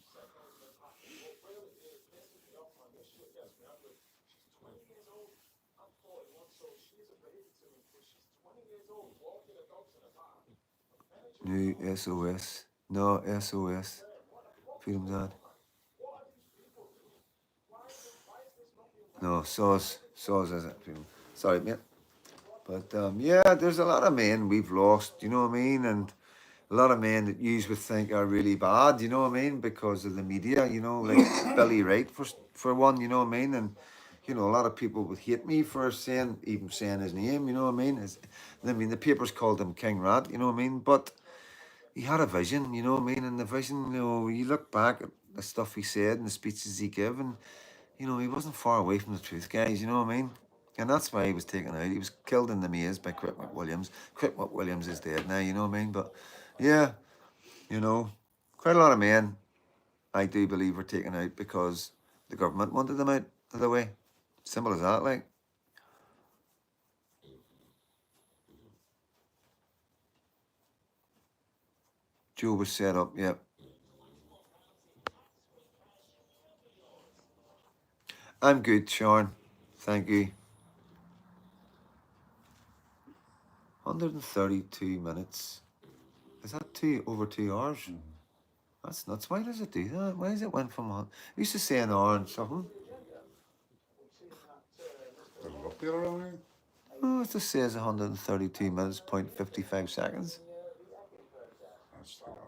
New SOS. No, SOS. freedomdad. No, SOS isn't freedom. Sorry, mate. But yeah, there's a lot of men we've lost, you know what I mean? And a lot of men that you would think are really bad, you know what I mean, because of the media, you know, like Billy Wright for one, you know what I mean, and you know, a lot of people would hate me for even saying his name, you know what I mean. The papers called him King Rat, you know what I mean, but he had a vision, you know what I mean, and the vision, you know, you look back at the stuff he said and the speeches he gave, and you know, he wasn't far away from the truth, guys, you know what I mean. And that's why he was taken out. He was killed in the maze by Crick McWilliams. Crick McWilliams is dead now, you know what I mean? But yeah, you know, quite a lot of men, I do believe, were taken out because the government wanted them out of the way. Simple as that, like. Joe was set up, yeah. I'm good, Sean. Thank you. 132 minutes. Is that over 2 hours? That's nuts. Why does it do that? Why does it went from it used to say an hour and something? Did it update or anything? Oh, it just says 132 minutes, 0.55 seconds. That's 2 hours.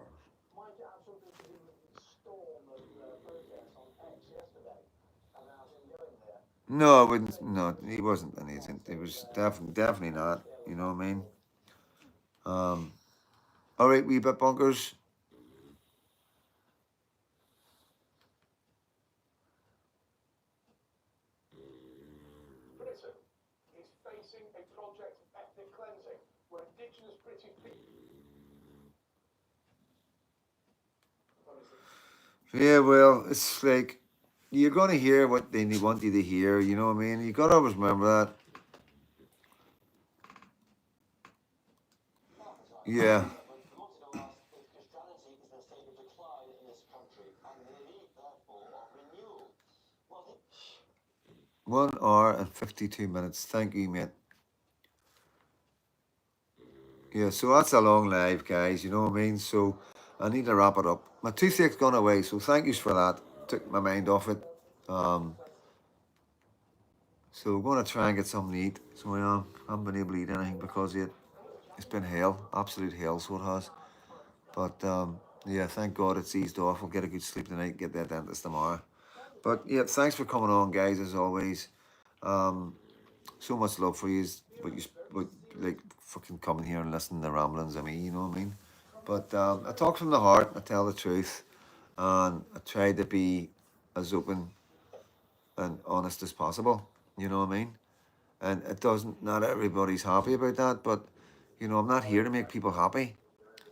No, I wouldn't. No, he wasn't an agent. He was definitely not. You know what I mean? All right, wee bit bunkers. Yeah, well, it's like you're gonna hear what they want you to hear. You know what I mean? You gotta always remember that. Yeah. One hour and 52 minutes. Thank you, mate. Yeah, so that's a long live, guys. You know what I mean? So I need to wrap it up. My toothache's gone away, so thank yous for that. Took my mind off it. So we're going to try and get something to eat. So I haven't been able to eat anything because it's been hell, absolute hell, so it has. But yeah, thank God it's eased off. We'll get a good sleep tonight, get that dentist tomorrow. But yeah, thanks for coming on, guys, as always. So much love for you, but like fucking coming here and listening to the ramblings of me, you know what I mean? But I talk from the heart, I tell the truth, and I try to be as open and honest as possible, you know what I mean? and it doesn't. Not everybody's happy about that, but you know, I'm not here to make people happy.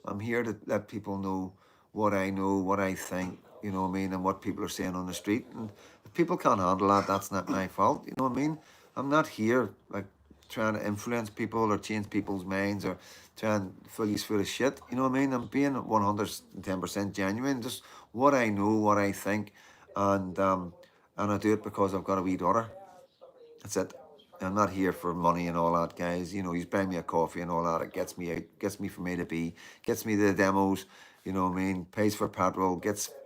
I'm here to let people know, what I think, you know what I mean, and what people are saying on the street. And if people can't handle that, that's not my fault, you know what I mean? I'm not here like trying to influence people or change people's minds or try and fill you full of shit, you know what I mean? I'm being 110% genuine, just what I know, what I think, and um, and I do it because I've got a wee daughter. That's it. I'm not here for money and all that, guys. You know, he's buying me a coffee and all that. It gets me out, gets me from A to B, gets me the demos. You know what I mean? Pays for petrol,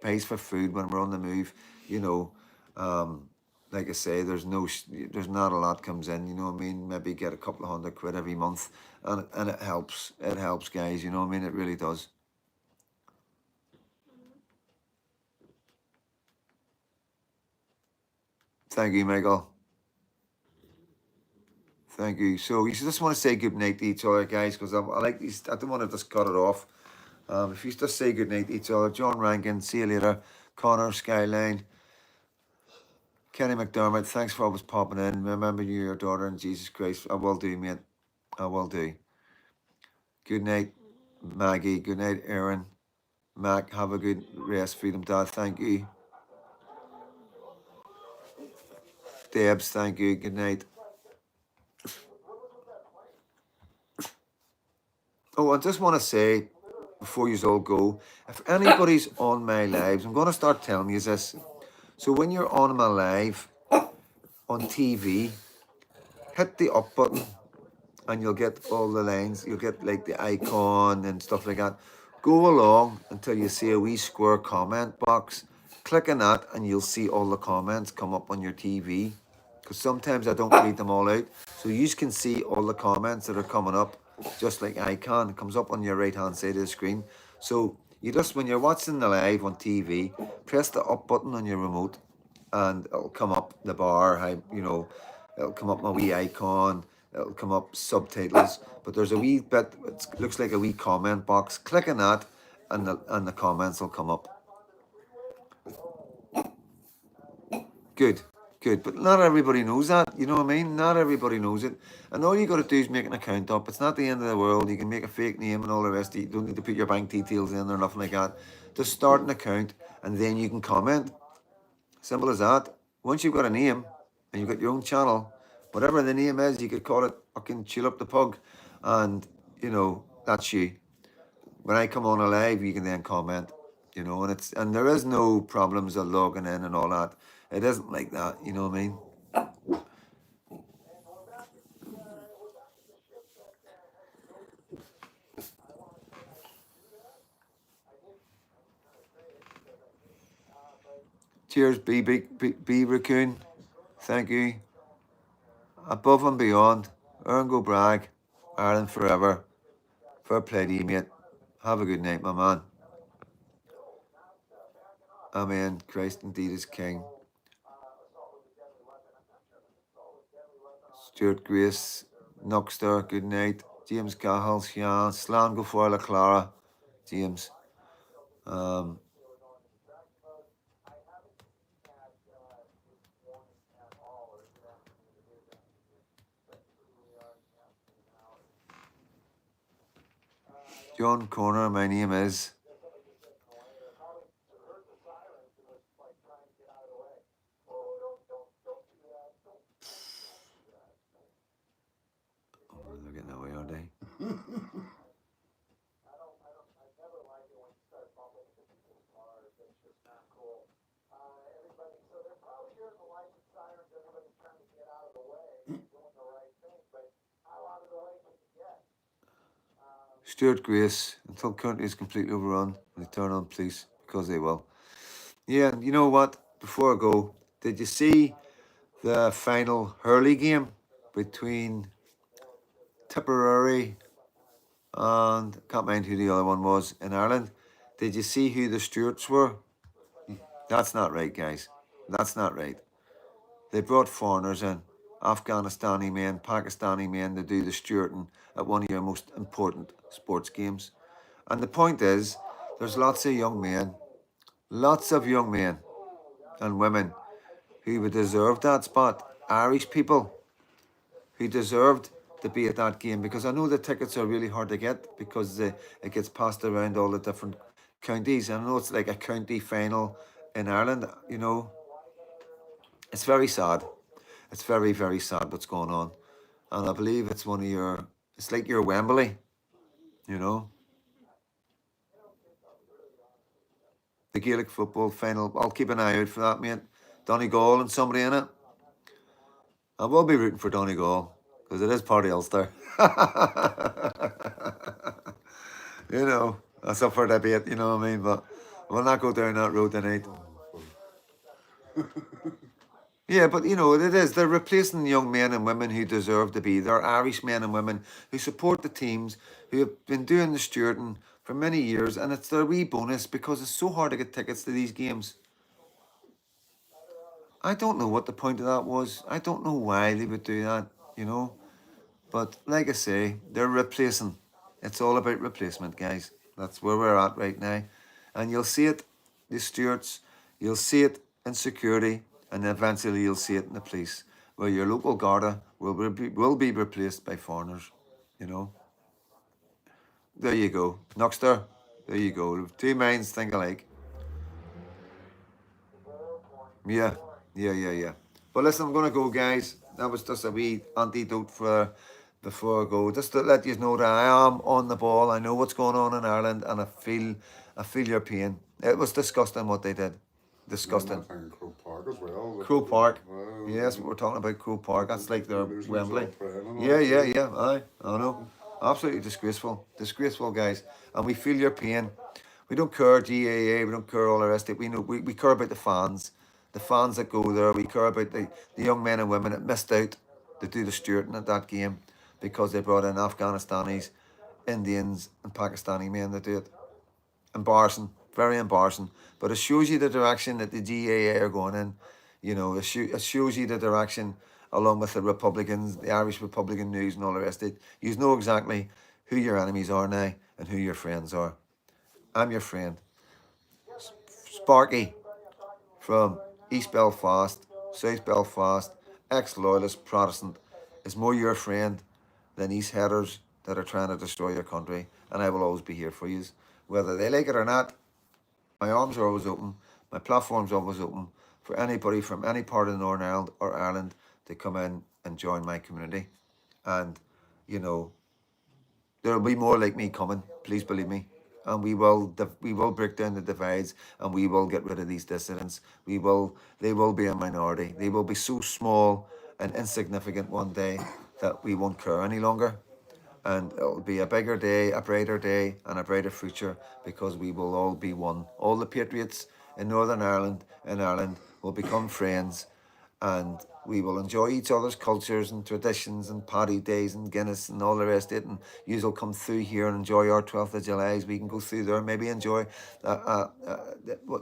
pays for food when we're on the move. You know, um, like I say, there's not a lot comes in. You know what I mean? Maybe get a couple of £100 every month, and it helps. It helps, guys. You know what I mean? It really does. Thank you, Michael. Thank you. So you just want to say good night to each other, guys, because I like these. I don't want to just cut it off. If you just say good night to each other, John Rankin, see you later. Connor, Skyline, Kenny McDermott, thanks for always popping in. Remember you, your daughter, and Jesus Christ. I will do, mate. I will do. Good night, Maggie. Good night, Aaron. Mac, have a good rest, Freedom Dad. Thank you. Debs, thank you. Good night. Oh, I just want to say, before you all go, if anybody's on my lives, I'm going to start telling you this. So when you're on my live on TV, hit the up button and you'll get all the lines. You'll get like the icon and stuff like that. Go along until you see a wee square comment box. Click on that and you'll see all the comments come up on your TV. Because sometimes I don't read them all out. So you can see all the comments that are coming up, just like I can. It comes up on your right hand side of the screen. So you just, when you're watching the live on TV, press the up button on your remote and it'll come up the bar, you know, it'll come up my wee icon, it'll come up subtitles, but there's a wee bit, it looks like a wee comment box. Click on that and the comments will come up. Good, good. But not everybody knows that, you know what I mean? Not everybody knows it. And all you got to do is make an account up. It's not the end of the world. You can make a fake name and all the rest. You don't need to put your bank details in or nothing like that. Just start an account and then you can comment. Simple as that. Once you've got a name and you've got your own channel, whatever the name is, you could call it fucking Chill Up the Pug. And, you know, that's you. When I come on a live, you can then comment, you know, and there is no problems of logging in and all that. It isn't like that, you know what I mean? Cheers, B Raccoon. Thank you. Above and beyond. Earn go brag. Ireland forever. Fair play to you, mate. Have a good night, my man. Amen. Christ indeed is King. Stuart Grace, Nuxter, good night. James Cahill, Sian, Slan go for La Clara, James. John Corner, my name is. Oh, they're getting away, are they? Stuart Grace, until currently is completely overrun, return on police, because they will. Yeah, and you know what? Before I go, did you see the final hurley game between Tipperary and I can't mind who the other one was in Ireland? Did you see who the Stuarts were? That's not right, guys. That's not right. They brought foreigners in, Afghanistani men, Pakistani men, to do the stewarding at one of your most important sports games. And the point is, there's lots of young men and women who would deserve that spot. Irish people who deserved to be at that game, because I know the tickets are really hard to get because it gets passed around all the different counties. I know it's like a county final in Ireland. You know, it's very sad. It's very, very sad what's going on. And I believe it's one of your, it's like your Wembley, you know, the Gaelic football final. I'll keep an eye out for that, mate. Donegal and somebody in it. I will be rooting for Donegal because it is Party Ulster. You know, that's up for debate, you know what I mean? But we'll not go down that road tonight. Oh, Yeah, but you know, it is. They're replacing young men and women who deserve to be. They're Irish men and women who support the teams, who have been doing the stewarding for many years, and it's their wee bonus because it's so hard to get tickets to these games. I don't know what the point of that was. I don't know why they would do that, you know. But like I say, they're replacing. It's all about replacement, guys. That's where we're at right now. And you'll see it, the stewards, you'll see it in security, and eventually you'll see it in the police, where your local Garda will be replaced by foreigners, you know. There you go. Knockster, there you go. Two minds think alike. Yeah, yeah. But listen, I'm gonna go, guys. That was just a wee antidote for before I go. Just to let you know that I am on the ball. I know what's going on in Ireland, and I feel your pain. It was disgusting what they did. yeah, Disgusting. that thing in Crow Park as well. Crow Park. Well, Yes, we're talking about Crow Park. That's like their losing Wembley. themselves praying and all Yeah, that. yeah. I know. Absolutely disgraceful. Disgraceful, guys. And we feel your pain. We don't care GAA, we don't care all the rest of it. We know we care about the fans. The fans that go there. We care about the young men and women that missed out to do the stewarding at that game because they brought in Afghanistanis, Indians, and Pakistani men to do it. Embarrassing, very embarrassing. But it shows you the direction that the GAA are going in. You know, it shows you the direction along with the Republicans, the Irish Republican News and all the rest of it. You know exactly who your enemies are now and who your friends are. I'm your friend. Sparky from East Belfast, South Belfast, ex-loyalist Protestant, is more your friend than these headers that are trying to destroy your country. And I will always be here for you. Whether they like it or not, my arms are always open. My platform's always open for anybody from any part of Northern Ireland or Ireland to come in and join my community. And, you know, there'll be more like me coming, please believe me. And we will break down the divides, and we will get rid of these dissidents. They will be a minority. They will be so small and insignificant one day that we won't care any longer. And it'll be a bigger day, a brighter day, and a brighter future because we will all be one. All the patriots in Northern Ireland and Ireland will become friends, and we will enjoy each other's cultures and traditions and party days and Guinness and all the rest of it. And you will come through here and enjoy our 12th of July's. We can go through there, maybe enjoy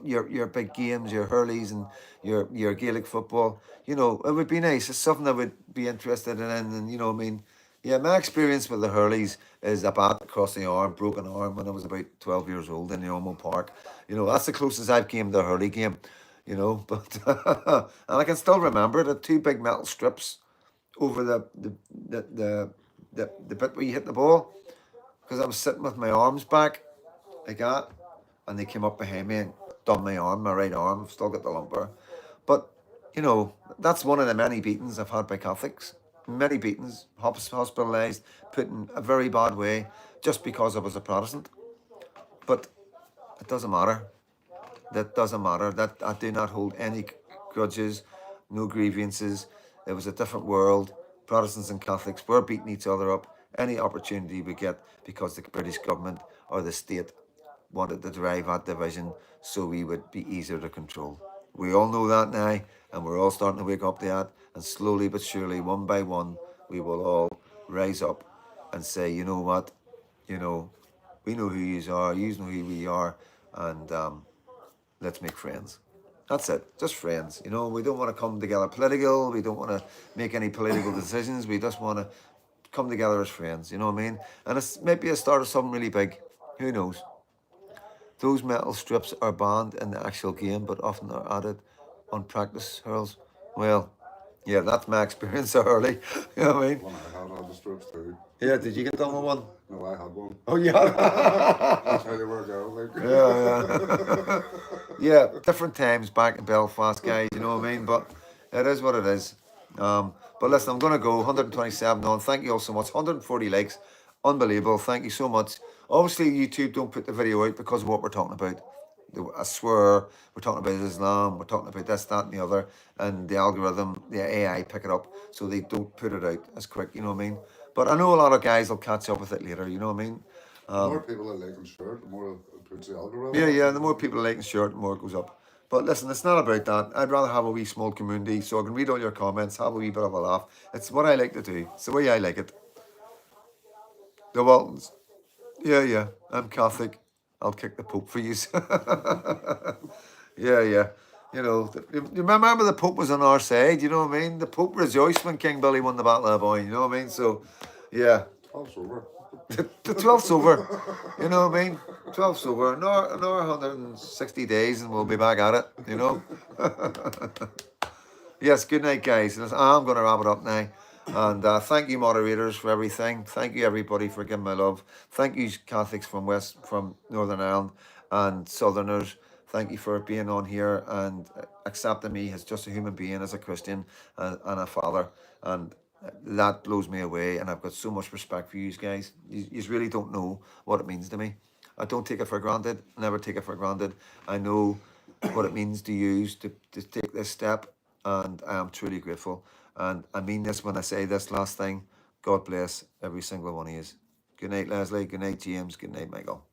your big games, your hurleys and your Gaelic football. You know, it would be nice. It's something I would be interested in. And, you know, I mean, yeah, my experience with the hurleys is a bat across the arm, broken arm, when I was about 12 years old in the Ormo Park. You know, that's the closest I've came to a hurley game, you know. But and I can still remember the two big metal strips over the bit where you hit the ball, because I was sitting with my arms back like that, and they came up behind me and done my arm, my right arm. I've still got the lumper. But, you know, that's one of the many beatings I've had by Catholics. Many beatings, hospitalised, put in a very bad way, just because I was a Protestant. But it doesn't matter. That doesn't matter. That I do not hold any grudges, no grievances. It was a different world. Protestants and Catholics were beating each other up any opportunity we get because the British government or the state wanted to drive that division so we would be easier to control. We all know that now, and we're all starting to wake up to that. And slowly but surely, one by one, we will all rise up and say, you know what, you know, we know who you are, you know who we are, and let's make friends. That's it, just friends. You know, we don't want to come together political. We don't want to make any political decisions. We just want to come together as friends. You know what I mean? And it's maybe a start of something really big. Who knows? Those metal strips are banned in the actual game, but often are added on practice hurls. Well, Yeah, that's my experience so early. You know what I mean? When I had the strips too. Yeah, did you get done with one? No, I had one. Oh, yeah. I'll tell you where I go. Like. Yeah, yeah. Yeah, different times back in Belfast, guys, you know what I mean? But it is what it is. But listen, I'm going to go 127 on. Thank you all so much. 140 likes. Unbelievable. Thank you so much. Obviously, YouTube don't put the video out because of what we're talking about. I swear, we're talking about Islam, we're talking about this, that, and the other, and the algorithm, the AI pick it up, so they don't put it out as quick, you know what I mean? But I know a lot of guys will catch up with it later, you know what I mean? The more people that like and share it, the more it puts the algorithm Yeah, up. yeah, the more people like and share it, the more it goes up. But listen, it's not about that. I'd rather have a wee small community so I can read all your comments, have a wee bit of a laugh. It's what I like to do. It's the way I like it. The Waltons. Yeah, yeah. I'm Catholic. I'll kick the Pope for you. Yeah, yeah. You know, you remember the Pope was on our side, you know what I mean? The Pope rejoiced when King Billy won the Battle of Boyne, you know what I mean? So, yeah. 12's over. The 12th's over. You know what I mean? 12th's over. Another 160 days and we'll be back at it, you know? Yes, good night, guys. Listen, I'm going to wrap it up now. And thank you, moderators, for everything. Thank you, everybody, for giving my love. Thank you, Catholics from Northern Ireland and Southerners. Thank you for being on here and accepting me as just a human being, as a Christian and a father. And that blows me away. And I've got so much respect for you guys. You really don't know what it means to me. I don't take it for granted. Never take it for granted. I know what it means to use to take this step, and I am truly grateful. And I mean this when I say this last thing. God bless every single one of you. Good night, Leslie. Good night, James. Good night, Michael.